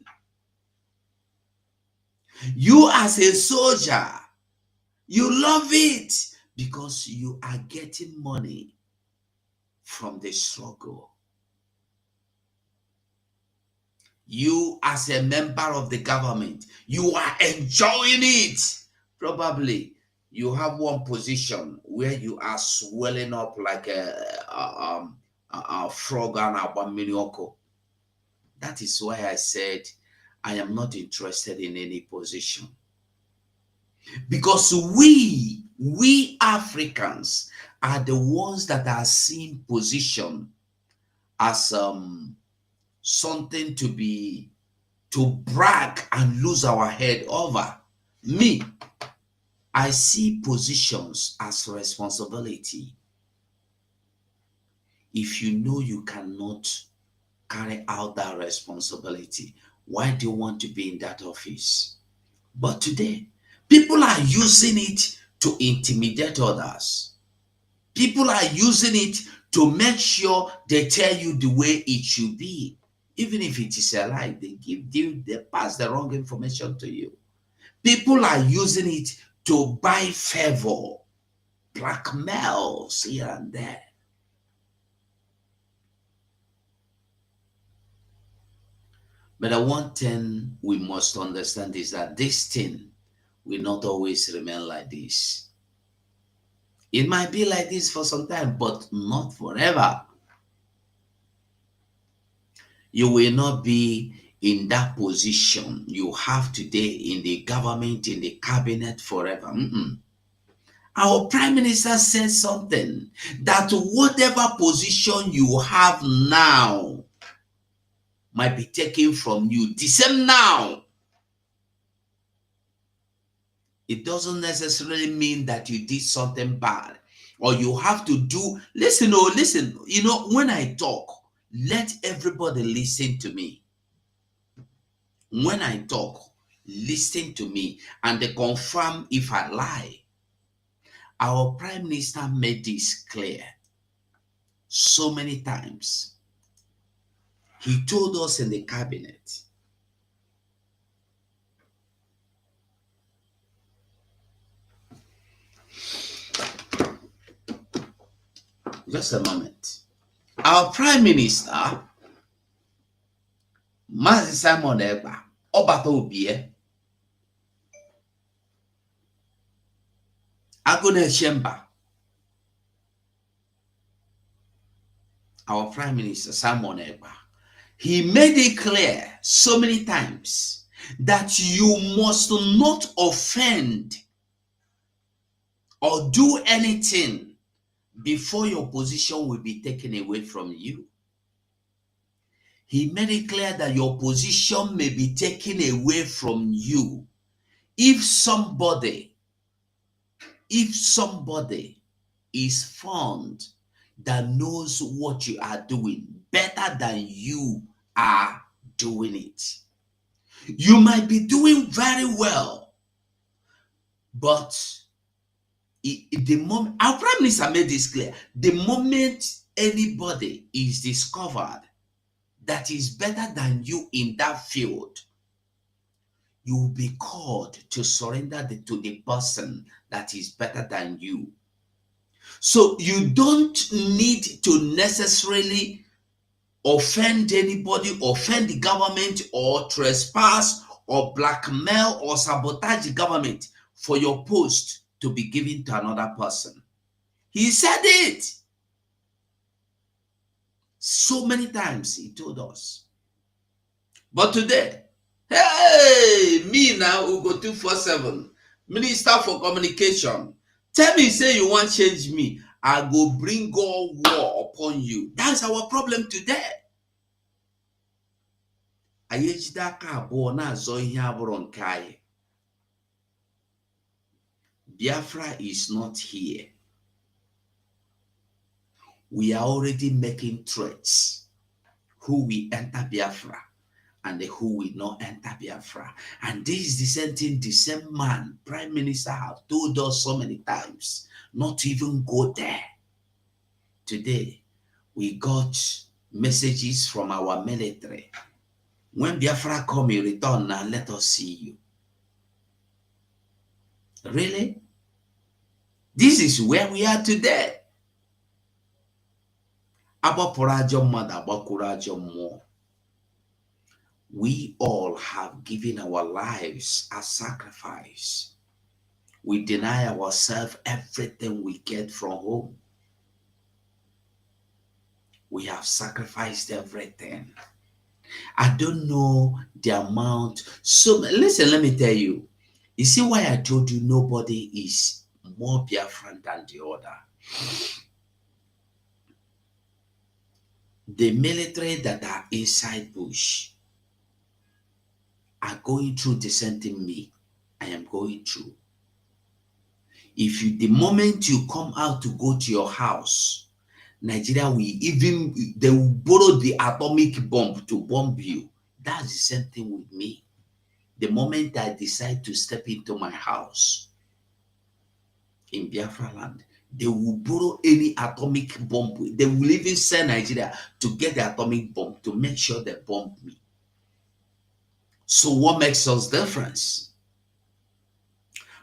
You as a soldier, you love it because you are getting money from the struggle. You as a member of the government, you are enjoying it. Probably you have one position where you are swelling up like a frog and a bamilioko. That is why I said I am not interested in any position. Because we Africans are the ones that are seeing position as something to brag and lose our head over. Me, I see positions as responsibility. If you know you cannot carry out that responsibility, why do you want to be in that office? But today, people are using it to intimidate others. People are using it to make sure they tell you the way it should be. Even if it is a lie, they pass the wrong information to you. People are using it to buy favor, blackmails here and there. But the one thing we must understand is that this thing will not always remain like this. It might be like this for some time, but not forever. You will not be in that position you have today in the government, in the cabinet forever. Our prime minister said something that whatever position you have now might be taken from you. The same now. It doesn't necessarily mean that you did something bad or you have to do. Listen, you know, when I talk, let everybody listen to me. When I talk, listen to me and they confirm if I lie. Our prime minister made this clear so many times. He told us in the cabinet, just a moment. Our prime minister, Mazi Simon Ekpa, Obata Obie, Agone Shemba, our prime minister Simon Ekpa, he made it clear so many times that you must not offend or do anything before your position will be taken away from you. He made it clear that your position may be taken away from you if somebody if somebody is found that knows what you are doing better than you are doing it, you might be doing very well, but the moment our prime minister made this clear, the moment anybody is discovered that is better than you in that field, you will be called to surrender to the person that is better than you. So you don't need to necessarily offend anybody, offend the government, or trespass, or blackmail, or sabotage the government for your post to be given to another person. He said it so many times. He told us. But today, hey, me now, Ugo 247, Minister for Communication, tell me, say you want to change me, I go bring all war upon you. That's our problem today. Biafra is not here. We are already making threats who will enter Biafra and who will not enter Biafra. And this is the same thing the same man, Prime Minister, have told us so many times, not to even go there. Today, we got messages from our military. When Biafra come, you return now, let us see you. Really? This is where we are today. We all have given our lives as sacrifice. We deny ourselves everything we get from home. We have sacrificed everything. I don't know the amount. So listen, let me tell you. You see why I told you nobody is more Biafran than the other. The military that are inside bush are going through the same thing me I am going through. If you, the moment you come out to go to your house, Nigeria they will borrow the atomic bomb to bomb you. That's the same thing with me. The moment I decide to step into my house in Biafra land, they will borrow any atomic bomb. They will even send Nigeria to get the atomic bomb to make sure they bomb me. So what makes us difference?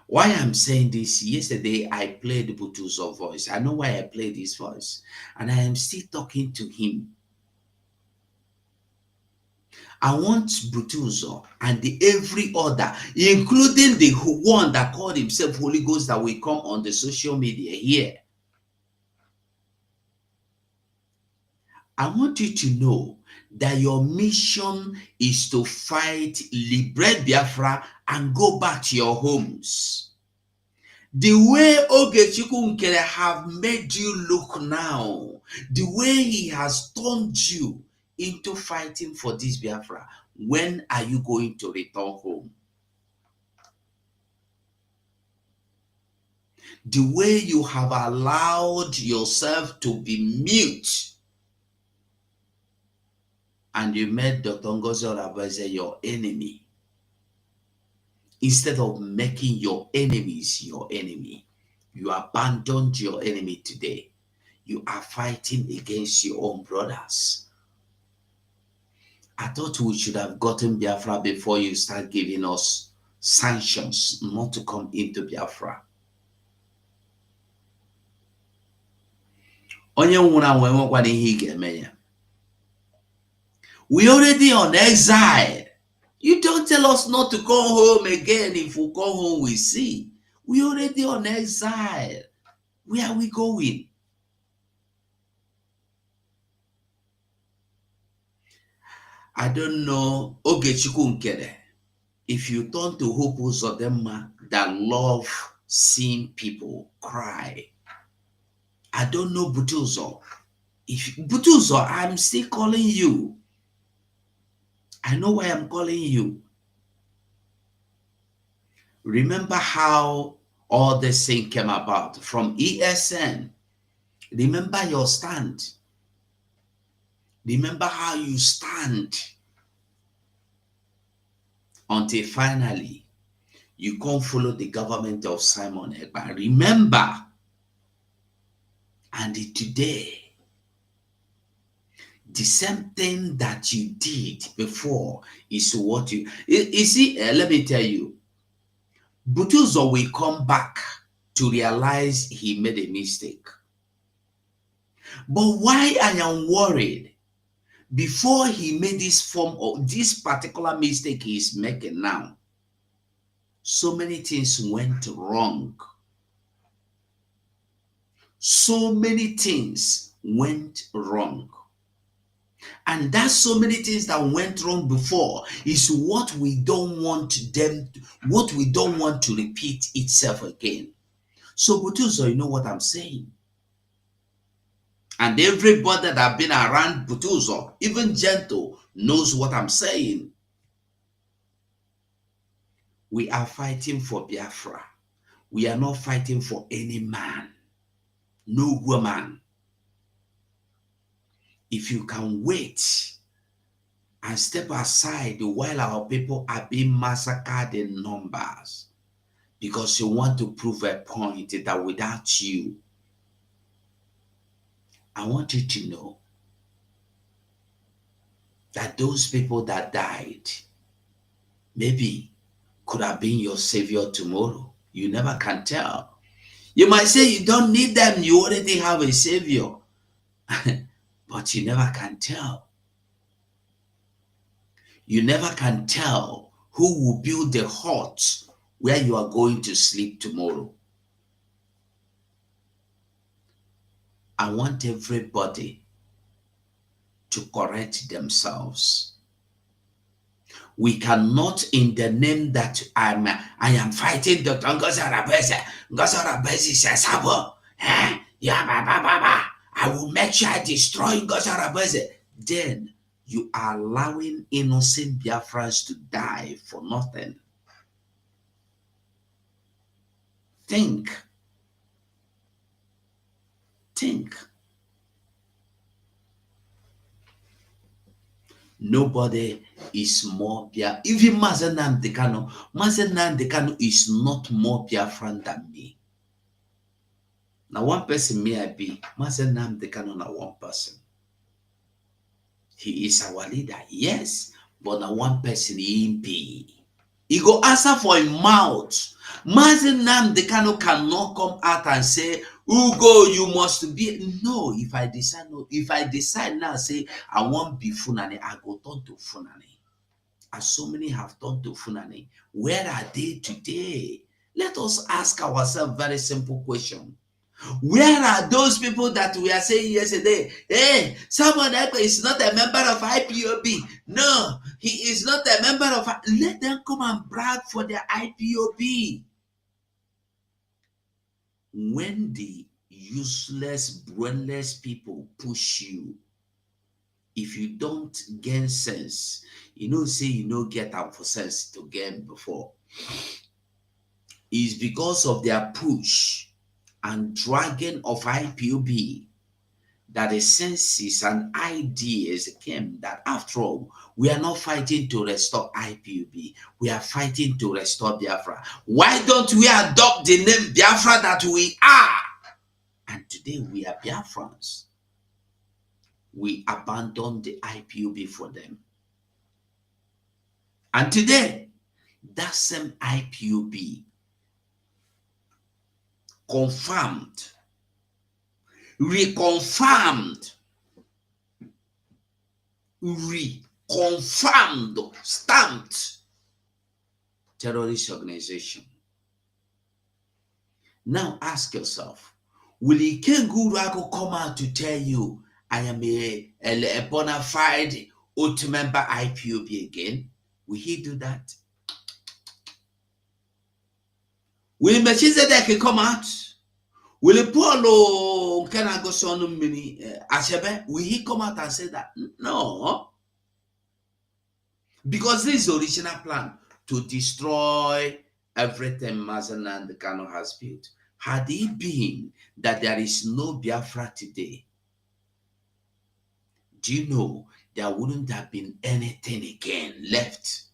Why I'm saying this, yesterday I played Butu's voice. I know why I played his voice. And I am still talking to him. I want Butuzo and every other, including the one that called himself Holy Ghost, that will come on the social media here. I want you to know that your mission is to fight, liberate Biafra, and go back to your homes. The way Ogechukwu Nkele have made you look now, the way he has turned you into fighting for this Biafra, when are you going to return home? The way you have allowed yourself to be mute, and you made Dr. Ngozi Olabize your enemy, instead of making your enemies your enemy. You abandoned your enemy today. You are fighting against your own brothers. I thought we should have gotten Biafra before you start giving us sanctions not to come into Biafra. We already on exile. You don't tell us not to come home again. If we come home, we see. We already on exile. Where are we going? I don't know. Ogechukwu Nkele, if you turn to Hope Uzodinma that love seeing people cry. I don't know Butuzo. If Butuzo, I'm still calling you. I know why I'm calling you. Remember how all this thing came about from ESN. Remember your stand. Remember how you stand until finally you can't follow the government of Simon Ekpa. Remember, and today, the same thing that you did before is what you see. Let me tell you, Butuzo will come back to realize he made a mistake. But why I am worried, before he made this form of this particular mistake he is making now, so many things went wrong. So many things went wrong. And that's so many things that went wrong before is what we don't want what we don't want to repeat itself again. So Butuzo, you know what I'm saying? And everybody that have been around Butuzo, even Gentle, knows what I'm saying. We are fighting for Biafra. We are not fighting for any man, no woman. If you can wait and step aside while our people are being massacred in numbers because you want to prove a point that without you, I want you to know that those people that died maybe could have been your savior tomorrow. You never can tell. You might say you don't need them, you already have a savior. But you never can tell. You never can tell who will build the hut where you are going to sleep tomorrow. I want everybody to correct themselves. We cannot, in the name that I am fighting Dr. Ngozi Arabese. Ngozi Arabese says, I will make sure I destroy Ngozi Arabese. Then you are allowing innocent Biafrans to die for nothing. Think. Nobody is more Biafran. Even Mazen Nnamdi Kanu is not more Biafran than me. Now one person may I be, Mazen Nnamdi Kanu now one person. He is our leader, yes, but now one person he be. He go answer for his mouth. Mazen Nnamdi Kanu cannot come out and say, Ugo, you must be. No, if I decide now, say, I want be Funani, I go turn to Funani. As so many have turned to Funani, where are they today? Let us ask ourselves a very simple question. Where are those people that we are saying yesterday? Hey, someone is not a member of IPOB. No, he is not a member of. Let them come and brag for their IPOB. When the useless, brainless people push you, if you don't gain sense, say you get out for sense to gain before, is because of their push and dragging of IPOB that the senses and ideas came that after all, we are not fighting to restore IPOB. We are fighting to restore Biafra. Why don't we adopt the name Biafra that we are? And today we are Biafrans. We abandoned the IPOB for them. And today, that same IPOB confirmed, reconfirmed, stamped terrorist organization. Now ask yourself, will Ikenguru come out to tell you, I am a bona fide oath member IPOB again? Will he do that? Will Melchizedek come out? Will Paulo Ashebe, will he come out and say that? No. Because this is the original plan to destroy everything Mazen and Kano has built. Had it been that there is no Biafra today, do you know there wouldn't have been anything again left?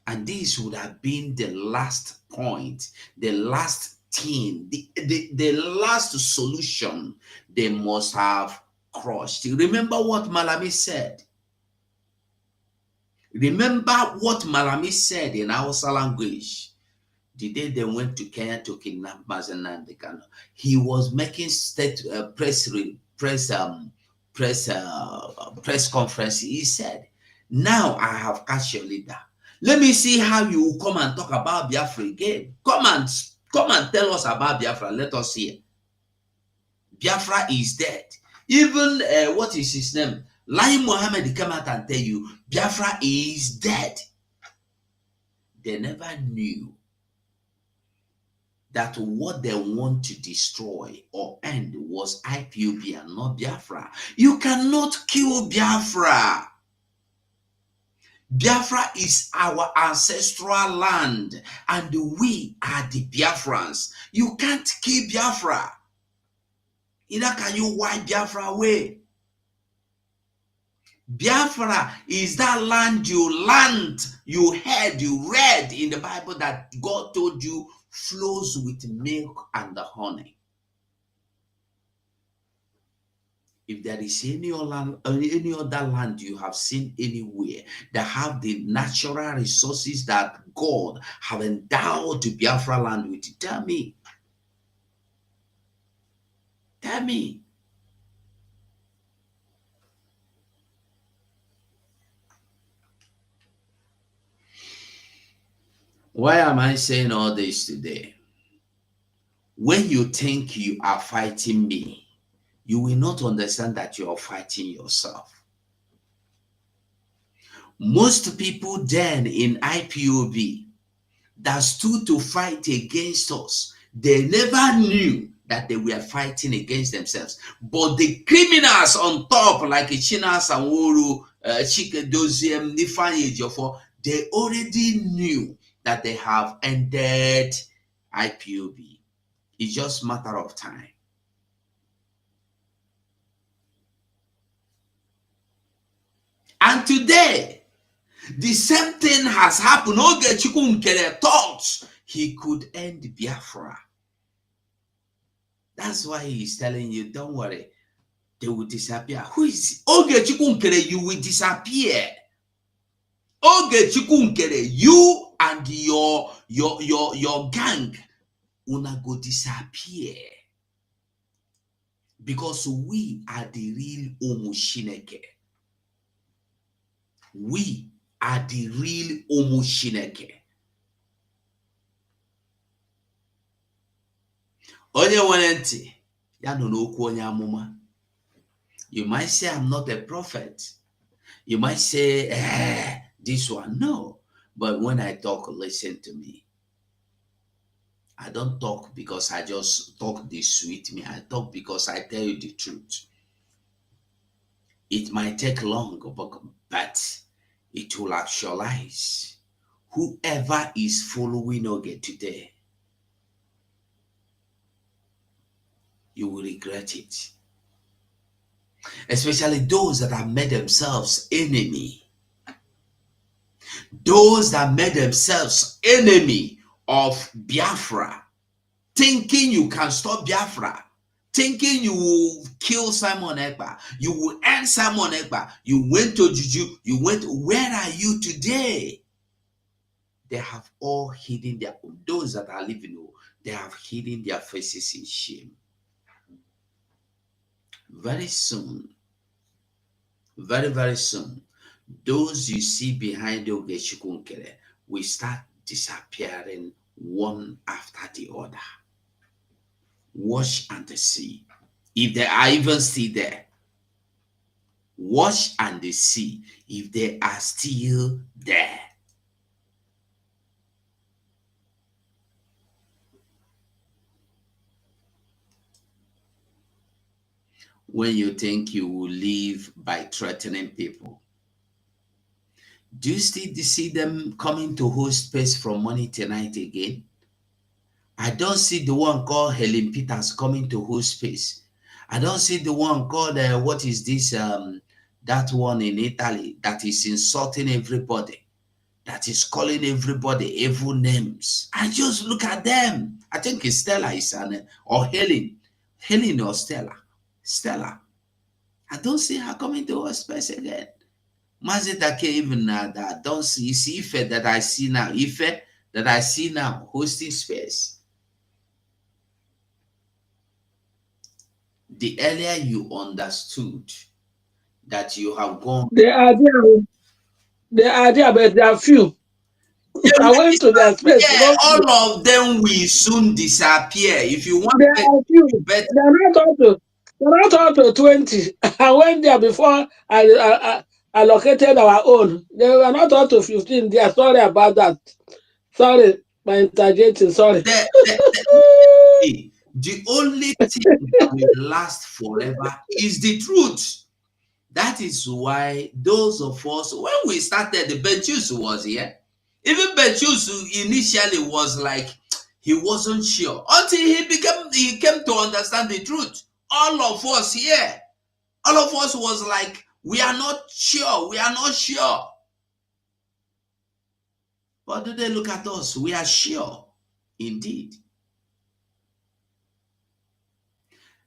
And this would have been the last point, the last thing, the last solution they must have crushed. Remember what Malami said. Remember what Malami said in Hausa language the day they went to Kenya to kidnap Mazen Nandekano. He was making press conference. He said, "Now I have catch your leader. Let me see how you will come and talk about Biafra again. Come and tell us about Biafra. Let us hear. Biafra is dead. Even what is his name? Lai Mohammed come out and tell you Biafra is dead." They never knew that what they want to destroy or end was IPOB and not Biafra. You cannot kill Biafra. Biafra is our ancestral land and we are the Biafrans. You can't kill Biafra. Either can you wipe Biafra away. Biafra is that land you heard, you read in the Bible that God told you flows with milk and honey. If there is any other land you have seen anywhere that have the natural resources that God have endowed the Biafra land with, tell me. Tell me. Why am I saying all this today? When you think you are fighting me, you will not understand that you are fighting yourself. Most people then in IPOB that stood to fight against us, they never knew that they were fighting against themselves. But the criminals on top, like China Sanworu, Chike Doziem, Nifanye Jofo, they already knew that they have ended IPOB. It's just a matter of time. And today, the same thing has happened. Ogechukwu Nkele thought he could end Biafra. That's why he's telling you, don't worry, they will disappear. Who is Ogechukwu Nkele? You will disappear. Ogechukwu Nkele, you and your gang una go disappear. Because we are the real Omushineke. We are the real Omushineke. Onye nwere ntị, ya nọ n'okwu onye amụma. You might say I'm not a prophet. You might say, this one. No. But when I talk, listen to me. I don't talk because I just talk this sweet me. I talk because I tell you the truth. It might take long, but it will actualize. Whoever is following Oge today, you will regret it. Especially those that have made themselves enemy. Those that made themselves enemy of Biafra, thinking you can stop Biafra, thinking you will kill Simon Ekpa, you will end Simon Ekpa, you went to Juju, where are you today? They have all hidden those that are living, they have hidden their faces in shame. Very soon, very, very soon, those you see behind Ogechukwu Nkele will start disappearing one after the other. Watch and see. If they are even still there, watch and see if they are still there. When you think you will live by threatening people, Do you still see them coming to host space from morning till night again? I don't see the one called Helen Peters coming to host space. I don't see the one called what is this that one in Italy that is insulting everybody, that is calling everybody evil names. I just look at them. I think it's Stella is or Helen or Stella. I don't see her coming to host space again. Mazitake even that don't see. You see Ife that I see now. Ife that I see now hosting space. The earlier you understood that you have gone, They are there, but they are few. they I will went to their space. disappear. All of them will soon disappear. If you want They to are few. bet, They're not up to 20. I went there before I allocated our own. They were not up to 15. They are sorry about that. Sorry, my interjecting. Sorry. the only thing that will last forever is the truth. That is why those of us, when we started, the Betus was here. Even Betus initially was like, he wasn't sure until he came to understand the truth. All of us here, all of us was like, we are not sure. But do they look at us? We are sure, indeed.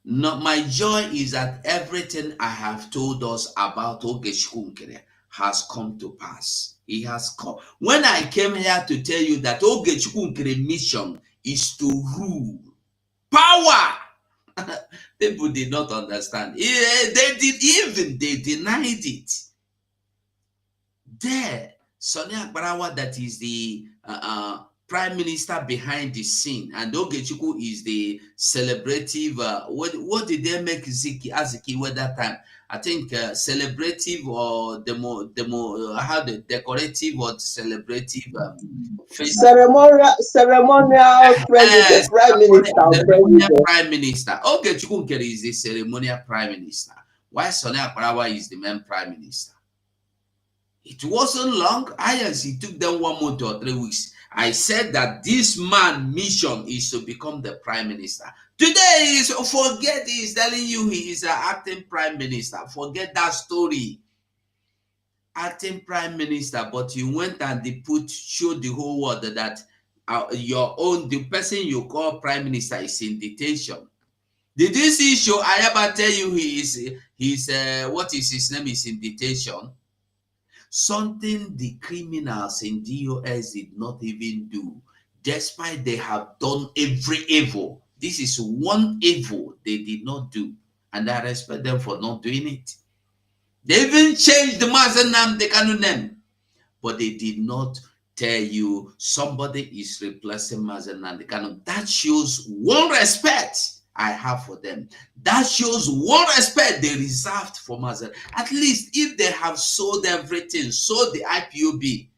Not my joy is that everything I have told us about Ogechikunkere has come to pass. It has come. When I came here to tell you that Ogechikunkere mission is to rule, power. People did not understand. They denied it. There, Sonny Agbarawa, that is the prime minister behind the scene, and Ogechukwu is the celebrative. What did they make Aziki at that time? I think celebrative or how the decorative or celebrative ceremonial president, prime minister. Ceremonial prime minister. Ogechukwu is the ceremonial prime minister. Why Sonny Agbarawa is the main prime minister? It wasn't long. It took them 1 month or 3 weeks. I said that this man's mission is to become the prime minister. Today, forget he's telling you he is an acting prime minister. Forget that story. Acting prime minister, but you went and showed the whole world that the person you call prime minister is in detention. Did you see show Ayaba tell you what is his name is in detention? Something the criminals in DOS did not even do, despite they have done every evil. This is one evil they did not do, and I respect them for not doing it. They even changed the Mazenam Dekanu name, but they did not tell you somebody is replacing Mazenam Dekanu. That shows one respect I have for them. That shows one respect they reserved for Mazen. At least if they have sold everything, sold the IPOB,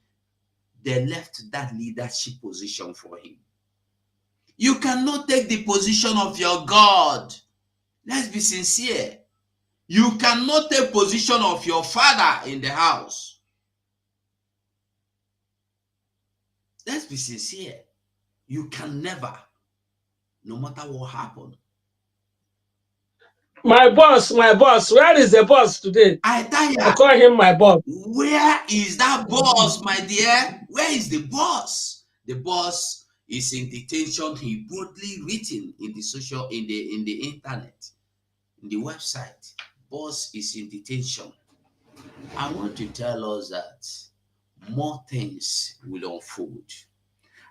they left that leadership position for him. You cannot take the position of your God. Let's be sincere. You cannot take position of your father in the house. Let's be sincere. You can never, no matter what happened. My boss, where is the boss today? I call him my boss. Where is that boss, my dear? Where is the boss? The boss is in detention. He boldly written in the internet, in the website. Boss is in detention. I want to tell us that more things will unfold.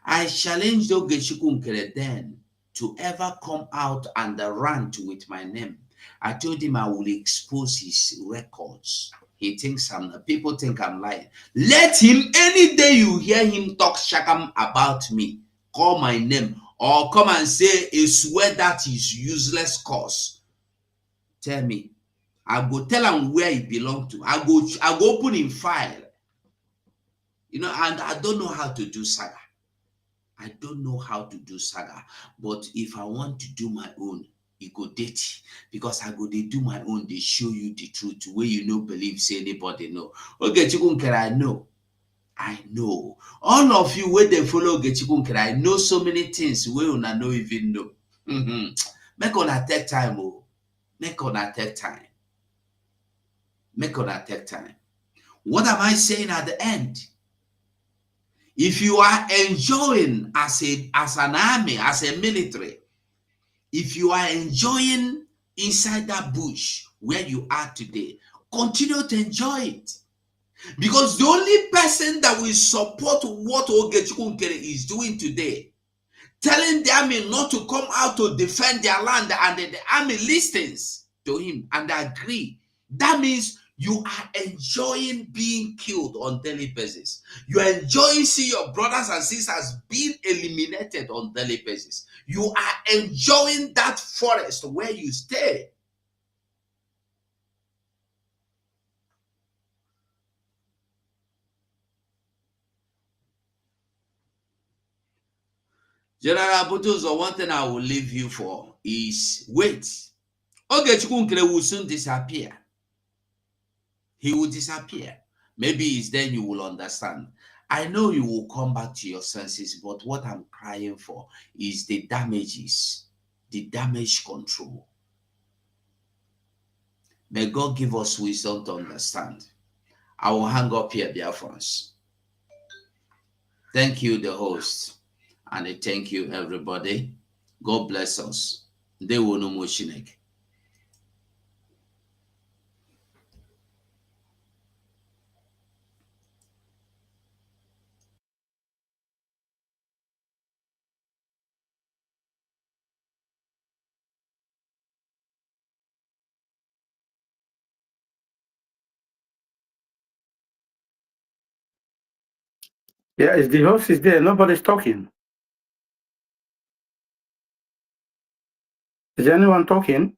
I challenged Ogechukwu Nkere then to ever come out and rant with my name. I told him I will expose his records. He thinks people think I'm lying. Let him, any day you hear him talk shakam about me, call my name, or come and say a swear that is useless cause. Tell me. I go tell him where he belong to. I go open him file. And I don't know how to do saga. I don't know how to do saga, but if I want to do my own, it go date, because I go they do my own. They show you the truth where you no believe say anybody know. Okay, Chukunkera, I know. I know. All of you where they follow Gechikunkere, I know so many things we will not know even know. Make on a take time, oh. Make on a take time. Make on a take time. What am I saying at the end? If you are enjoying as an army, as a military, if you are enjoying inside that bush where you are today, continue to enjoy it. Because the only person that will support what Ogechikunkere is doing today, telling the army not to come out to defend their land, and the army listens to him and agree, that means you are enjoying being killed on daily basis. You are enjoying seeing your brothers and sisters being eliminated on daily basis. You are enjoying that forest where you stay. General Butuzo, one thing I will leave you for is wait. Ogechikunkere will soon disappear. He will disappear. Maybe it's then you will understand. I know you will come back to your senses, but what I'm crying for is the damages, the damage control. May God give us wisdom to understand. I will hang up here, Biafrans. Thank you, the host, and thank you, everybody. God bless us. They will know more. Yeah, the host is there. Nobody's talking. Is anyone talking?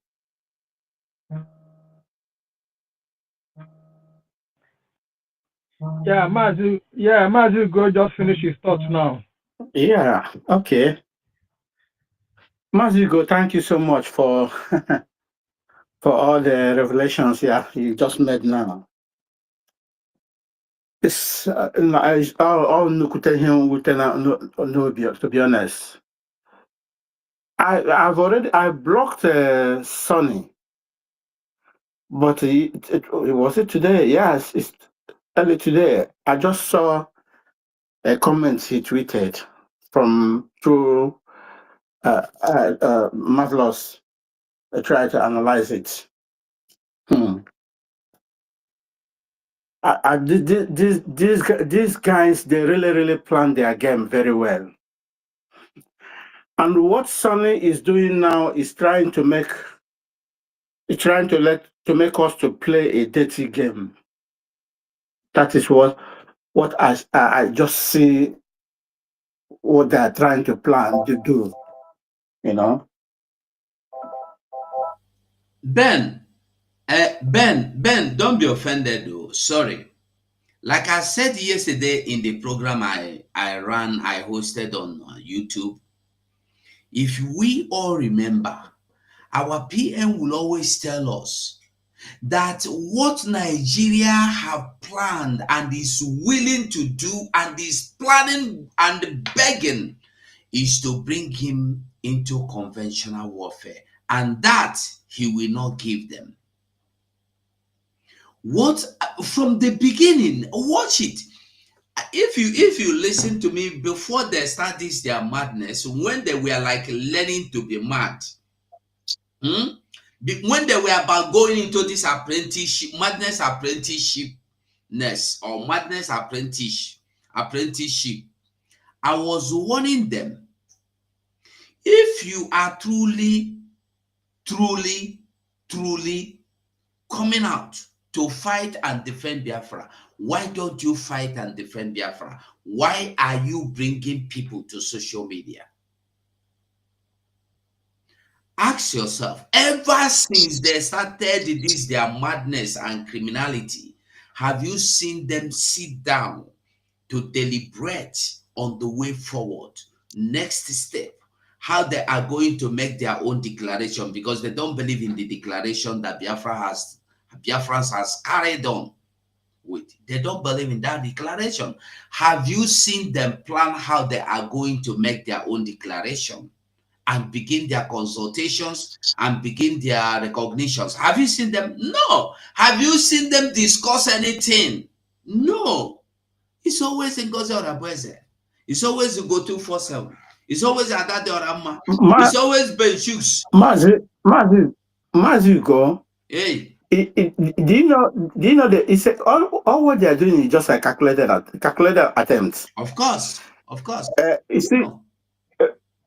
Yeah, Mazu go just finish his thoughts now. Yeah, okay. Mazigo, thank you so much for for all the revelations you just made now. It's all to be honest. I blocked Sonny, but was it today? Yes, it's early today. I just saw a comment he tweeted from through Marvelous. I try to analyze it. These guys, they really plan their game very well. And what Sonny is doing now is trying to make us to play a dirty game. That is what I just see what they're trying to plan to do. You know. Ben, don't be offended though. Sorry. Like I said yesterday in the program I hosted on YouTube, if we all remember, our PM will always tell us that what Nigeria have planned and is willing to do and is planning and begging is to bring him into conventional warfare, and that he will not give them. What from the beginning, watch it. If you listen to me before they start their madness, when they were like learning to be mad, when they were about going into this apprenticeship, madness apprenticeshipness or madness apprenticeship, I was warning them, if you are truly coming out to fight and defend Biafra, why don't you fight and defend Biafra? Why are you bringing people to social media? Ask yourself, ever since they started their madness and criminality, have you seen them sit down to deliberate on the way forward? Next step, how they are going to make their own declaration, because they don't believe in the declaration that Biafrans has carried on. with. They don't believe in that declaration. Have you seen them plan how they are going to make their own declaration and begin their consultations and begin their recognitions? Have you seen them? No. Have you seen them discuss anything? No. It's always in Gozi Orabweze. It's always in Go 247. It's always Adade Orama. It's always Benchus. Mazi go. Hey. Do you know that it's all what they are doing is just like calculated attempts. Of course. You see,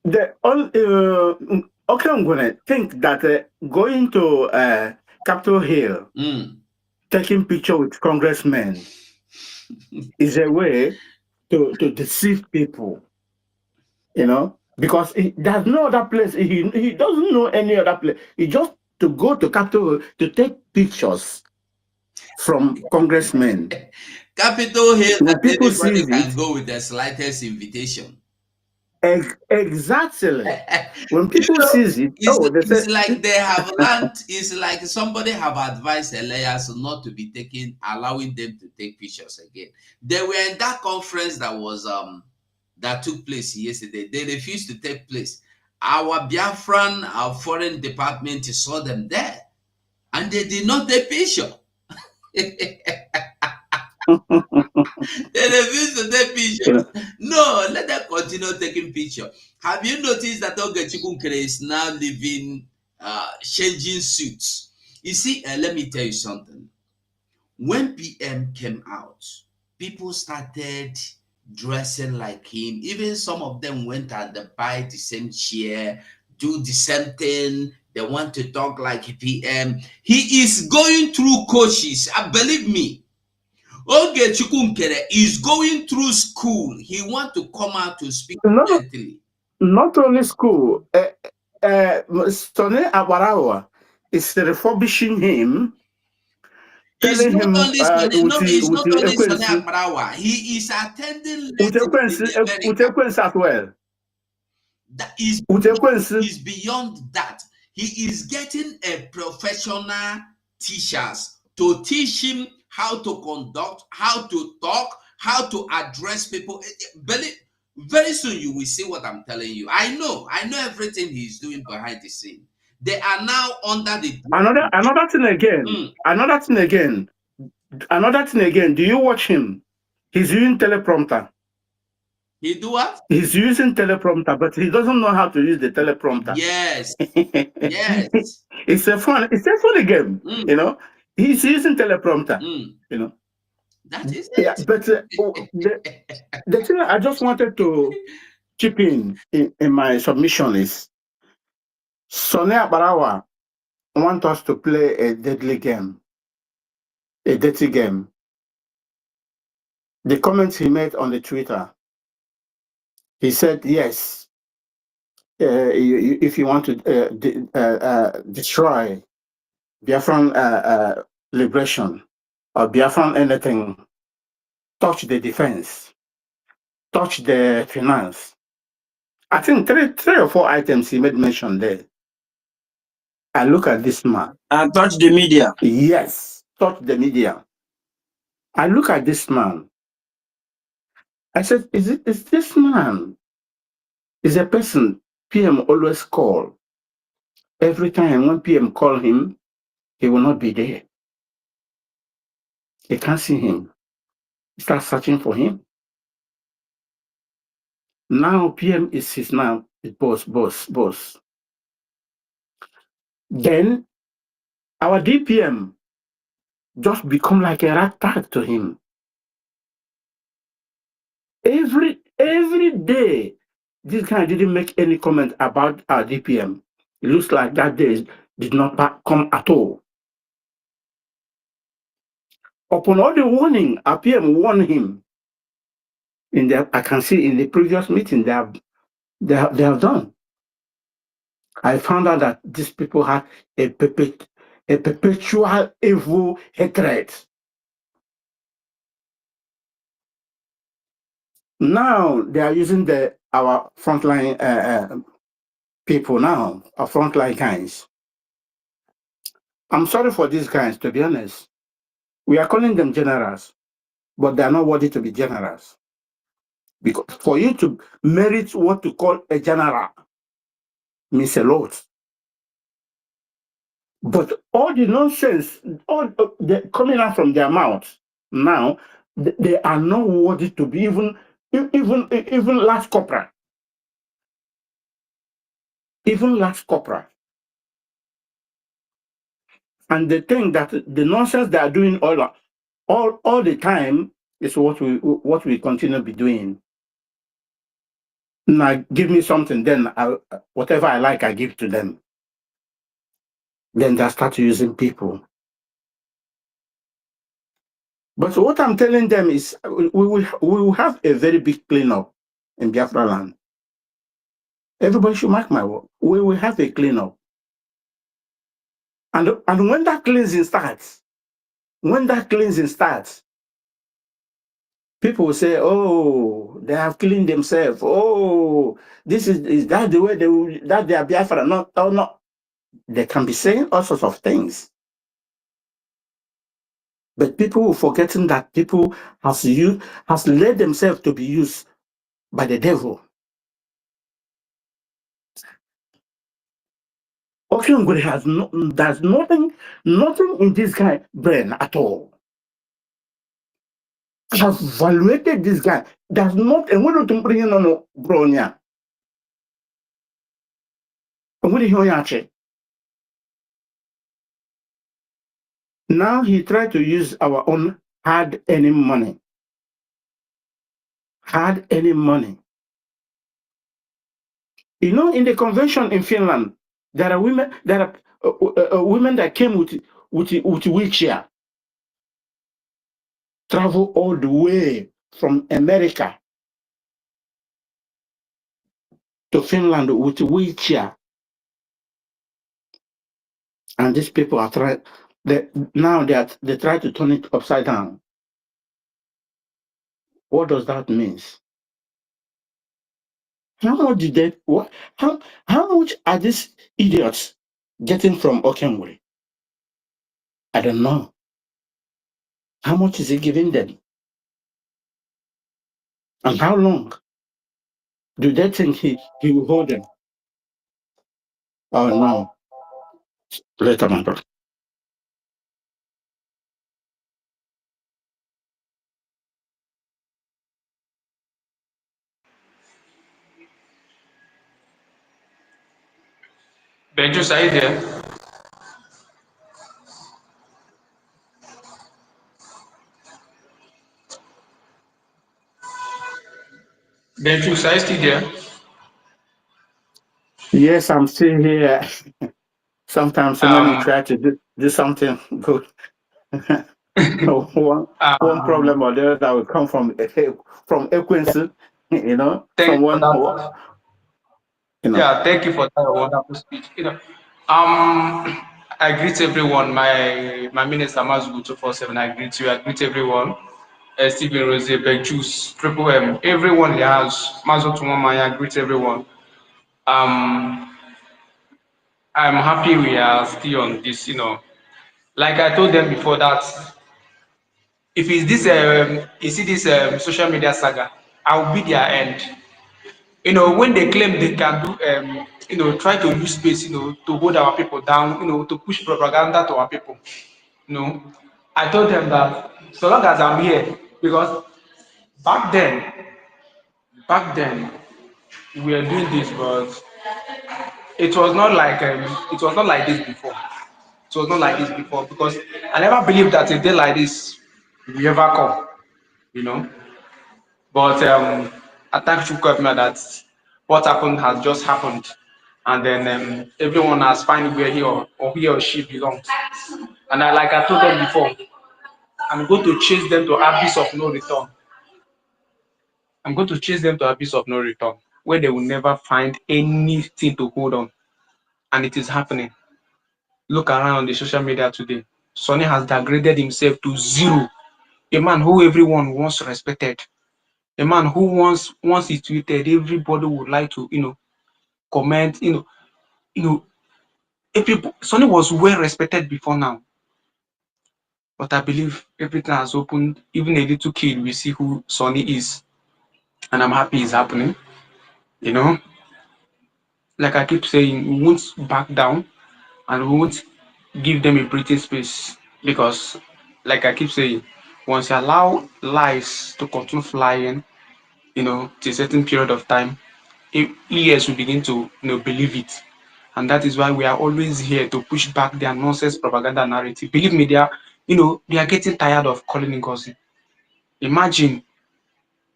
the okay, I'm gonna think that going to Capitol Hill, taking picture with congressmen is a way to deceive people, you know, because there's no other place. He doesn't know any other place. He just to go to Capitol to take pictures from congressmen. Capitol Hill, when that people anybody see can it, go with the slightest invitation. Exactly. When people see it, it's like they have learned. It's like somebody have advised the layers not to be allowing them to take pictures again. They were in that conference that took place yesterday. They refused to take place. Our Biafran, foreign department saw them there, and they did not take picture. They refuse to take pictures. No, let them continue taking picture. Have you noticed that Ogechikunkere is now living, changing suits? You see, let me tell you something. When PM came out, people started dressing like him. Even some of them went and buy the same chair, do the same thing. They want to talk like PM. He is going through coaches. Believe me. Ogechikunkere is going through school. He want to come out to speak fluently. Not only school. Sone Abarawa is refurbishing him, telling him It's not only Sone Abarawa. He is attending lessons in America. As well. That is beyond that. He is getting a professional teachers to teach him how to conduct, how to talk, how to address people. Very soon you will see what I'm telling you. I know everything he's doing behind the scene. They are now under the another thing again. Do you watch him? He's using teleprompter. He do what? He's using teleprompter, but he doesn't know how to use the teleprompter. Yes. It's a fun game. You know, he's using teleprompter. You know, that is it. Yeah, but the thing I just wanted to chip in my submission is Sonia Barawa want us to play a deadly game, a dirty game. The comments he made on the Twitter, he said, yes, if you want to destroy Biafran liberation or Biafran anything, touch the defense, touch the finance. I think three or four items he made mention there. I look at this man. And touch the media. Yes, touch the media. I look at this man. I said, is this man is a person PM always call. Every time when PM call him, he will not be there. He can't see him. He starts searching for him. Now PM is his now, boss. Then our DPM just become like a rat tag to him. Every day, this guy didn't make any comment about our DPM. It looks like that day did not come at all. Upon all the warning, our PM warned him. I can see in the previous meeting they have done. I found out that these people had a perpetual evil hatred. Now they are using our frontline people now, our frontline guys. I'm sorry for these guys, to be honest. We are calling them generals, but they are not worthy to be generals. Because for you to merit what to call a general means a lot. But all the nonsense, all coming out from their mouths now, they are not worthy to be even last corporal. Even last corporal. And they think that the nonsense they are doing all the time is what we continue to be doing. Now give me something, then whatever I like, I give to them. Then they start using people. But what I'm telling them is we will have a very big cleanup in Biafra land. Everybody should mark my word. We will have a cleanup. And when that cleansing starts, people will say, oh, they have cleaned themselves. Oh, is that the way that they are Biafra? No, oh, no. They can be saying all sorts of things. But people are forgetting that people has led themselves to be used by the devil. Okingwe there's nothing in this guy's brain at all. I have evaluated this guy. There's not and we don't bring in on Bronya. Now he tried to use our own hard-earned money. Hard-earned money. You know, in the convention in Finland, there are women that came with wheelchair, travel all the way from America to Finland with wheelchair. And these people are trying. They try to turn it upside down. What does that mean? How much did they? What? How much are these idiots getting from Okengwe? I don't know. How much is he giving them? And how long do they think he will hold them? Oh no. Later, my brother. Benjus, are you there? Benjus, are you still there? Yes, I'm still here. Sometimes when you try to do something good, one problem or the other will come from Equincy, you know, Thank you for someone, that. you know. Yeah, thank you for that wonderful speech. I greet everyone. My minister Mazugu 247. I greet you. I greet everyone. Stephen Rose, Benjus, Triple M, everyone in the house. Mazu Tumamaya, I greet everyone. I'm happy we are still on this. Like I told them before that if it's this you see this social media saga, I'll be their end. When they claim they can do try to use space, to hold our people down, to push propaganda to our people. I told them that so long as I'm here, because back then we were doing this, but it was not like this before. It was not like this before because I never believed that a day like this will ever come, you know. But I thank Chukwuemeka that what happened has just happened, and then everyone has found where he or she belongs. And like I told them before, I'm going to chase them to abyss of no return. I'm going to chase them to abyss of no return, where they will never find anything to hold on, and it is happening. Look around the social media today. Sonny has degraded himself to zero. A man who everyone once respected. A man who once he tweeted, everybody would like to, comment, Sonny was well respected before now. But I believe everything has opened. Even a little kid will see who Sonny is. And I'm happy it's happening. You know, like I keep saying, we won't back down and we won't give them a breathing space. Because, like I keep saying, once you allow lies to continue flying, to a certain period of time, ears will begin to, believe it. And that is why we are always here to push back their nonsense propaganda narrative. Believe me, they are getting tired of calling it gossip. Imagine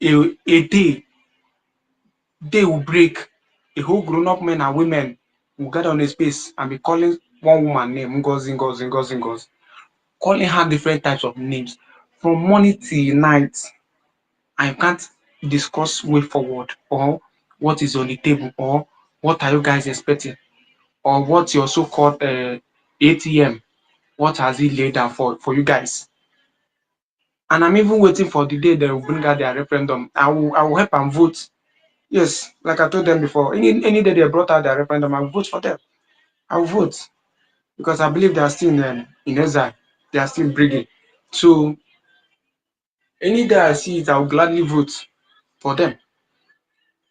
a day will break, a whole grown-up men and women will gather on a space and be calling one woman name Ngozi, Ngozi, Ngozi, Ngozi, calling her different types of names from morning till night. I can't discuss way forward or what is on the table or what are you guys expecting or what your so-called ATM, what has he laid down for you guys. And I'm even waiting for the day they will bring out their referendum. I will help and vote. Yes, like I told them before, any day they brought out their referendum, I will vote for them. I will vote because I believe they are still in exile. They are still bringing. So any day I see it, I will gladly vote for them.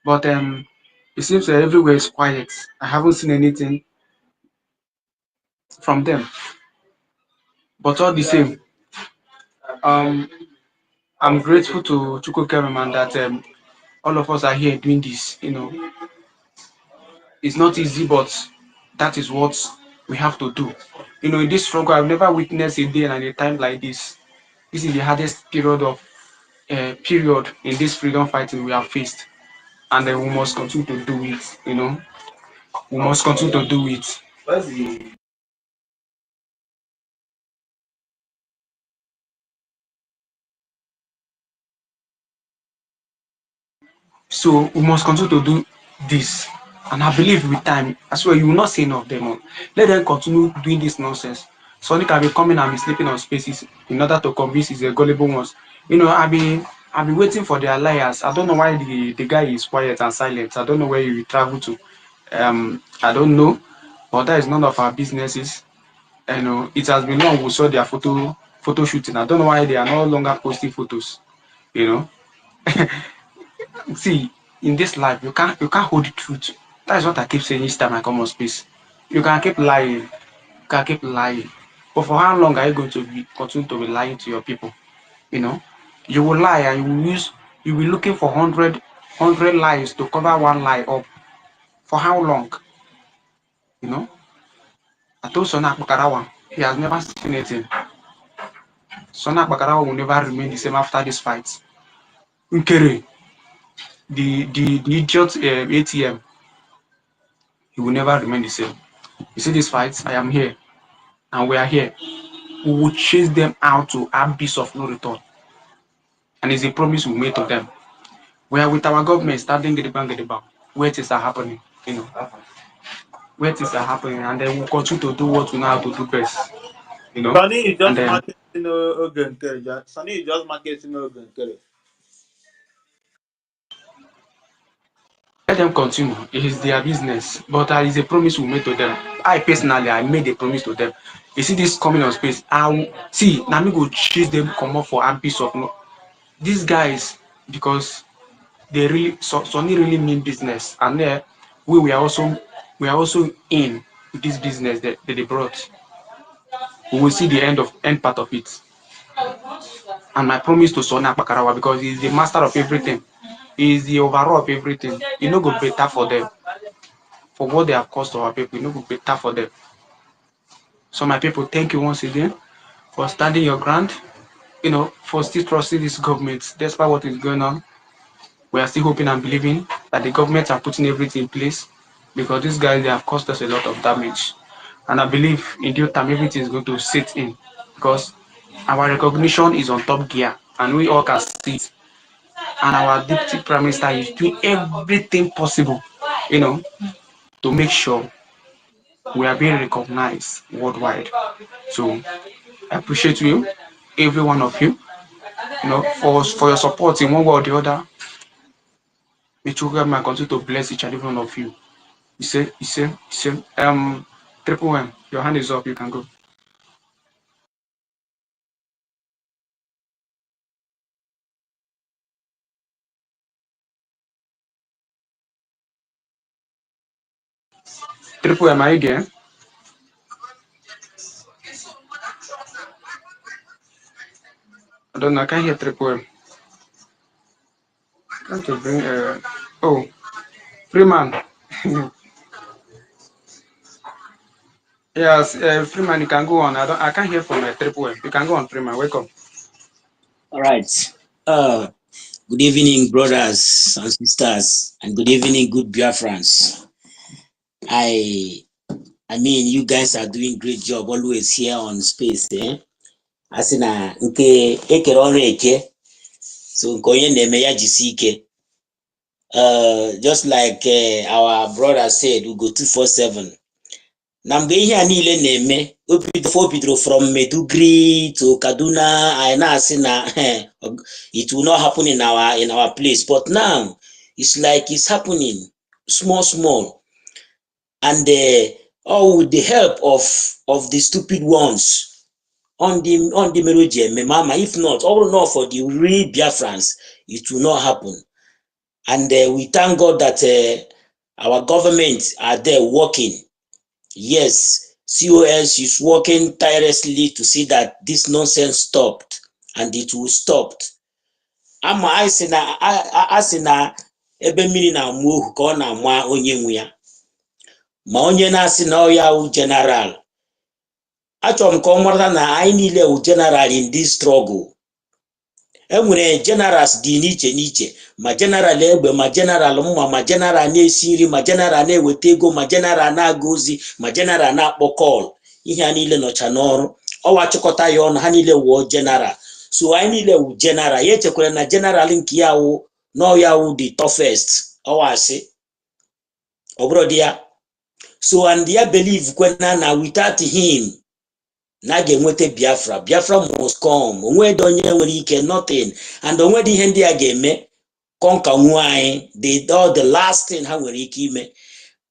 But it seems that everywhere is quiet. I haven't seen anything from them. But all the same, um, I'm grateful to Chukwuka Kevin that all of us are here doing this. It's not easy, but that is what we have to do. In this struggle, I've never witnessed a day and a time like this. This is the hardest period in this freedom fighting we have faced, and we must continue to do it. We must continue to do it. So we must continue to do this. And I believe with time, I swear you will not see enough of them. Let them continue doing this nonsense. Sonic can be coming and be sleeping on spaces in order to convince his gullible ones. I've been waiting for their liars. I don't know why the guy is quiet and silent. I don't know where he will travel to. I don't know. But that is none of our businesses. It has been long we saw their photo shooting. I don't know why they are no longer posting photos. You know. See, in this life, you can't hold the truth. That is what I keep saying each time I come on space. You can keep lying, you can keep lying. But for how long are you going to continue to be lying to your people? You know, you will lie and you will be looking for hundred lies to cover one lie up. For how long? You know, I told Sona Bakarawa, he has never seen anything. Sona Bakarawa will never remain the same after this fight. Nkere, the idiot ATM, he will never remain the same. You see this fight? I am here and we are here. We will chase them out to abyss of no return. And it's a promise we made to them. We are with our government starting get the bang. Where things are happening, where things are happening, and then we'll continue to do what we know how to do best, Sunny is and just then marketing organ carry. Sunny is just marketing organ carry. let them continue. It is their business, but there is a promise we made to them. I personally, I made a promise to them. You see this coming on space, I will see, now me go chase them, come up for abyss of no. These guys, because they really Sony really mean business, and there we are also in this business that they brought. We will see the end part of it. And my promise to Sony Akpakarawa, because he's the master of everything, he's the overall of everything. You know, go better for them, for what they have caused to our people. You know, go better for them. So my people, thank you once again for standing your ground. For still trusting this government despite what is going on. We are still hoping and believing that the government are putting everything in place, because these guys, they have caused us a lot of damage. And I believe in due time everything is going to sit in, because our recognition is on top gear and we all can see it. And our deputy prime minister is doing everything possible, you know, to make sure we are being recognized worldwide. So I appreciate you, every one of you, for your support in one way or the other. May God may continue to bless each and every one of you. You say, Triple M, your hand is up, you can go. Triple M, are you there? I don't know, I can't hear Triple M. Trying to bring oh, Freeman. Yes, Freeman, you can go on. I can't hear from Triple M. You can go on, Freeman. Welcome. All right. Good evening, brothers and sisters, and good evening, good Biafrans. I mean, you guys are doing great job always here on space. Asina nke ekere ọrụ eke, so nke onye na-eme ya jisi ike. Just like our brother said, we go 247. Na mgbe ihe a niile na-eme, o bidoro from Meduguri to Kaduna, I na-asị na it will not happen in our place, but now it's like it's happening small, and all with the help of the stupid ones on the Meroje Mama. If not, all not for the real Biafrans, it will not happen. And we thank God that our government are there working. Yes, COS is working tirelessly to see that this nonsense stopped, and it will stop. Ama I say na ebe mmiri na amụ ohu ka ọ na-ama onye nwe ya, ma onye na-asị na ọ ya wu general. Achọrọ m ka ọ mara na anyị niile wu general in this struggle. Enwere generals dị n'iche, ma general egbe, ma general mma, ma general na-esi nri, ma general na-eweta ego, ma general na-aga ozi, ma general na-akpọ call. Ihe a niile nọcha n'ọrụ, ọwa chịkọta ya ọnụ, ha niile wuo general. So anyị niile wu general. Ya echekwara na general nke ya wụ no ya wụ the toughest, ọwa asị ọ bụrụ dị ya. So and ya believe kwena na without him na ga-enweta Biafra must come. Onwe dị onye nwere ike, nothing, and onwe dị ihe ndị a ga-eme conquer nwe anyị, the last thing ha nwere ike ime.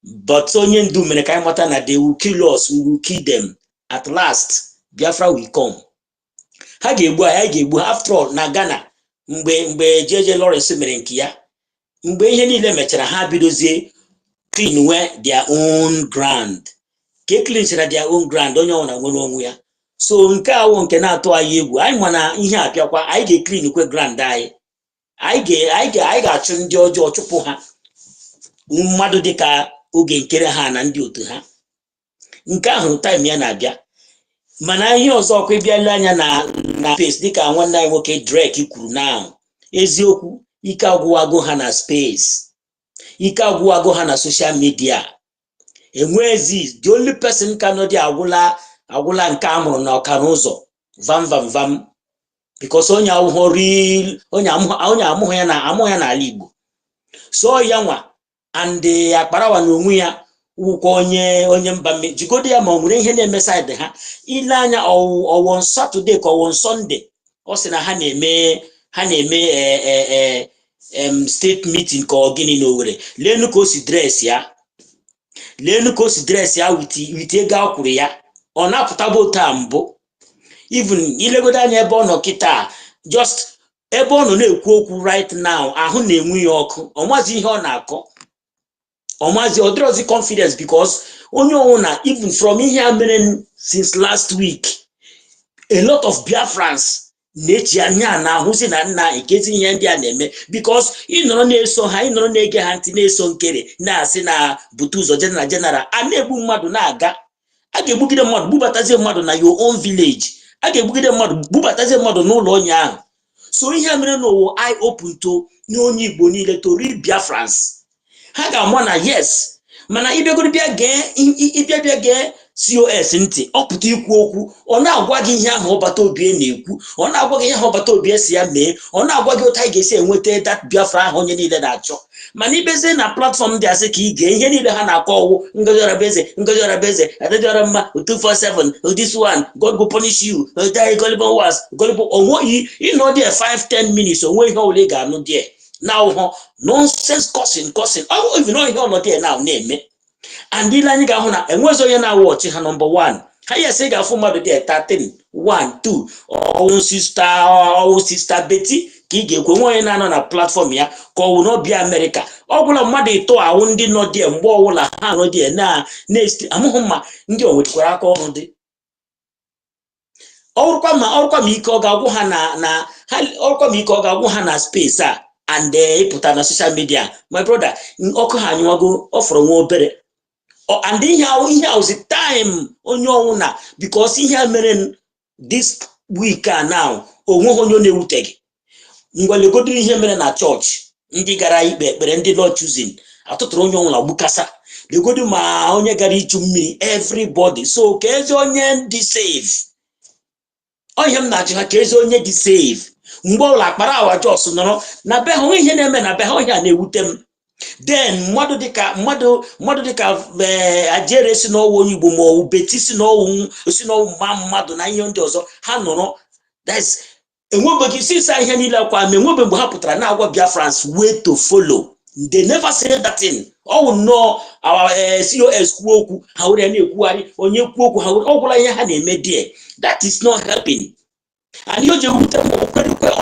But onye ndu mere ka anyị mata na they will kill us, we will kill them. At last Biafra will come. Ha ga-egbu anyị ga-egbu ha. After all, na Ghana mgbe JJ Lawrence mere nke ya, mgbe ihe niile mechara, ha bidozie clean their own ground. Ke cleanchara their own ground, onye ọbụla nwere onwe ya. So nke awụ nke na-atụ anyị egwu. Anyị ma na ihe apịakwa, anyị ga-clean kwe ground anyị. Anyị ga-achụ ndị ọjọọ, chụpụ ha, mmadụ dịka oge nkere ha na ndị otu ha. Nke ahụ time ya na-abịa. Mana ihe ọzọ ọkwa ịbịala anya na space dịka nwanne anyị nwoke Drake kwuru na eziokwu, ike agwụwago ha na space, ike agwụwago ha na social media. Enwezi, the only person ka nọ dị agwụla nke amụrụ na ọkara ụzọ vam because onye ahụhụ real, onye amụghị ya n'ala Igbo. So ya nwa and akparawa na onwe ya wụkwa onye mba jigodi ya, ma ọ nwere ihe na-eme side ha. Ile anya ọwụ Saturday ka ọwụ Sunday, ọ sị na ha na-eme state meeting ka ọ gịnị n'Owerri. Lenu ka o si dress ya, wit ego akwụrụ ya, ọ na-apụta bụ taa mbụ. Even ilegodo anya ebe ọ nọ kịta, just ebe ọ nọ na-ekwu okwu right now, ahụ na-enwe ya ọkụ, ọmazi ihe ọ na-akọ, ọmazi ọdịrọzi confidence, because onye ọwụna, even from ihe a mere since last week, a lot of Biafrans na-echi anya na ahụzi na nna ekezi ihe ndị a na-eme, because ị nọrọ na-eso ha, ị nọrọ na-ege ha ntị, na-eso nkere, na-asị na bute ụzọ general a na-egbu mmadụ na-aga. A ga-egbugide mmadụ, bubatazie mmadụ na your own village. A ga-egbugide mmadụ, bubatazie mmadụ n'ụlọ onye ahụ. So ihe mere n'ụwa eye open to nye onye Igbo niile to real Biafrans. Ha ga-ama na yes, mana ịbịa gee COS ntị, ọ pụta ikwu okwu, ọ na-agwa gị ihe ahụ ọbata obi na-ekwu, ọ na-agwa gị ihe ọbata obi si ya mee, ọ na-agwa gị otu anyị ga-esi enweta that Biafra ahụ onye niile na-achọ. Mana ibezie na platform dị asị ka ị gee ihe niile ha na-akọ ọwụ Ngozi Orabeze, Adịdịọra Mma, 247, this one, God go punish you, gullible was, gullible, onwe ịnọ there 5-10 minutes, onwe ihe ọbụla ị ga-anụ there. Now nonsense cussing, even know ihe ọnọ there now na-eme. And ile anyị ga-ahụ na enwezo onye na-awọchi ha. Number one, ha yes ga-afụ mmadụ dị 13, 1, 2, ọwụ sister Betty ka ị ga-ekwe nwe onye na-anọ na platform ya ka ọ wụ n'ọbịa Amerịka ọbụla mmadụ ịtọ ahụ ndị nọ dị mgbe ọbụla ha nọ dị na-esti amụghị mma ndị o nwetakwara aka ọrụ dị ọrụkwa ma ike ọ ga-agwụ ha na ọrụkwa ma ike ọ ga-agwụ ha na space a and ịpụta na social media my brother ọkụ ha anyụwago ọ fọrọ nwa obere and ihe awụzi time onye ọnwụ na because ihe mere this week a now onweghị onye na-ewuteghị ngwalegodo ihe mere na chọọchị ndị gara ikpe ekpere ndị Lord choosing atụtụrụ onye ọnwụla gbukasa legodo ma onye gara ịchụ mmiri everybody so ka ezi onye dị save onye m na-ajụ ha ka ezi onye dị save mgbe ọbụla akpara awa jos nọrọ na be ha onwe ihe na-eme na be ha onye a na-ewute m then mmadụ dịka ajere si n'ọwụ onye Igbo ma ọwụ beti si n'ọwụ mma mmadụ na ihe ndị ọzọ ha nọrọ enwebeghị sisa ihe niile akwa ma enwebe mgbe ha pụtara na-agwa Biafrans way to follow they never say that thing ọwụ nnọọ COS kwuo okwu ha were na-ekwugharị onye kwuo okwu ha ọ gwụla ihe ha na-eme die that is not helping and you just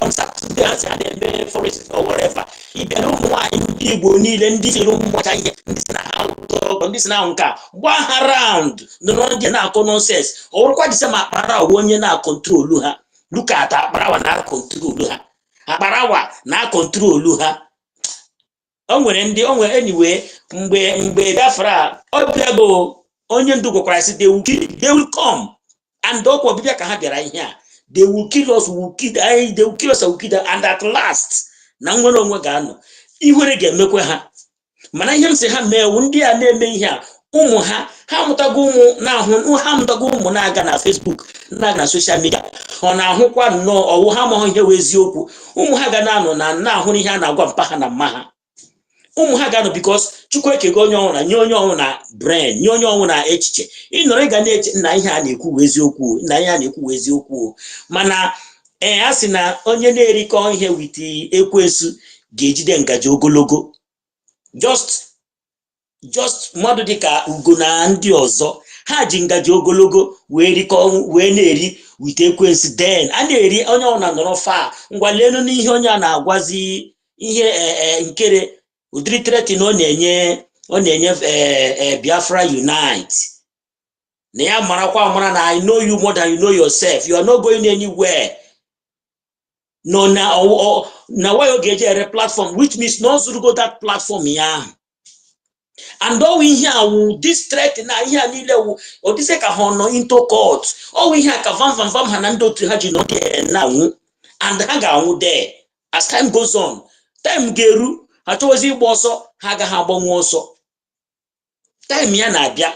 on Saturday as a forest or whatever. If you don't want people need and this room what I this now this now one around the nonsense or quite some para one year now control luha. Look at that parawa now control luha. A parawa now control luha. Onwe anyway mgbe Biafra obiago onye ndugo Christ they will come and okwo bibia ka ha biara ihe a they will kill us, they will kill us, and at last, na nwere onwe ga-anọ ihere ga-emekwe ha mana ihe m sị ha mee ndị a na-eme ihe a ụmụ ha mụtago ụmụ na-ahụ ha mụtago ụmụ na-aga na Facebook na-aga na social media ọ na-ahụkwa nnọọ ọwụ ha ma ihe wụ eziokwu ụmụ ha ga na-anọ na-ahụ ihe a na-agwa mpa ha na mma ha ụmụ ha ga-anọ because Chukwu ekego onye ọnwụ na nye onye ọnwụ na brain nye onye ọnwụ na echiche ịnọrọ ịga na-eche na ihe a na-ekwu eziokwu na ihe a na-ekwu eziokwu mana a sị na onye na-erikọ ihe witi ekwensu ga-ejide ngaji ogologo just mmadụ dịka ugo na ndị ọzọ ha ji ngaji ogologo wee na-eri wite ekwensu then a na-eri onye ọnwụ na nọrọ fa ngwa leenụ n'ihe onye a na-agwazi ihe nkere udiri tretin ọ na-enye Biafra unite na ya marakwa amara na I know you more than you know yourself, you are not going anywhere no na why you get a platform which means no zurugo that platform ya and all we hear this threat na ihe niile wu o dise ka ha no into court all we hear ka vam ha na ndo ha ji no na and ha ga-anwụ there as time goes on time ga-eru achọzi igba ọsọ ha agaghị agbanwe ọsọ time ya na-abịa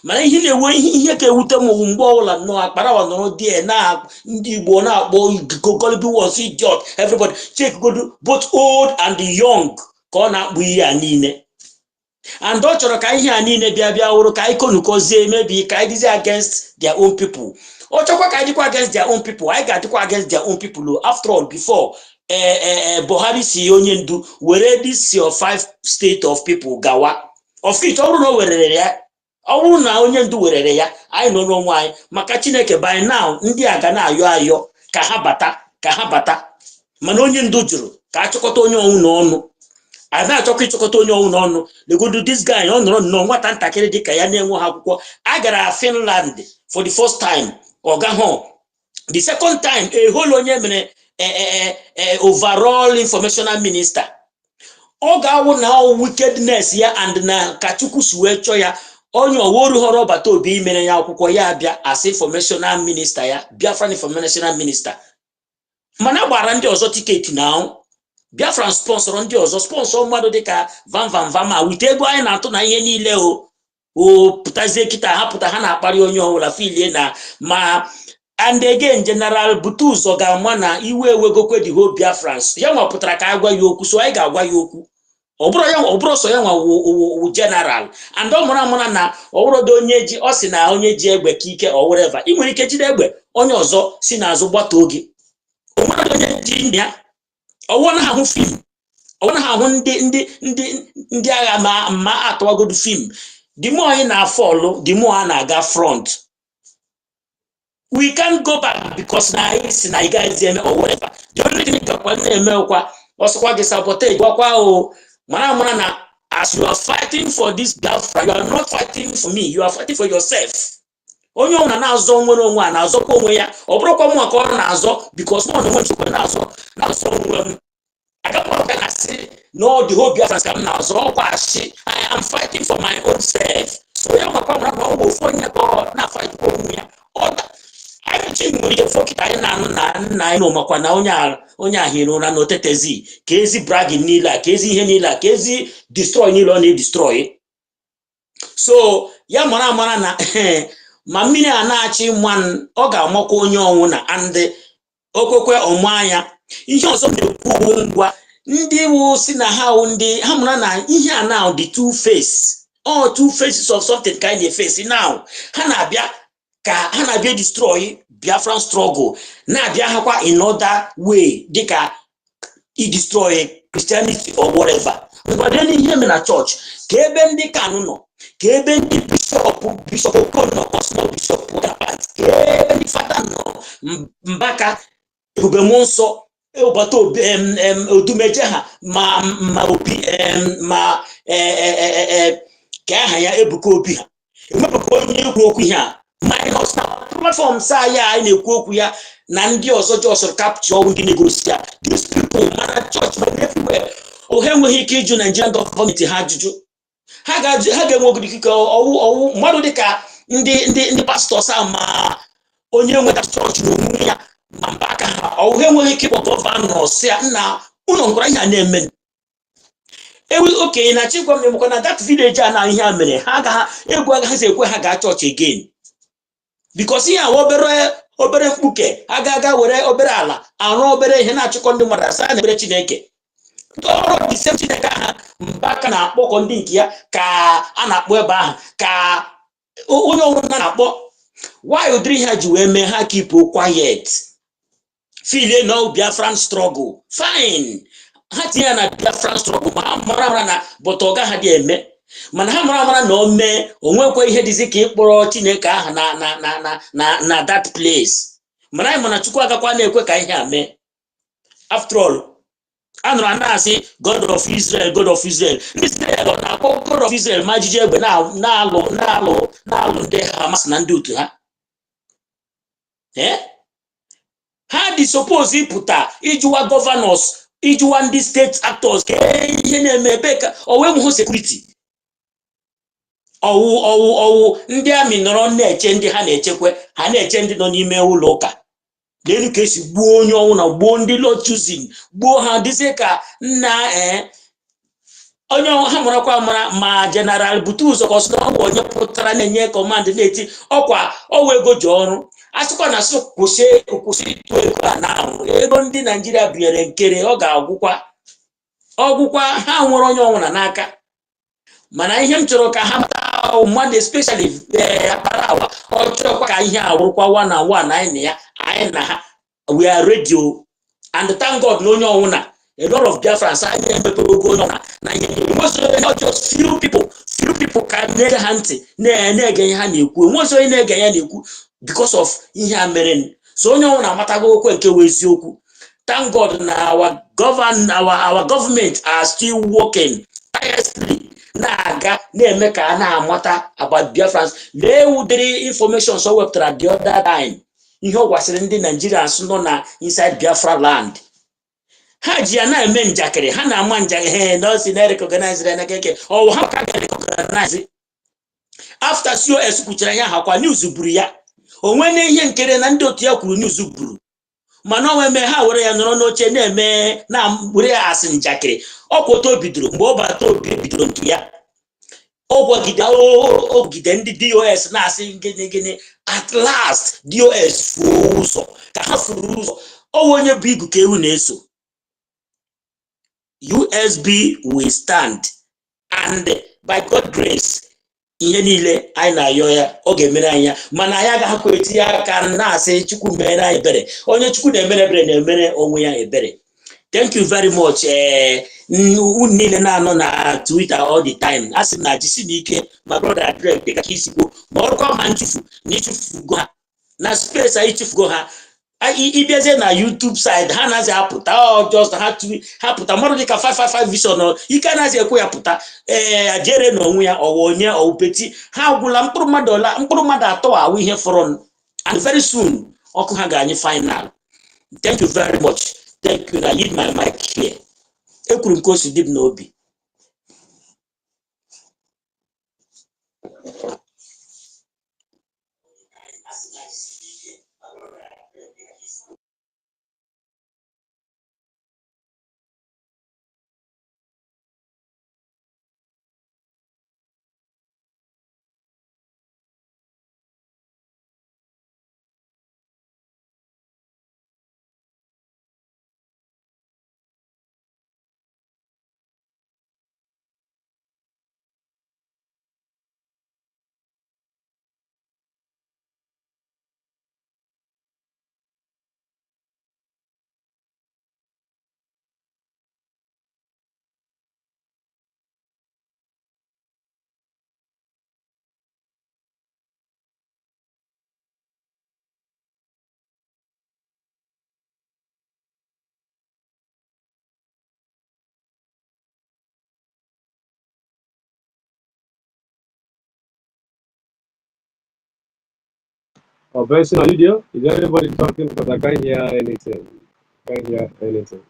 mana ihe na-ewe ihe ka ewute m mgbe ọbụla nnọọ akparawa nọrọ die na ndị Igbo na-akpọ golibi was idiot everybody check godu both old and young ka ọ na-akpụ ihe a niile and ọ chọrọ ka ihe a niile bịa wụrụ ka anyị konukozie maybe ka anyị dizi against their own people ọ chọkwa ka anyị dịkwa against their own people anyị ga-adịkwa against their own people after all before Buhari si onye ndu were this your 5 state of people gawa of it ọ bụrụ na o werere ya ọ bụrụ na onye ndu werere ya anyị nọ n'onwe anyị maka Chineke by now ndị a ga na-ayọ ka ha bata mana onye ndu jụrụ ka achịkọta onye ọnwụ n'ọnụ a na-achọkwa ịchịkọta onye ọnwụ n'ọnụ legodu this guy ọ nọrọ nnọọ nwata ntakịrị dịka ya na-enwe ha akwụkwọ a gara Finland for the first time ọ gaghọ the second time whole onye mere overall informational minister ọ ga-awụ na wickedness ya and na ka Chukwu si wee chọọ ya onye ọwụrụ họrọ ọbata obi mere ya akwụkwọ ya bịa as informational minister ya Biafra informational minister mana gbara ndị ọzọ tiketi na Biafra sponsor ndị ọzọ sponsor mmadụ dịka vam wite ego anyị na-atụ na ihe niile o pụtazie kịta ha pụta ha na-akparị onye ọbụla filie na ma and again general butu ụzọ ga-ama na iwe ewegokwe the whole Biafrans ya nwapụtara ka agwa ya okwu so anyị ga-agwa ya okwu ọ bụrụ sọ ya nwa general and ọ mụrụ na ọwụrụdo onye ji ọ sị na onye ji egbe ka ike or whatever ị nwere ike jide egbe onye ọzọ si n'azụ gbata oge onye ji ya ọwụ na ahụ fim ọwụ na ahụ ndị agha ma atụwagodu fim the more anyị na-afọlụ the more a na-aga front we can't go back because now it's na guys or whatever. The only thing also the sabotage na as you are fighting for this Biafra, you are not fighting for me, you are fighting for yourself. Onye ọ na-azọ nwere onwe a na-azọkwa onwe ya, ọ bụrụkwa mụ ka ọ na-azọ because mụ na onwe nchekwa na-azọ onwe m. Agaghị na say no, the whole Biafra ka m na-azọ ọkwa shi, I am fighting for my own self. So ya makwa na ọ bụ ofu onye ka ọ na-fight for onwe ya. Anyị ji nwere ike fọkịta anyị na-anụ na nna anyị n'ụmakwa na onye ahịrị ụra na otetezi ka ezi bragging niile a, ka ezi ihe niile a, ka ezi destroy niile ọ na-edestroy. So ya mara na ma mmiri a na-achị mmanụ ọ ga-amakwa onye ọnwụ na and okwekwe ọmanya. Ihe ọzọ na-ekwu ngwa ndị wu si na ha mara na ihe a now the two faces of something kind of face now ha na-abịa destroy Biafran struggle, na-abịa hakwa in other way dịka destroy Christianity or whatever. But then ihe me na church ka ebe ndị kanụ nọ, ka ebe ndị bishop Okono Cosmo Bishop Port, ka ebe ndị fada nọ Mbaka Ebube Nsọ ụbọta odumeje ha ma obi ma ka aha ya Ebuka Obi ha emepụkwa onye ekwu okwu ihe a minus na platform saa ya anyị na-ekwu okwu ya na ndị ọzọ jọsụrụ capture ọgwụ ndị negosi ya. These people mana church man everywhere ha enweghị ike ịjụ Nigerian government ha ajụjụ. Ha ga-enwe ogidi ikike ọwụ mmadụ dịka ndị pastọs a ma onye nweta chọọchị n'onwe ya ma mba aka ha ọwụ enweghị ike ịkpọ gọvanọ si ya nna ụlọ ngwara ihe a na-eme okenye na chikwa m emekwa na that village a na ihe a mere ha agaghị ekwe ha gaa chọọchị again because ihe a obere mkpuke aga were obere ala arụ obere ihe na-achịkọ ndị mmadụ asa na ekpere Chineke. Ọrụ the same Chineke ha Mbaka na-akpọkọ ndị nke ya ka a na-akpọ ebe ahụ ka onye ọbụla na-akpọ. Why ụdịrị ha ji wee mee ha keep quiet feel no Biafran struggle fine, ha tinye na Biafran struggle ma ha mara na but ọ gaghị dị eme mana ha mara na o mee onwekwa ihe dịzi ka ịkpọrọ Chineke ahụ na that place. Mana anyị mana Chukwu agakwa na-ekwe ka ihe a mee. After all, anụrụ na-asị God of Israel, God of Israel. Ndị Israel ọ na-akpọ God of Israel ma jiji egbe na-alụ ndị Hamas na ndị otu ha. Ha dị suppose ịpụta ịjụwa governors, ịjụwa ndị state actors ka ihe na-eme ebe ka o wee mụ security. Ọwụ ndị amị nọrọ na-eche ndị ha na-echekwe, ha na-eche ndị nọ n'ime ụlọ ụka. N'elu ka esi gbuo onye ọnwụ na gbuo ndị Lord choosing, gbuo ha dịzie ka nna onye ha marakwa mara ma General Butu ụzọ ka ọsọ ọgwụ onye pụtara na-enye command na-eti ọkwa ọwa ego ji ọrụ. Asịkwa na asụ kwụsị ịtụ ego a na ego ndị Naijiria binyere nkere ọ ga-agwụkwa ha nwere onye ọnwụ na n'aka. Mana ihe m chọrọ ka ha mata mmadụ especially Akparawa ọ chọrọkwa ka ihe a wụrụkwa one na one anyị na ha we are radio and thank God na onye ọnwụ na a lot of Biafrans anyị na-emepe ogo onye ọnwụ na ihe not just few people ka na-ege ha ntị na-ege ihe ha na-ekwu. Enweghị onye na-ege ya na-ekwu because of ihe a mere. So onye ọnwụ na-amatago okwe nke wee eziokwu. Thank God na our government are still working tirelessly na-aga na-eme ka a na-amata about Biafrans. Lee ụdịrị information so wepụtara the other time ihe ọ gwasịrị ndị Nigerians nọ na inside Biafra land. Ha ji ya na-eme njakịrị, ha na-ama njakịrị na osi na-recognize na keke ọwụ ha ka ga-recognize after COS kwuchara ya hakwa news buru ya onwe na ihe nkere na ndị otu ya kwuru news buru mana onwe mee ha were ya nọrọ n'oche na-eme na were ya asị njakịrị. Ọkwa otu bidoro mgbe ọ bata obi bidoro nke ya ogide ndị DOS na-asị gịnị at last DOS furu ụzọ ka ha furu ụzọ ọwụ onye bụ igu ka ewu na-eso. USB will stand and by God grace ihe niile anyị na-ayọ ya ọ ga-emere anyị ya mana anyị agaghịkwa etinye aka na-asị Chukwu mere anyị ebere. Onye Chukwu na-emere ebere na-emere onwe ya ebere. Thank you very much. Niile na-anọ na Twitter all the time asị na jisi n'ike my brother Greg dịka isigbo ma ọrụkwa ma nchufu na ichufugo ha na space anyị chifugo ha ibiazie na YouTube side ha nazi apụta just ha pụta mmadụ dịka 555 vision ike nazi ekwe ya pụta jere na onwe ya onye opeti ha agwụla mkpụrụ mmadụ atọ awụ ihe fọrọ and very soon ọkụ ha ga-anyị final. Thank you very much. Thank you. I leave my mic here. Ekwuru m ka o si dị m n'obi. Oh, Benson, are you there? Is everybody talking? Because I can't hear anything. Can't hear anything.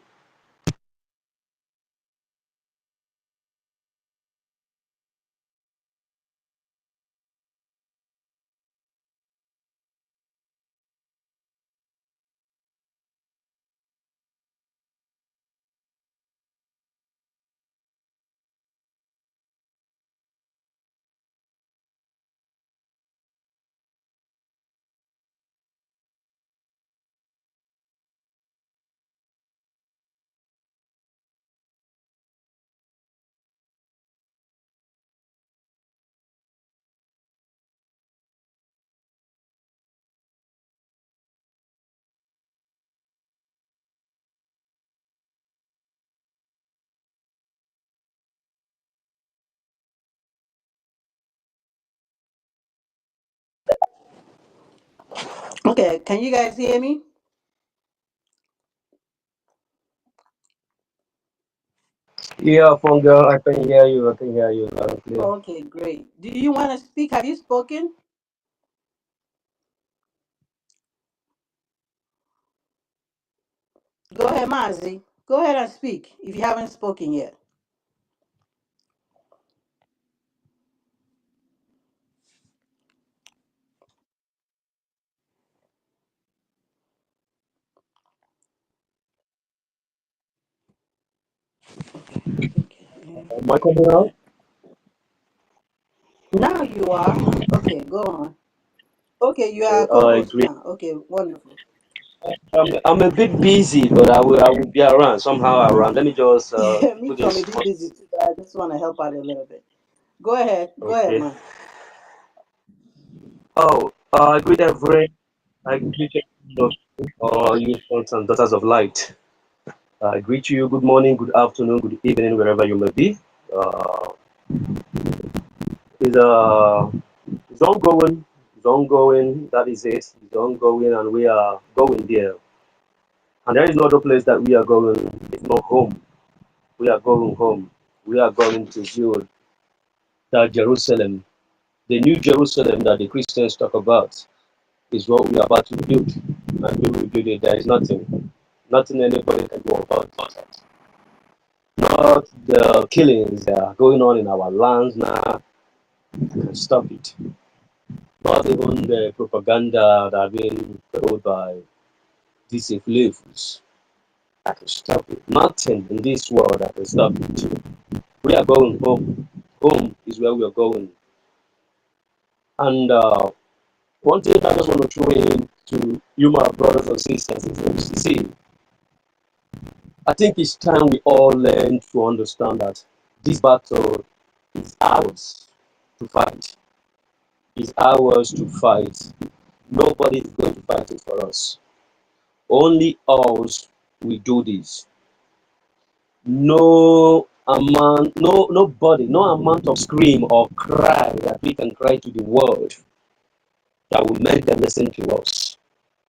Okay, can you guys hear me? Yeah, phone girl, I can hear you. I can hear you loud and clear. Okay, great. Do you want to speak? Have you spoken? Go ahead, Mazi. Go ahead and speak if you haven't spoken yet. Am I coming out? Now you are. Okay, go on. Okay, you are Okay, a co-host agree. now. Okay, wonderful. I'm a bit busy, but I will be around somehow around. Let me just Me do too, I'm a this. bit busy too, but I just want to help out a little bit. Go ahead. Go ahead, Okay. man. Oh, I greet you sons and daughters of light. I greet you. Good morning, good afternoon, good evening, wherever you may be. Uh, it's, uh, it's ongoing. It's ongoing. That is it. It's ongoing, and we are going there. And there is no other place that we are going. It's not home. We are going home. We are going to build that Jerusalem, the new Jerusalem that the Christians talk about, is what we are about to build. And we will build it. There is nothing anybody can do about it. Not the killings that are going on in our lands now can stop it. Not even the propaganda that are being told by these influences that can stop it. Nothing in this world that can stop it. We are going home. Home is where we are going. And one thing I just want to throw in to you, my brothers and sisters, is this. You see, I think it's time we all learn to understand that this battle is ours to fight. It's ours to fight. Nobody is going to fight it for us. Only us will do this. Nobody, no amount of scream or cry that we can cry to the world that will make them listen to us.